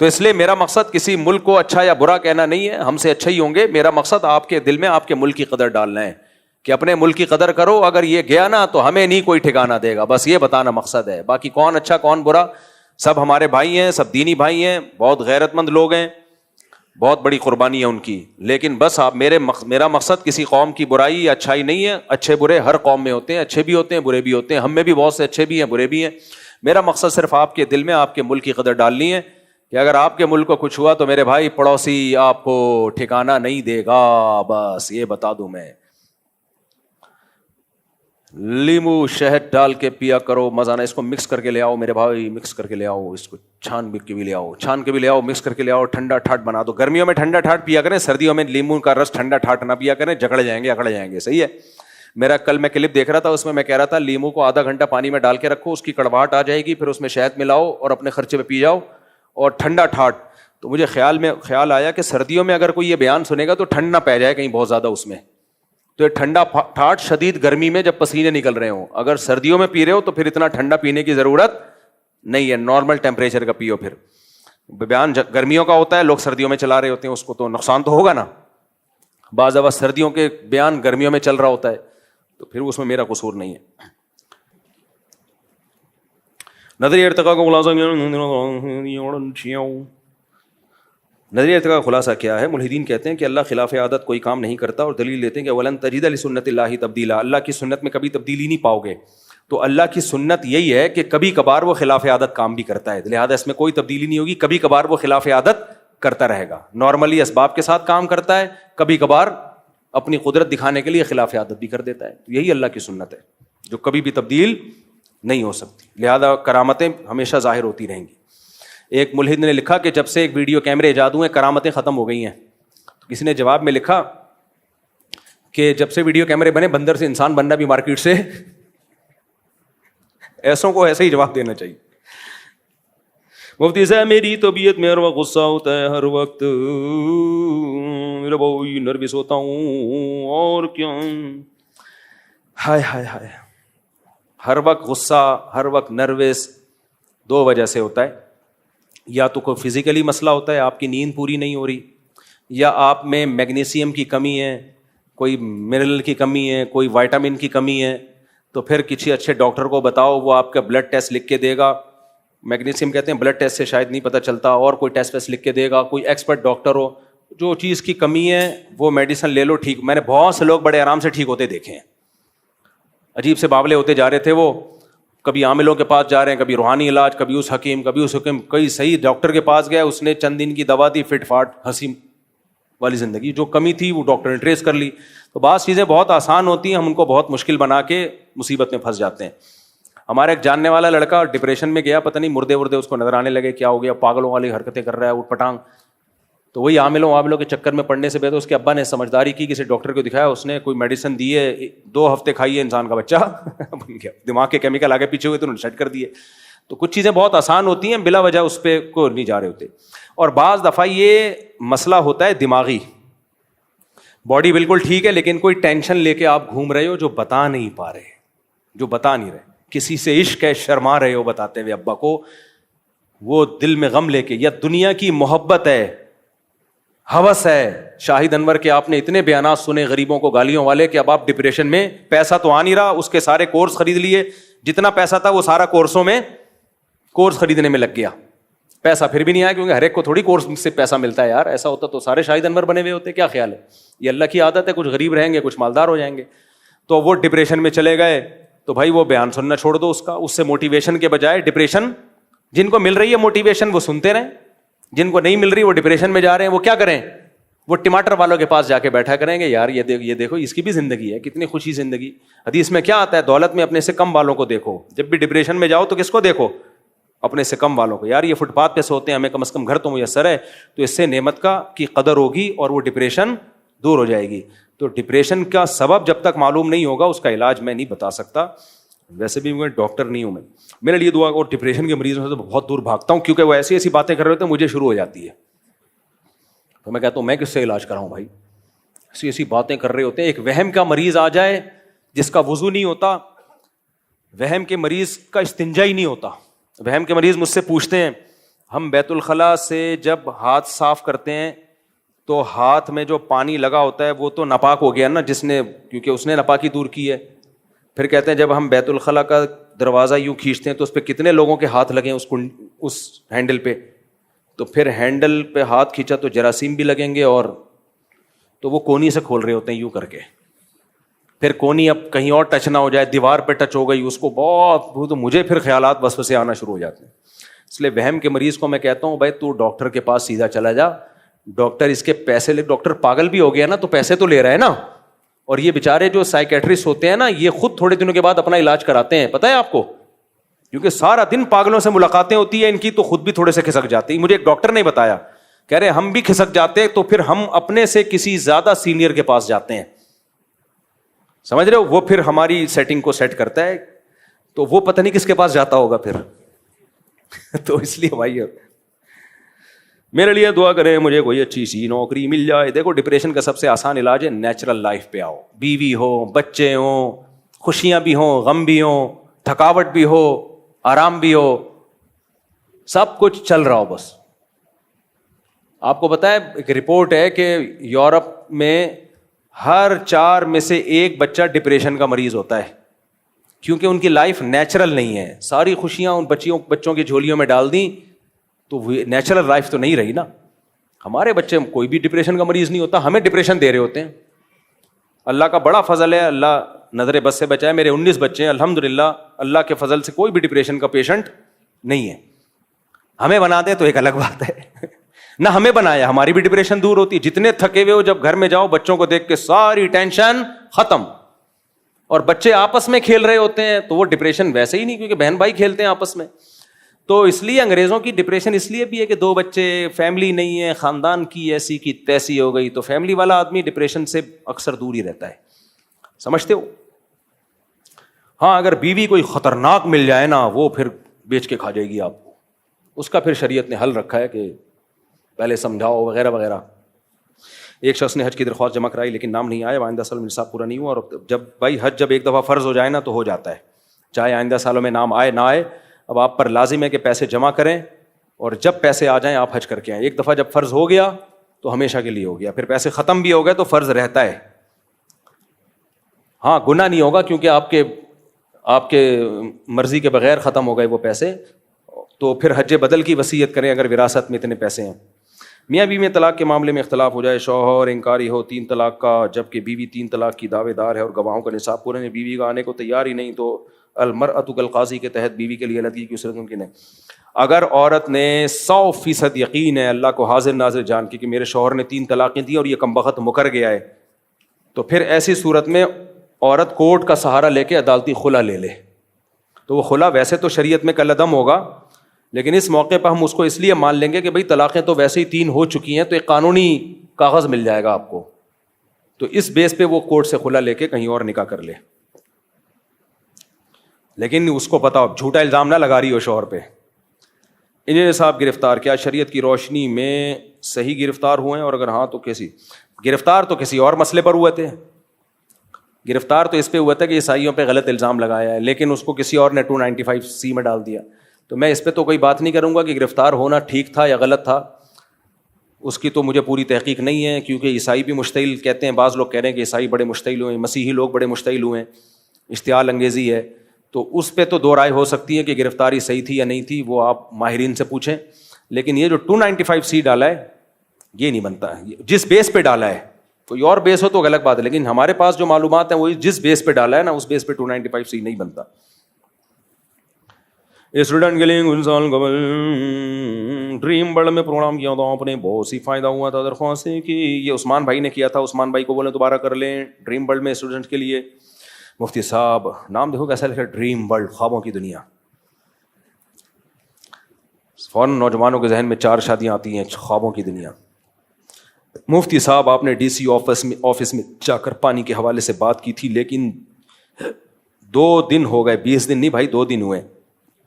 تو اس لیے میرا مقصد کسی ملک کو اچھا یا برا کہنا نہیں ہے، ہم سے اچھا ہی ہوں گے. میرا مقصد آپ کے دل میں آپ کے ملک کی قدر ڈالنا ہے، کہ اپنے ملک کی قدر کرو. اگر یہ گیا نا تو ہمیں نہیں کوئی ٹھکانہ دے گا، بس یہ بتانا مقصد ہے. باقی کون اچھا کون برا، سب ہمارے بھائی ہیں، سب دینی بھائی ہیں، بہت غیرت مند لوگ ہیں، بہت بڑی قربانی ہے ان کی. لیکن بس آپ میرا مقصد کسی قوم کی برائی یا اچھائی نہیں ہے. اچھے برے ہر قوم میں ہوتے ہیں، اچھے بھی ہوتے ہیں برے بھی ہوتے ہیں. ہم میں بھی بہت سے اچھے بھی ہیں برے بھی ہیں. میرا مقصد صرف آپ کے دل میں آپ کے ملک کی قدر ڈالنی ہے، کہ اگر آپ کے ملک کو کچھ ہوا تو میرے بھائی پڑوسی آپ کو ٹھکانہ نہیں دے گا. بس یہ بتا دوں میں. لیمو شہد ڈال کے پیا کرو، مزہ نہ. اس کو مکس کر کے لے آؤ میرے بھائی، مکس کر کے لے آؤ. اس کو چھان کے بھی لے آؤ، مکس کر کے لے آؤ. ٹھنڈا ٹھاٹ بنا دو. گرمیوں میں ٹھنڈا ٹھاٹ پیا کریں، سردیوں میں لیمو کا رس ٹھنڈا ٹھاٹ نہ پیا کریں، جھگڑ جائیں گے، اکڑ جائیں گے. صحیح ہے. میرا کل میں کلپ دیکھ رہا تھا، اس میں میں کہہ رہا تھا لیمو کو آدھا گھنٹہ پانی میں ڈال کے رکھو، اس کی کڑواہٹ آ جائے گی، پھر اس میں شہد ملاؤ اور اپنے خرچے پہ پی جاؤ، اور ٹھنڈا ٹھاٹ. تو مجھے خیال آیا کہ سردیوں میں اگر کوئی یہ بیان سنے گا تو ٹھنڈ نہ پہ جائے کہیں بہت زیادہ اس میں. تو یہ ٹھنڈا ٹھاٹ شدید گرمی میں جب پسینے نکل رہے ہوں، اگر سردیوں میں پی رہے ہو تو پھر اتنا ٹھنڈا پینے کی ضرورت نہیں ہے، نارمل ٹیمپریچر کا پیو. پھر بیان گرمیوں کا ہوتا ہے، لوگ سردیوں میں چلا رہے ہوتے ہیں، اس کو تو نقصان تو ہوگا نا. بعض اوقات سردیوں کے بیان گرمیوں میں چل رہا ہوتا ہے، تو پھر اس میں میرا قصور نہیں ہے. نظریہ ارتقاء کو نظریہ ارتقاء کا خلاصہ کیا ہے؟ ملحدین کہتے ہیں کہ اللہ خلاف عادت کوئی کام نہیں کرتا، اور دلیل دیتے ہیں کہ ولن تجد لسنت اللہ تبدیلا، اللہ کی سنت میں کبھی تبدیلی نہیں پاؤ گے. تو اللہ کی سنت یہی ہے کہ کبھی کبھار وہ خلاف عادت کام بھی کرتا ہے، لہذا اس میں کوئی تبدیلی نہیں ہوگی. کبھی کبھار وہ خلاف عادت کرتا رہے گا، نارملی اسباب کے ساتھ کام کرتا ہے، کبھی کبھار اپنی قدرت دکھانے کے لیے خلاف عادت بھی کر دیتا ہے. یہی اللہ کی سنت ہے جو کبھی بھی تبدیل نہیں ہو سکتی. لہذا کرامتیں ہمیشہ ظاہر ہوتی رہیں گی. ایک ملحد نے لکھا کہ جب سے ایک ویڈیو کیمرے ایجاد ہوئے کرامتیں ختم ہو گئی ہیں. کسی نے جواب میں لکھا کہ جب سے ویڈیو کیمرے بنے بندر سے انسان بننا بھی مارکیٹ سے. ایسوں کو ایسا ہی جواب دینا چاہیے. مفتی صاحب میری طبیعت میں ہر وقت غصہ ہوتا ہے, ہر وقت میرا بہت نروس ہوتا ہوں, اور کیوں؟ ہائے ہائے ہائے, ہر وقت غصہ, ہر وقت نروس 2 وجہ سے ہوتا ہے. یا تو کوئی فزیکلی مسئلہ ہوتا ہے, آپ کی نیند پوری نہیں ہو رہی, یا آپ میں میگنیشیم کی کمی ہے, کوئی منرل کی کمی ہے, کوئی وائٹامن کی کمی ہے. تو پھر کسی اچھے ڈاکٹر کو بتاؤ, وہ آپ کا بلڈ ٹیسٹ لکھ کے دے گا. میگنیشیم کہتے ہیں بلڈ ٹیسٹ سے شاید نہیں پتہ چلتا, اور کوئی ٹیسٹ ویسٹ لکھ کے دے گا. کوئی ایکسپرٹ ڈاکٹر ہو, جو چیز کی کمی ہے وہ میڈیسن لے لو, ٹھیک. میں نے بہت سے لوگ بڑے آرام سے ٹھیک ہوتے دیکھے ہیں. عجیب سے باولے ہوتے جا رہے تھے وہ, کبھی عاملوں کے پاس جا رہے ہیں, کبھی روحانی علاج, کبھی اس حکیم, کبھی اس حکیم. کئی صحیح ڈاکٹر کے پاس گیا, اس نے چند دن کی دوا دی, فٹ فاٹ ہنسی والی زندگی. جو کمی تھی وہ ڈاکٹر نے ٹریس کر لی. تو بعض چیزیں بہت آسان ہوتی ہیں, ہم ان کو بہت مشکل بنا کے مصیبت میں پھنس جاتے ہیں. ہمارا ایک جاننے والا لڑکا ڈپریشن میں گیا, پتہ نہیں مردے وردے اس کو نظر آنے لگے, کیا ہو گیا, پاگلوں والی حرکتیں کر رہا ہے, اٹھ پٹانگ. تو وہی عاملوں کے چکر میں پڑنے سے بہتر اس کے ابا نے سمجھداری کی, کسی ڈاکٹر کو دکھایا, اس نے کوئی میڈیسن دی ہے, 2 ہفتے کھائی ہے, انسان کا بچہ بن گیا. دماغ کے کیمیکل آگے پیچھے ہوئے تو انہوں نے سیٹ کر دیے. تو کچھ چیزیں بہت آسان ہوتی ہیں, بلا وجہ اس پہ کو نہیں جا رہے ہوتے. اور بعض دفعہ یہ مسئلہ ہوتا ہے دماغی, باڈی بالکل ٹھیک ہے لیکن کوئی ٹینشن لے کے آپ گھوم رہے ہو جو بتا نہیں پا رہے, جو بتا نہیں رہے. کسی سے عشق ہے, شرما رہے ہو بتاتے ہوئے ابا کو, وہ دل میں غم لے کے, یا دنیا کی محبت ہے, ہوس ہے. شاہد انور کے آپ نے اتنے بیانات سنے غریبوں کو گالیوں والے کہ اب آپ ڈپریشن میں, پیسہ تو آ نہیں رہا, اس کے سارے کورس خرید لیے, جتنا پیسہ تھا وہ سارا کورسوں میں, کورس خریدنے میں لگ گیا. پیسہ پھر بھی نہیں آیا, کیونکہ ہر ایک کو تھوڑی کورس سے پیسہ ملتا ہے یار. ایسا ہوتا تو سارے شاہد انور بنے ہوئے ہوتے. کیا خیال ہے؟ یہ اللہ کی عادت ہے, کچھ غریب رہیں گے, کچھ مالدار ہو جائیں گے. تو وہ ڈپریشن میں چلے گئے, تو بھائی وہ بیان سننا چھوڑ دو اس کا. اس سے موٹیویشن کے بجائے ڈپریشن, جن کو مل رہی ہے موٹیویشن وہ سنتے رہیں, جن کو نہیں مل رہی وہ ڈپریشن میں جا رہے ہیں, وہ کیا کریں؟ وہ ٹماٹر والوں کے پاس جا کے بیٹھا کریں گے, یار یہ دیکھو اس کی بھی زندگی ہے, کتنی خوشی زندگی. حدیث میں کیا آتا ہے, دولت میں اپنے سے کم والوں کو دیکھو. جب بھی ڈپریشن میں جاؤ تو کس کو دیکھو؟ اپنے سے کم والوں کو. یار یہ فٹ پاتھ پہ سوتے ہیں, ہمیں کم از کم گھر تو میسر ہے, تو اس سے نعمت کی قدر ہوگی اور وہ ڈپریشن دور ہو جائے گی. تو ڈپریشن کا سبب جب تک معلوم نہیں ہوگا اس کا علاج میں نہیں بتا سکتا. ویسے بھی میں ڈاکٹر نہیں ہوں, میں میرے لیے دعا. اور ڈپریشن کے مریضوں سے تو بہت دور بھاگتا ہوں, کیونکہ وہ ایسی ایسی باتیں کر رہے ہوتے ہیں مجھے شروع ہو جاتی ہے. تو میں کہتا ہوں میں کس سے علاج کراؤں بھائی, ایسی ایسی باتیں کر رہے ہوتے ہیں. ایک وہم کا مریض آ جائے جس کا وضو نہیں ہوتا, وہم کے مریض کا استنجا ہی نہیں ہوتا. وہم کے مریض مجھ سے پوچھتے ہیں, ہم بیت الخلاء سے جب ہاتھ صاف کرتے ہیں تو ہاتھ میں جو پانی لگا ہوتا ہے وہ تو ناپاک ہو گیا نا, جس نے, کیونکہ اس نے ناپاکی دور کی ہے. پھر کہتے ہیں جب ہم بیت الخلاء کا دروازہ یوں کھینچتے ہیں تو اس پہ کتنے لوگوں کے ہاتھ لگے اس ہینڈل پہ, تو پھر ہینڈل پہ ہاتھ کھینچا تو جراثیم بھی لگیں گے, اور تو وہ کونی سے کھول رہے ہوتے ہیں یوں کر کے. پھر کونی اب کہیں اور ٹچ نہ ہو جائے, دیوار پہ ٹچ ہو گئی, اس کو بہت, تو مجھے پھر خیالات وسوسے آنا شروع ہو جاتے ہیں. اس لیے وہم کے مریض کو میں کہتا ہوں بھائی تو ڈاکٹر کے پاس سیدھا چلا جا. ڈاکٹر اس کے پیسے لے, ڈاکٹر پاگل بھی ہو گیا نا تو پیسے تو لے رہا ہے نا. اور یہ بیچارے جو سائیکیٹرسٹ ہوتے ہیں نا, یہ خود تھوڑے دنوں کے بعد اپنا علاج کراتے ہیں, پتہ ہے آپ کو, کیونکہ سارا دن پاگلوں سے ملاقاتیں ہوتی ہیں ان کی, تو خود بھی تھوڑے سے کھسک جاتے ہیں. مجھے ایک ڈاکٹر نے بتایا, کہہ رہے ہم بھی کھسک جاتے تو پھر ہم اپنے سے کسی زیادہ سینئر کے پاس جاتے ہیں, سمجھ رہے ہو, وہ پھر ہماری سیٹنگ کو سیٹ کرتا ہے, تو وہ پتہ نہیں کس کے پاس جاتا ہوگا پھر. تو اس لیے بھائی میرے لیے دعا کریں, مجھے کوئی اچھی سی نوکری مل جائے. دیکھو ڈپریشن کا سب سے آسان علاج ہے نیچرل لائف پہ آؤ. بیوی ہو, بچے ہوں, خوشیاں بھی ہوں, غم بھی ہوں, تھکاوٹ بھی ہو, آرام بھی ہو, سب کچھ چل رہا ہو بس. آپ کو پتا ہے ایک رپورٹ ہے کہ یورپ میں ہر 4 میں سے 1 بچہ ڈپریشن کا مریض ہوتا ہے, کیونکہ ان کی لائف نیچرل نہیں ہے. ساری خوشیاں ان بچوں کی جھولیوں میں ڈال دیں تو نیچرل لائف تو نہیں رہی نا. ہمارے بچے, کوئی بھی ڈپریشن کا مریض نہیں ہوتا, ہمیں ڈپریشن دے رہے ہوتے ہیں. اللہ کا بڑا فضل ہے, اللہ نظر بد سے بچائے. میرے 19 بچے ہیں الحمدللہ, اللہ کے فضل سے کوئی بھی ڈپریشن کا پیشنٹ نہیں ہے. ہمیں بنا دیں تو ایک الگ بات ہے, نہ ہمیں بنایا, ہماری بھی ڈپریشن دور ہوتی ہے. جتنے تھکے ہوئے ہو جب گھر میں جاؤ, بچوں کو دیکھ کے ساری ٹینشن ختم. اور بچے آپس میں کھیل رہے ہوتے ہیں تو وہ ڈپریشن ویسے ہی نہیں, کیونکہ بہن بھائی کھیلتے ہیں آپس میں. تو اس لیے انگریزوں کی ڈپریشن اس لیے بھی ہے کہ 2 بچے, فیملی نہیں ہے, خاندان کی ایسی کی تیسی ہو گئی, تو فیملی والا آدمی ڈپریشن سے اکثر دور ہی رہتا ہے. سمجھتے ہو؟ ہاں اگر بیوی کوئی خطرناک مل جائے نا, وہ پھر بیچ کے کھا جائے گی آپ کو, اس کا پھر شریعت نے حل رکھا ہے کہ پہلے سمجھاؤ وغیرہ وغیرہ. ایک شخص نے حج کی درخواست جمع کرائی لیکن نام نہیں آیا, آئندہ سالوں میں نصاب پورا نہیں ہوا. اور جب بھائی حج جب ایک دفعہ فرض ہو جائے نا تو ہو جاتا ہے, چاہے آئندہ سالوں میں نام آئے نہ آئے. اب آپ پر لازم ہے کہ پیسے جمع کریں, اور جب پیسے آ جائیں آپ حج کر کے آئیں. ایک دفعہ جب فرض ہو گیا تو ہمیشہ کے لیے ہو گیا, پھر پیسے ختم بھی ہو گئے تو فرض رہتا ہے. ہاں گناہ نہیں ہوگا کیونکہ آپ کے مرضی کے بغیر ختم ہو گئے وہ پیسے, تو پھر حج بدل کی وصیت کریں اگر وراثت میں اتنے پیسے ہیں. میاں بیوی میں طلاق کے معاملے میں اختلاف ہو جائے, شوہر انکاری ہو 3 طلاق کا جبکہ بیوی 3 طلاق کی دعوے دار ہے اور گواہوں کا نصاب پورا نہیں, بیوی کا آنے کو تیار ہی نہیں, تو المرأۃ کالقاضی کے تحت بیوی کے لیے علیحدگی کی صورت ممکن ہے. اگر عورت نے 100% یقین ہے اللہ کو حاضر ناظر جان کے کہ میرے شوہر نے 3 طلاقیں دی اور یہ کمبخت مکر گیا ہے, تو پھر ایسی صورت میں عورت کورٹ کا سہارا لے کے عدالتی خلا لے لے. تو وہ خلا ویسے تو شریعت میں کالعدم ہوگا, لیکن اس موقع پہ ہم اس کو اس لیے مان لیں گے کہ بھئی طلاقیں تو ویسے ہی 3 ہو چکی ہیں, تو ایک قانونی کاغذ مل جائے گا آپ کو, تو اس بیس پہ وہ کورٹ سے خلا لے کے کہیں اور نکاح کر لے. لیکن اس کو پتا ہو جھوٹا الزام نہ لگا رہی ہو شوہر پہ. انجینئر صاحب گرفتار, کیا شریعت کی روشنی میں صحیح گرفتار ہوئے ہیں, اور اگر ہاں تو کیسی؟ گرفتار تو کسی اور مسئلے پر ہوئے تھے. گرفتار تو اس پہ ہوا تھا کہ عیسائیوں پہ غلط الزام لگایا ہے, لیکن اس کو کسی اور نے 295C میں ڈال دیا. تو میں اس پہ تو کوئی بات نہیں کروں گا کہ گرفتار ہونا ٹھیک تھا یا غلط تھا, اس کی تو مجھے پوری تحقیق نہیں ہے, کیونکہ عیسائی بھی مشتعل کہتے ہیں, بعض لوگ کہہ رہے ہیں کہ عیسائی بڑے مشتعل ہوئے ہیں, مسیحی لوگ بڑے مشتعل ہوئے ہیں, اشتعال انگیزی ہے. تو اس پہ تو 2 رائے ہو سکتی ہے کہ گرفتاری صحیح تھی یا نہیں تھی, وہ آپ ماہرین سے پوچھیں. لیکن یہ جو 295C ڈالا ہے یہ نہیں بنتا, جس بیس پہ ڈالا ہے, کوئی اور بیس ہو تو غلط بات ہے, لیکن ہمارے پاس جو معلومات ہیں وہ جس بیس پہ ڈالا ہے نا, اس بیس پہ 295C نہیں بنتا. اسٹوڈنٹ کے لیے گلزار قبل ڈریم ورلڈ میں پروگرام کیا تھا آپ نے, بہت سی فائدہ ہوا تھا. درخواست ہے کہ یہ عثمان بھائی نے کیا تھا, عثمان بھائی کو بولیں دوبارہ کر لیں. ڈریم ورلڈ میں اسٹوڈنٹ کے لیے مفتی صاحب, نام دیکھو کیسا لکھا, ڈریم ورلڈ, خوابوں کی دنیا. فوراً نوجوانوں کے ذہن میں 4 شادیاں آتی ہیں, خوابوں کی دنیا. مفتی صاحب آپ نے DC آفس میں جا کر پانی کے حوالے سے بات کی تھی, لیکن 2 دن ہو گئے, 20 دن نہیں بھائی 2 دن ہوئے,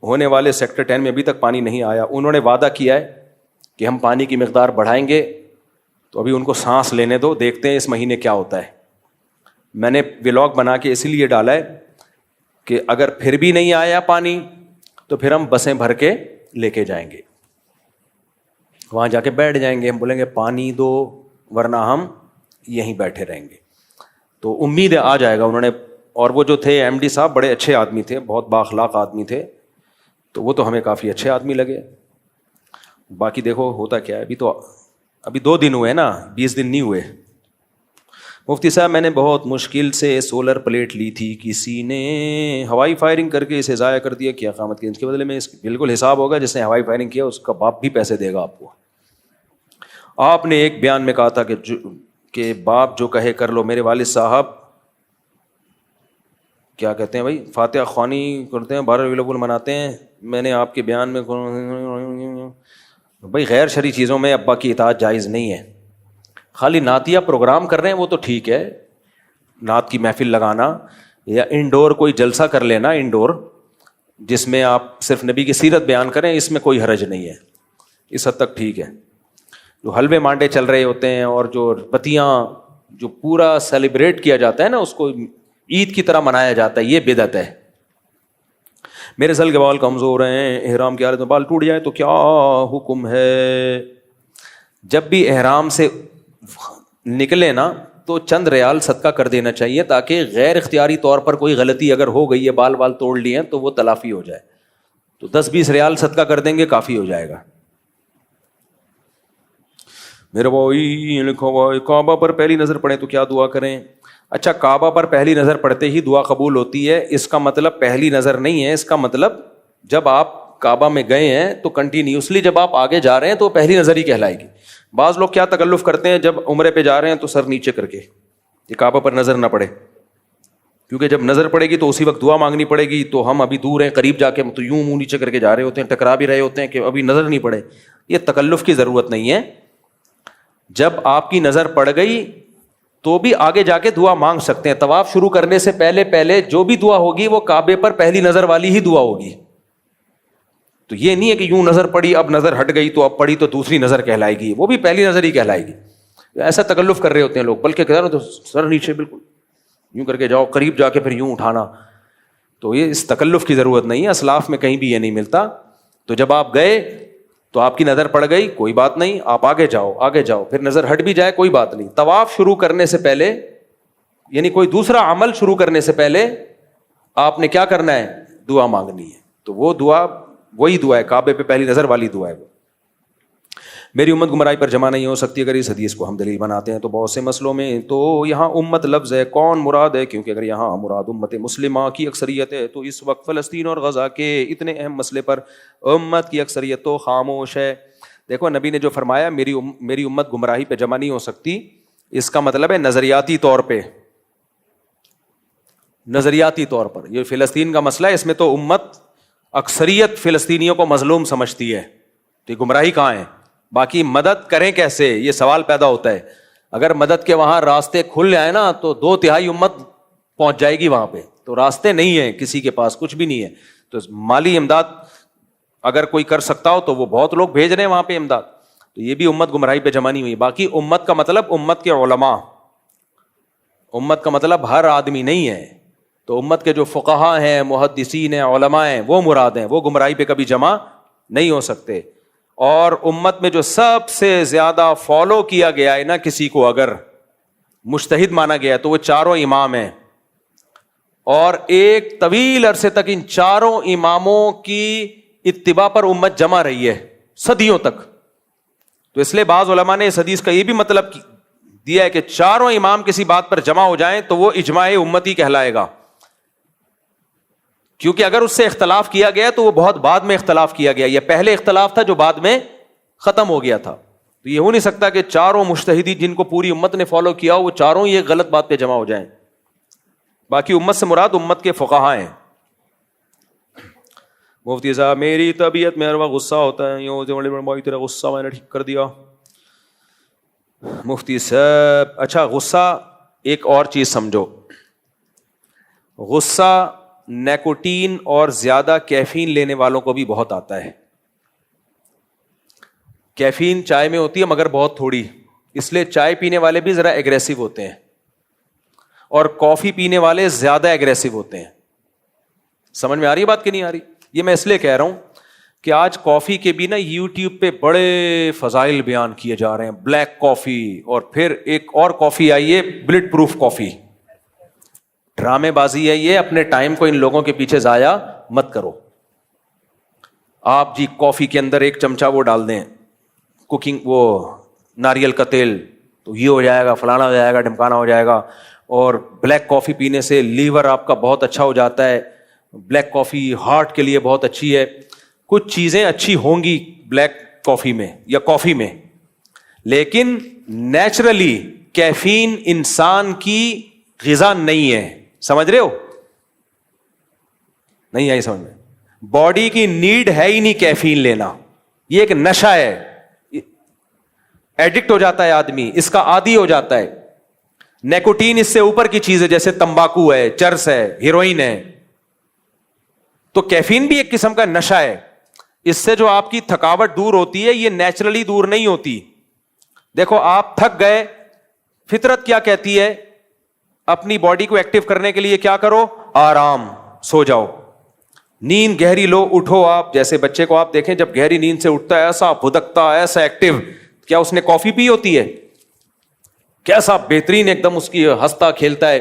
ہونے والے سیکٹر 10 میں ابھی تک پانی نہیں آیا. انہوں نے وعدہ کیا ہے کہ ہم پانی کی مقدار بڑھائیں گے, تو ابھی ان کو سانس لینے دو, دیکھتے ہیں اس مہینے کیا ہوتا ہے. میں نے ولاگ بنا کے اسی لیے ڈالا ہے کہ اگر پھر بھی نہیں آیا پانی تو پھر ہم بسیں بھر کے لے کے جائیں گے, وہاں جا کے بیٹھ جائیں گے, ہم بولیں گے پانی دو ورنہ ہم یہیں بیٹھے رہیں گے. تو امید ہے آ جائے گا. انہوں نے, اور وہ جو تھے MD صاحب بڑے اچھے آدمی تھے, بہت بااخلاق آدمی تھے, تو وہ تو ہمیں کافی اچھے آدمی لگے. باقی دیکھو ہوتا کیا ہے. ابھی 2 دن ہوئے نا, 20 دن نہیں ہوئے. مفتی صاحب میں نے بہت مشکل سے سولر پلیٹ لی تھی, کسی نے ہوائی فائرنگ کر کے اسے ضائع کر دیا, کیا قیامت کے اس کے بدلے میں اس بالکل حساب ہوگا. جس نے ہوائی فائرنگ کیا اس کا باپ بھی پیسے دے گا آپ کو. آپ نے ایک بیان میں کہا تھا کہ باپ جو کہے کر لو. میرے والد صاحب کیا کہتے ہیں بھائی, فاتحہ خوانی کرتے ہیں, 12 ربیع الاول مناتے ہیں. میں نے آپ کے بیان میں بھائی غیر شرعی چیزوں میں ابا کی اطاعت جائز نہیں ہے. خالی نعتیہ پروگرام کر رہے ہیں وہ تو ٹھیک ہے, نعت کی محفل لگانا یا انڈور کوئی جلسہ کر لینا انڈور, جس میں آپ صرف نبی کی سیرت بیان کریں, اس میں کوئی حرج نہیں ہے, اس حد تک ٹھیک ہے. جو حلوے مانڈے چل رہے ہوتے ہیں اور جو بتیاں جو پورا سیلیبریٹ کیا جاتا ہے نا, اس کو عید کی طرح منایا جاتا ہے, یہ بدعت ہے. میرے سل کے بال کمزور ہیں, احرام کی حالت میں بال ٹوٹ جائے تو کیا حکم ہے؟ جب بھی احرام سے نکلے نا تو چند ریال صدقہ کر دینا چاہیے, تاکہ غیر اختیاری طور پر کوئی غلطی اگر ہو گئی ہے, بال توڑ لیے ہیں, تو وہ تلافی ہو جائے. تو 10-20 ریال صدقہ کر دیں گے, کافی ہو جائے گا. میرے بھائی لکھو بھائی, کعبہ پر پہلی نظر پڑے تو کیا دعا کریں؟ اچھا, کعبہ پر پہلی نظر پڑتے ہی دعا قبول ہوتی ہے, اس کا مطلب پہلی نظر نہیں ہے. اس کا مطلب جب آپ کعبہ میں گئے ہیں تو کنٹینیوسلی جب آپ آگے جا رہے ہیں تو پہلی نظر ہی کہلائے گی. بعض لوگ کیا تکلف کرتے ہیں, جب عمرے پہ جا رہے ہیں تو سر نیچے کر کے, یہ کعبہ پر نظر نہ پڑے, کیونکہ جب نظر پڑے گی تو اسی وقت دعا مانگنی پڑے گی. تو ہم ابھی دور ہیں, قریب جا کے تو یوں منہ نیچے کر کے جا رہے ہوتے ہیں, ٹکرا بھی رہے ہوتے ہیں کہ ابھی نظر نہیں پڑے. یہ تکلف کی ضرورت نہیں ہے. جب آپ کی نظر پڑ گئی تو بھی آگے جا کے دعا مانگ سکتے ہیں. طواف شروع کرنے سے پہلے جو بھی دعا ہوگی وہ کعبے پر پہلی نظر والی ہی دعا ہوگی. تو یہ نہیں ہے کہ یوں نظر پڑی, اب نظر ہٹ گئی تو اب پڑی تو دوسری نظر کہلائے گی, وہ بھی پہلی نظر ہی کہلائے گی. ایسا تکلف کر رہے ہوتے ہیں لوگ, بلکہ کہہ رہے تو سر نیچے بالکل یوں کر کے جاؤ, قریب جا کے پھر یوں اٹھانا. تو یہ اس تکلف کی ضرورت نہیں ہے, اسلاف میں کہیں بھی یہ نہیں ملتا. تو جب آپ گئے تو آپ کی نظر پڑ گئی, کوئی بات نہیں, آپ آگے جاؤ, پھر نظر ہٹ بھی جائے کوئی بات نہیں. طواف شروع کرنے سے پہلے, یعنی کوئی دوسرا عمل شروع کرنے سے پہلے آپ نے کیا کرنا ہے؟ دعا مانگنی ہے. تو وہ دعا وہی دعا ہے, کعبے پہ پہلی نظر والی دعا ہے. وہ میری امت گمراہی پر جمع نہیں ہو سکتی. اگر اس حدیث کو ہم دلیل بناتے ہیں تو بہت سے مسئلوں میں تو یہاں امت لفظ ہے, کون مراد ہے؟ کیونکہ اگر یہاں مراد امت مسلمہ کی اکثریت ہے تو اس وقت فلسطین اور غزہ کے اتنے اہم مسئلے پر امت کی اکثریت تو خاموش ہے. دیکھو نبی نے جو فرمایا میری امت گمراہی پہ جمع نہیں ہو سکتی, اس کا مطلب ہے نظریاتی طور پہ, نظریاتی طور پر. یہ فلسطین کا مسئلہ ہے, اس میں تو امت اکثریت فلسطینیوں کو مظلوم سمجھتی ہے, تو یہ گمراہی کہاں ہے؟ باقی مدد کریں کیسے, یہ سوال پیدا ہوتا ہے. اگر مدد کے وہاں راستے کھل جائیں نا تو 2/3 امت پہنچ جائے گی وہاں پہ. تو راستے نہیں ہیں, کسی کے پاس کچھ بھی نہیں ہے. تو مالی امداد اگر کوئی کر سکتا ہو تو وہ بہت لوگ بھیج رہے ہیں وہاں پہ امداد. تو یہ بھی امت گمراہی پہ جمع نہیں ہوئی. باقی امت کا مطلب امت کے علماء, امت کا مطلب ہر آدمی نہیں ہے. تو امت کے جو فقہاء ہیں, محدثین ہیں, علماء ہیں, وہ مراد ہیں, وہ گمراہی پہ کبھی جمع نہیں ہو سکتے. اور امت میں جو سب سے زیادہ فالو کیا گیا ہے نا کسی کو, اگر مجتہد مانا گیا تو وہ 4 امام ہیں, اور ایک طویل عرصے تک ان 4 اماموں کی اتباع پر امت جمع رہی ہے صدیوں تک. تو اس لیے بعض علماء نے اس حدیث کا یہ بھی مطلب دیا ہے کہ 4 امام کسی بات پر جمع ہو جائیں تو وہ اجماع امتی کہلائے گا. کیونکہ اگر اس سے اختلاف کیا گیا تو وہ بہت بعد میں اختلاف کیا گیا, یہ پہلے اختلاف تھا جو بعد میں ختم ہو گیا تھا. تو یہ ہو نہیں سکتا کہ 4 مجتہدی جن کو پوری امت نے فالو کیا وہ 4 یہ غلط بات پہ جمع ہو جائیں. باقی امت سے مراد امت کے فقہاء ہیں. مفتی صاحب میری طبیعت میں ہر وقت غصہ ہوتا ہے, تیرا غصہ میں نے ٹھیک کر دیا. مفتی صاحب اچھا غصہ, ایک اور چیز سمجھو, غصہ نیکوٹین اور زیادہ کیفین لینے والوں کو بھی بہت آتا ہے. کیفین چائے میں ہوتی ہے مگر بہت تھوڑی, اس لیے چائے پینے والے بھی ذرا ایگریسو ہوتے ہیں, اور کافی پینے والے زیادہ ایگریسو ہوتے ہیں. سمجھ میں آ رہی ہے بات کہ نہیں آ رہی؟ یہ میں اس لیے کہہ رہا ہوں کہ آج کافی کے بھی نا یوٹیوب پہ بڑے فضائل بیان کیے جا رہے ہیں. بلیک کافی, اور پھر ایک اور کافی آئی ہے بلٹ پروف کافی. ڈرامے بازی ہے یہ, اپنے ٹائم کو ان لوگوں کے پیچھے ضائع مت کرو. آپ جی کافی کے اندر 1 چمچہ وہ ڈال دیں کوکنگ, وہ ناریل کا تیل, تو یہ ہو جائے گا, فلانا ہو جائے گا, ڈھمکانا ہو جائے گا. اور بلیک کافی پینے سے لیور آپ کا بہت اچھا ہو جاتا ہے. بلیک کافی ہارٹ کے لیے بہت اچھی ہے. کچھ چیزیں اچھی ہوں گی بلیک کافی میں یا کافی میں, لیکن نیچرلی کیفین انسان کی غذا نہیں ہے. سمجھ رہے ہو؟ نہیں آئی سمجھ میں؟ باڈی کی نیڈ ہے ہی نہیں کیفین لینا. یہ ایک نشہ ہے, ایڈکٹ ہو جاتا ہے آدمی, اس کا عادی ہو جاتا ہے. نیکوٹین اس سے اوپر کی چیز ہے, جیسے تمباکو ہے, چرس ہے, ہیروئن ہے. تو کیفین بھی ایک قسم کا نشہ ہے. اس سے جو آپ کی تھکاوٹ دور ہوتی ہے یہ نیچرلی دور نہیں ہوتی. دیکھو آپ تھک گئے, فطرت کیا کہتی ہے؟ اپنی باڈی کو ایکٹیو کرنے کے لیے کیا کرو؟ آرام, سو جاؤ, نیند گہری لو, اٹھو. آپ جیسے بچے کو آپ دیکھیں جب گہری نیند سے اٹھتا ہے ایسا بھدکتا, ایسا ایکٹیو, کیا اس نے کافی پی ہوتی ہے؟ کیسا بہترین ایک دم اس کی ہنستا کھیلتا ہے.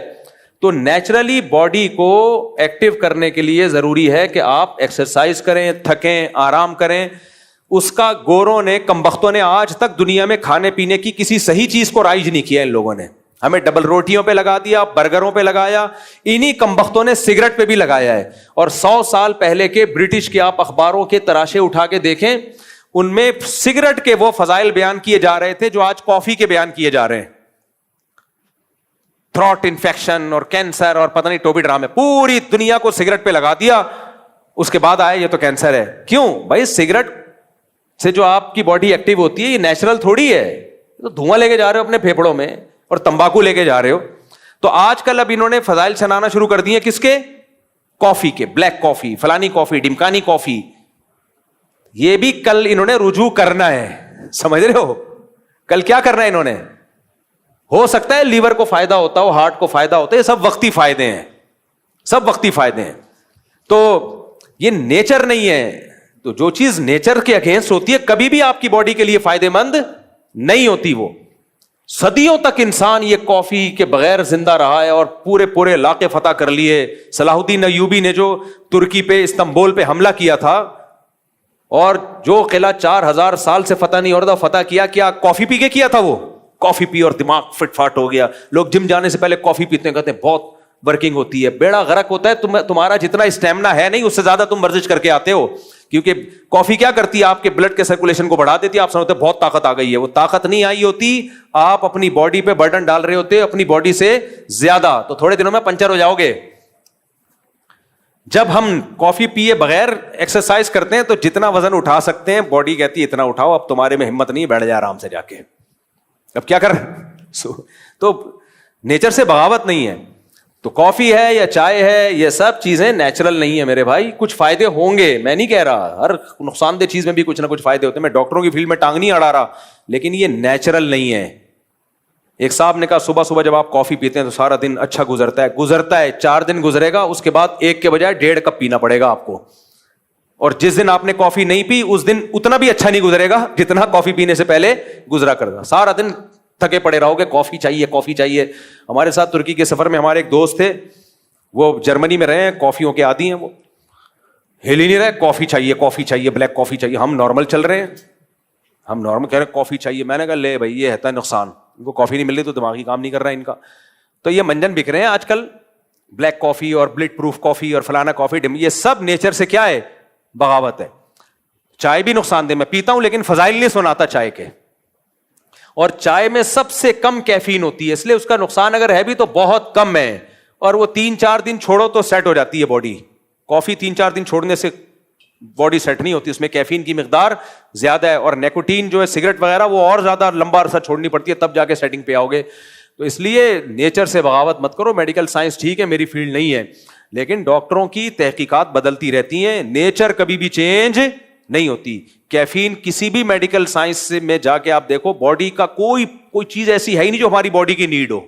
تو نیچرلی باڈی کو ایکٹیو کرنے کے لیے ضروری ہے کہ آپ ایکسرسائز کریں, تھکیں, آرام کریں. اس کا گوروں نے, کمبختوں نے آج تک دنیا میں کھانے پینے کی کسی صحیح چیز کو رائج نہیں کیا. ان لوگوں نے ہمیں ڈبل روٹیوں پہ لگا دیا, برگروں پہ لگایا, انہی کمبختوں نے سگریٹ پہ بھی لگایا ہے. اور 100 سال پہلے کے برٹش کے آپ اخباروں کے تراشے اٹھا کے دیکھیں, ان میں سگریٹ کے وہ فضائل بیان کیے جا رہے تھے جو آج کافی کے بیان کیے جا رہے ہیں. تھروٹ انفیکشن اور کینسر اور پتہ نہیں ٹوپی ڈرامے, پوری دنیا کو سگریٹ پہ لگا دیا, اس کے بعد آئے یہ تو کینسر ہے. کیوں بھائی؟ سگریٹ سے جو آپ کی باڈی ایکٹیو ہوتی ہے یہ نیچرل تھوڑی ہے, تو دھواں لے کے جا رہے ہو اپنے پھیپڑوں میں اور تمباکو لے کے جا رہے ہو. تو آج کل اب انہوں نے فضائل سنانا شروع کر دیے کس کے؟ کافی کے. بلیک کافی, فلانی کافی, ڈمکانی کافی, یہ بھی کل انہوں نے رجوع کرنا ہے, سمجھ رہے ہو؟ کل کیا کرنا ہے انہوں نے؟ ہو سکتا ہے لیور کو فائدہ ہوتا ہو, ہارٹ کو فائدہ ہوتا ہے, یہ سب وقتی فائدے ہیں, سب وقتی فائدے ہیں. تو یہ نیچر نہیں ہے. تو جو چیز نیچر کے اگینسٹ ہوتی ہے کبھی بھی آپ کی باڈی کے لیے فائدے مند نہیں ہوتی. وہ صدیوں تک انسان یہ کافی کے بغیر زندہ رہا ہے اور پورے علاقے فتح کر لیے. صلاح الدین ایوبی نے جو ترکی پہ, استنبول پہ حملہ کیا تھا اور جو قلعہ 4000 سال سے فتح نہیں ہو رہا تھا, فتح کیا کافی پی کے کیا تھا. وہ کافی پی اور دماغ فٹ فاٹ ہو گیا. لوگ جم جانے سے پہلے کافی پیتے ہیں, کہتے ہیں بہت ورکنگ ہوتی ہے. بیڑا غرق ہوتا ہے. تمہارا جتنا اسٹیمنا ہے نہیں اس سے زیادہ تم ورزش کر کے آتے ہو, کیونکہ کافی کیا کرتی ہے؟ آپ کے بلڈ کے سرکولیشن کو بڑھا دیتی ہے. آپ سمجھتے بہت طاقت آ گئی ہے, وہ طاقت نہیں آئی ہوتی, آپ اپنی باڈی پہ برڈن ڈال رہے ہوتے اپنی باڈی سے زیادہ, تو تھوڑے دنوں میں پنچر ہو جاؤ گے. جب ہم کافی پیے بغیر ایکسرسائز کرتے ہیں تو جتنا وزن اٹھا سکتے ہیں باڈی کہتی ہے اتنا اٹھاؤ, اب تمہارے میں ہمت نہیں, بیٹھ جا آرام سے جا کے. اب کیا کر تو نیچر سے بغاوت نہیں ہے. تو کافی ہے یا چائے ہے, یہ سب چیزیں نیچرل نہیں ہے میرے بھائی. کچھ فائدے ہوں گے, میں نہیں کہہ رہا, ہر نقصان دہ چیز میں بھی کچھ نہ کچھ فائدے ہوتے ہیں. میں ڈاکٹروں کی فیلڈ میں ٹانگ نہیں اڑا رہا, لیکن یہ نیچرل نہیں ہے. ایک صاحب نے کہا صبح جب آپ کافی پیتے ہیں تو سارا دن اچھا گزرتا ہے 4 دن گزرے گا, اس کے بعد 1 کے بجائے 1.5 کپ پینا پڑے گا آپ کو. اور جس دن آپ نے کافی نہیں پی اس دن اتنا بھی اچھا نہیں گزرے گا جتنا کافی پینے سے پہلے گزرا کرے گا. سارا دن تھکے پڑے رہو گے, کافی چاہیے کافی چاہیے. ہمارے ساتھ ترکی کے سفر میں ہمارے ایک دوست تھے, وہ جرمنی میں رہے ہیں, کافیوں کے عادی ہیں, وہ ہل ہی نہیں رہے, کافی چاہیے بلیک کافی چاہیے. ہم نارمل چل رہے ہیں, ہم نارمل کہہ رہے ہیں کافی چاہیے. میں نے کہا لے بھائی یہ ہے نقصان, ان کو کافی نہیں مل رہی تو دماغی کام نہیں کر رہا ہے ان کا. تو یہ منجن بک رہے ہیں آج کل, بلیک کافی اور بلڈ پروف کافی اور فلانا کافی, یہ سب نیچر سے کیا ہے؟ بغاوت ہے. چائے بھی نقصان دہ, میں پیتا ہوں لیکن فضائل نہیں سناتا چائے کے. اور چائے میں سب سے کم کیفین ہوتی ہے, اس لیے اس کا نقصان اگر ہے بھی تو بہت کم ہے, اور وہ 3-4 دن چھوڑو تو سیٹ ہو جاتی ہے باڈی. کافی 3-4 دن چھوڑنے سے باڈی سیٹ نہیں ہوتی, اس میں کیفین کی مقدار زیادہ ہے, اور نیکوٹین جو ہے سگریٹ وغیرہ وہ اور زیادہ لمبا عرصہ چھوڑنی پڑتی ہے, تب جا کے سیٹنگ پہ آؤ گے. تو اس لیے نیچر سے بغاوت مت کرو. میڈیکل سائنس ٹھیک ہے, میری فیلڈ نہیں ہے, لیکن ڈاکٹروں کی تحقیقات بدلتی رہتی ہیں, نیچر کبھی بھی چینج نہیں ہوتی. کیفین کسی بھی میڈیکل سائنس میں جا کے آپ دیکھو, باڈی کا کوئی چیز ایسی ہے ہی نہیں جو ہماری باڈی کی نیڈ ہو.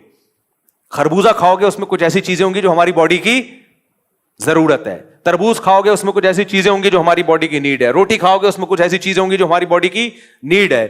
خربوزہ کھاؤ گے اس میں کچھ ایسی چیزیں ہوں گی جو ہماری باڈی کی ضرورت ہے, تربوز کھاؤ گے اس میں کچھ ایسی چیزیں ہوں گی جو ہماری باڈی کی نیڈ ہے, روٹی کھاؤ گے اس میں کچھ ایسی چیزیں ہوں گی جو ہماری باڈی کی نیڈ ہے,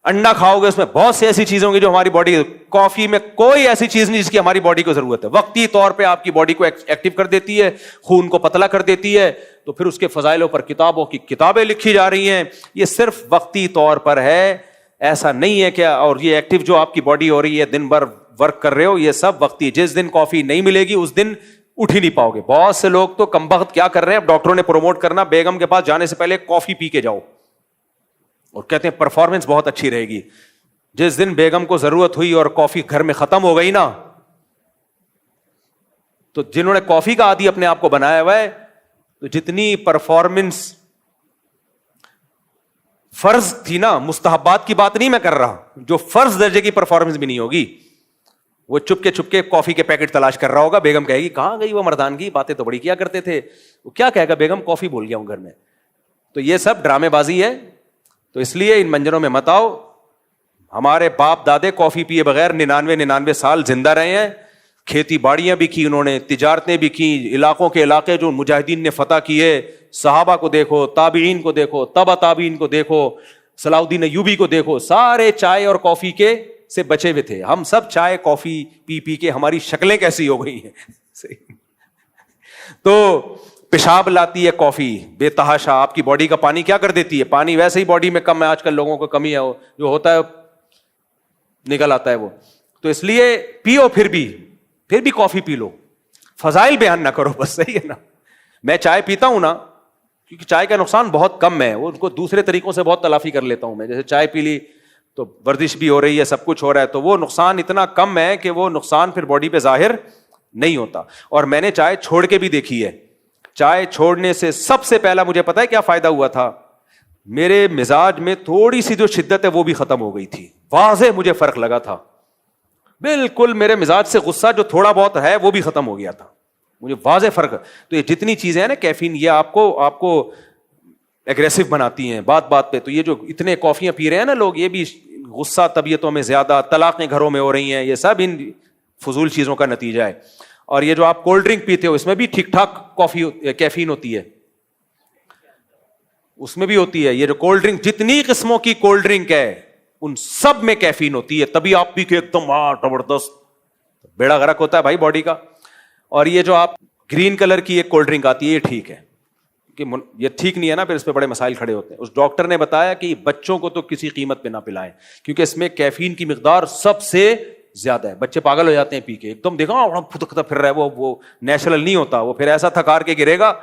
انڈا کھاؤ گے اس میں بہت سی ایسی چیزیں ہوں گی جو ہماری باڈی. کافی میں کوئی ایسی چیز نہیں جس کی ہماری باڈی کو ضرورت ہے. وقتی طور پہ آپ کی باڈی کو ایکٹیو کر دیتی ہے, خون کو پتلا کر دیتی ہے, تو پھر اس کے فضائلوں پر کتابوں کی کتابیں لکھی جا رہی ہیں. یہ صرف وقتی طور پر ہے, ایسا نہیں ہے کہ, اور یہ ایکٹیو جو آپ کی باڈی ہو رہی ہے دن بھر ورک کر رہے ہو, یہ سب وقتی. جس دن کافی نہیں ملے گی اس دن اٹھ ہی نہیں پاؤ گے. بہت سے لوگ تو کمبخت کیا کر رہے ہیں, اب ڈاکٹروں نے پروموٹ کرنا بیگم کے پاس جانے سے پہلے کافی پی کے جاؤ, اور کہتے ہیں پرفارمنس بہت اچھی رہے گی. جس دن بیگم کو ضرورت ہوئی اور کافی گھر میں ختم ہو گئی نا, تو جنہوں نے کافی کا عادی اپنے آپ کو بنایا ہوا ہے, تو جتنی پرفارمنس فرض تھی نا, مستحبات کی بات نہیں میں کر رہا, جو فرض درجے کی پرفارمنس بھی نہیں ہوگی. وہ چپ کے کافی کے پیکٹ تلاش کر رہا ہوگا, بیگم کہے گی کہاں گئی وہ مردانگی, باتیں تو بڑی کیا کرتے تھے. وہ کیا کہے گا, بیگم کافی بول گیا ہوں گھر میں. تو یہ سب ڈرامے بازی ہے. تو اس لیے ان منجروں میں مت آؤ. ہمارے باپ دادے کافی پیے بغیر 99 سال زندہ رہے ہیں, کھیتی باڑیاں بھی کی انہوں نے, تجارتیں بھی کی, علاقوں کے علاقے جو مجاہدین نے فتح کیے, صحابہ کو دیکھو, تابعین کو دیکھو, تبع تابعین کو دیکھو, صلاح الدین ایوبی کو دیکھو, سارے چائے اور کافی کے سے بچے ہوئے تھے. ہم سب چائے کافی پی کے ہماری شکلیں کیسی ہو گئی ہیں. تو پیشاب لاتی ہے کافی بے تحاشا, آپ کی باڈی کا پانی کیا کر دیتی ہے, پانی ویسے ہی باڈی میں کم ہے, آج کل لوگوں کو کمی ہے, جو ہوتا ہے نکل آتا ہے وہ. تو اس لیے پیو, پھر بھی کافی پی لو, فضائل بیان نہ کرو بس, صحیح ہے نا. میں چائے پیتا ہوں نا, کیونکہ چائے کا نقصان بہت کم ہے, وہ ان کو دوسرے طریقوں سے بہت تلافی کر لیتا ہوں میں. جیسے چائے پی لی تو ورزش بھی ہو رہی ہے, سب کچھ ہو رہا ہے, تو وہ نقصان اتنا کم ہے کہ وہ نقصان پھر باڈی پہ ظاہر نہیں ہوتا. اور میں نے چائے چھوڑ کے بھی دیکھی ہے, چائے چھوڑنے سے سب سے پہلا مجھے پتا ہے کیا فائدہ ہوا تھا, میرے مزاج میں تھوڑی سی جو شدت ہے وہ بھی ختم ہو گئی تھی, واضح مجھے فرق لگا تھا, بالکل میرے مزاج سے غصہ جو تھوڑا بہت ہے وہ بھی ختم ہو گیا تھا, مجھے واضح فرق. تو یہ جتنی چیزیں ہیں نا کیفین, یہ آپ کو ایگریسو بناتی ہیں بات بات پہ. تو یہ جو اتنے کافیاں پی رہے ہیں نا لوگ, یہ بھی غصہ طبیعتوں میں زیادہ, طلاقیں گھروں میں ہو رہی ہیں, یہ سب ان فضول چیزوں کا نتیجہ ہے. اور یہ جو آپ کولڈ ڈرنک پیتے ہو اس میں بھی ٹھیک ٹھاک کیفین ہوتی ہے, اس میں بھی ہوتی ہے. یہ جو کولڈ ڈرنک, جتنی قسموں کی کولڈ ڈرنک ہے ان سب میں کیفین ہوتی ہے, تبھی آپ پی کے ایک دم زبردست بیڑا غرق ہوتا ہے بھائی باڈی کا. اور یہ جو آپ گرین کلر کی ایک کولڈ ڈرنک آتی ہے یہ ٹھیک ہے, کہ یہ ٹھیک نہیں ہے نا, پھر اس پہ بڑے مسائل کھڑے ہوتے ہیں. اس ڈاکٹر نے بتایا کہ بچوں کو تو کسی قیمت پہ نہ پلائیں, کیونکہ اس میں کیفین کی مقدار سب سے زیادہ ہے. بچے پاگل ہو جاتے ہیں پی کے, ایک دم دیکھا پھدکتا پھر رہا ہے, وہ نیچرل نہیں ہوتا, وہ پھر ایسا تھکار کے گرے گا.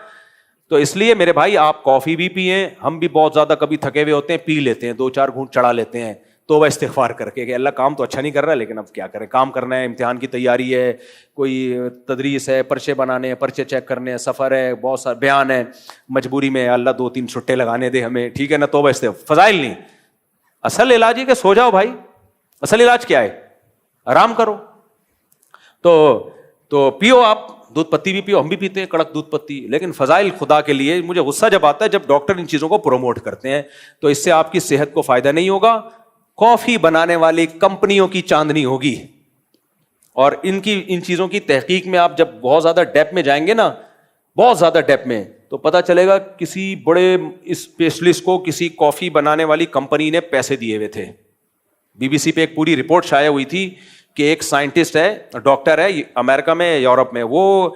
تو اس لیے میرے بھائی آپ کافی بھی پئیں, ہم بھی بہت زیادہ کبھی تھکے ہوئے ہوتے ہیں, پی لیتے ہیں, 2-4 گھونٹ چڑھا لیتے ہیں, توبہ استغفار کر کے کہ اللہ کام تو اچھا نہیں کر رہا لیکن اب کیا کریں, کام کرنا ہے, امتحان کی تیاری ہے, کوئی تدریس ہے, پرچے بنانے ہیں, پرچے چیک کرنے ہیں, سفر ہے, بہت سارا بیان ہے, مجبوری میں اللہ 2-3 چھٹے لگانے دے ہمیں, ٹھیک ہے نا, توبہ استغفار. فضائل نہیں, اصل علاج ہے کہ سو جاؤ بھائی. اصل علاج کیا ہے؟ آرام کرو. تو پیو, آپ دودھ پتی بھی پیو, ہم بھی پیتے ہیں کڑک دودھ پتی, لیکن فضائل خدا کے لیے. مجھے غصہ جب آتا ہے جب ڈاکٹر ان چیزوں کو پروموٹ کرتے ہیں, تو اس سے آپ کی صحت کو فائدہ نہیں ہوگا, کافی بنانے والی کمپنیوں کی چاندنی ہوگی. اور ان چیزوں کی تحقیق میں آپ جب بہت زیادہ ڈیپ میں جائیں گے نا, بہت زیادہ ڈیپ میں, تو پتہ چلے گا کسی بڑے اسپیشلسٹ کو کسی کافی بنانے والی کمپنی نے پیسے دیے ہوئے تھے. BBC پہ ایک پوری رپورٹ شائع ہوئی تھی کہ ایک سائنٹسٹ ہے, ڈاکٹر ہے, امریکہ میں, یورپ میں, وہ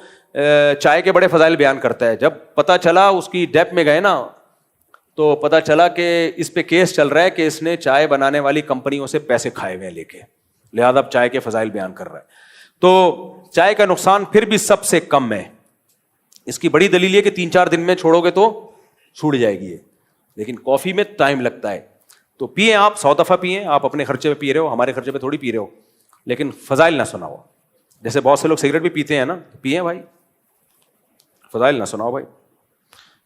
چائے کے بڑے فضائل بیان کرتا ہے. جب پتہ چلا اس کی ڈیپ میں گئے نا, تو پتہ چلا کہ اس پہ کیس چل رہا ہے کہ اس نے چائے بنانے والی کمپنیوں سے پیسے کھائے ہوئے لے کے, لہذا اب چائے کے فضائل بیان کر رہا ہے. تو چائے کا نقصان پھر بھی سب سے کم ہے. اس کی بڑی دلیل یہ کہ 3-4 دن میں چھوڑو گے تو چھوٹ جائے گی, لیکن کافی میں ٹائم لگتا ہے. تو پیئیں, آپ 100 دفعہ پیئیں, آپ اپنے خرچے پہ پی رہے ہو, ہمارے خرچے پہ تھوڑی پی رہے ہو, لیکن فضائل نہ سناؤ. جیسے بہت سے لوگ سگریٹ بھی پیتے ہیں نا, پیئیں بھائی, فضائل نہ سناؤ بھائی.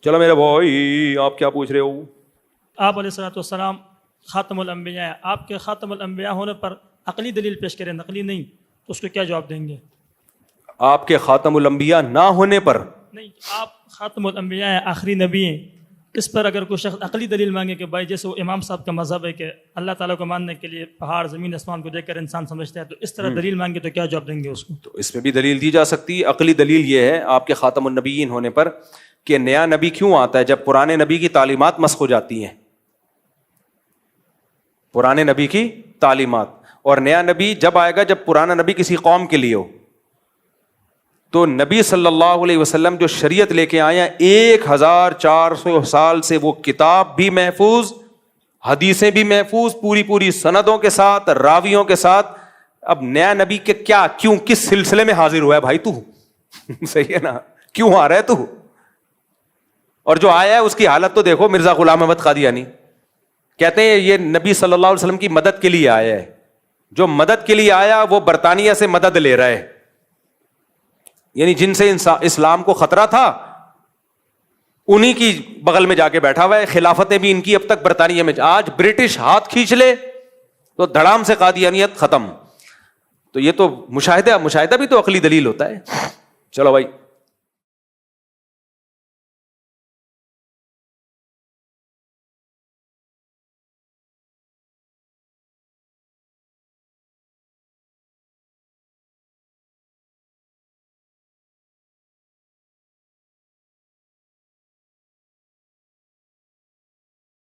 چلو میرے بھائی, آپ کیا پوچھ رہے ہو؟ آپ علیہ الصلوۃ والسلام خاتم الانبیاء ہیں, آپ کے خاتم الانبیاء ہونے پر عقلی دلیل پیش کریں, نقلی نہیں, تو اس کو کیا جواب دیں گے؟ آپ کے خاتم الانبیاء نہ ہونے پر نہیں, آپ خاتم الانبیاء ہیں, آخری نبی ہیں, اس پر اگر کوئی شخص عقلی دلیل مانگے کہ بھائی جیسے وہ امام صاحب کا مذہب ہے کہ اللہ تعالیٰ کو ماننے کے لیے پہاڑ, زمین, آسمان کو دیکھ کر انسان سمجھتا ہے, تو اس طرح دلیل مانگے تو کیا جواب دیں گے اس کو؟ تو اس پہ بھی دلیل دی جا سکتی ہے. عقلی دلیل یہ ہے آپ کے خاتم النبیین ہونے پر کہ نیا نبی کیوں آتا ہے جب پرانے نبی کی تعلیمات مسخ ہو جاتی ہیں. پرانے نبی کی تعلیمات, اور نیا نبی جب آئے گا جب پرانا نبی کسی قوم کے لیے ہو. تو نبی صلی اللہ علیہ وسلم جو شریعت لے کے آئے ہیں 1400 سال سے, وہ کتاب بھی محفوظ, حدیثیں بھی محفوظ, پوری سندوں کے ساتھ, راویوں کے ساتھ. اب نیا نبی کے کیا, کیوں, کس سلسلے میں حاضر ہوا ہے بھائی تو؟ صحیح ہے نا, کیوں آ رہا ہے تو؟ اور جو آیا ہے اس کی حالت تو دیکھو. مرزا غلام احمد قادیانی کہتے ہیں یہ نبی صلی اللہ علیہ وسلم کی مدد کے لیے آیا ہے. جو مدد کے لیے آیا وہ برطانیہ سے مدد لے رہا ہے, یعنی جن سے اسلام کو خطرہ تھا انہی کی بغل میں جا کے بیٹھا ہوا ہے. خلافتیں بھی ان کی اب تک برطانیہ میں, آج برٹش ہاتھ کھینچ لے تو دھڑام سے قادیانیت ختم. تو یہ تو مشاہدہ بھی تو عقلی دلیل ہوتا ہے. چلو بھائی.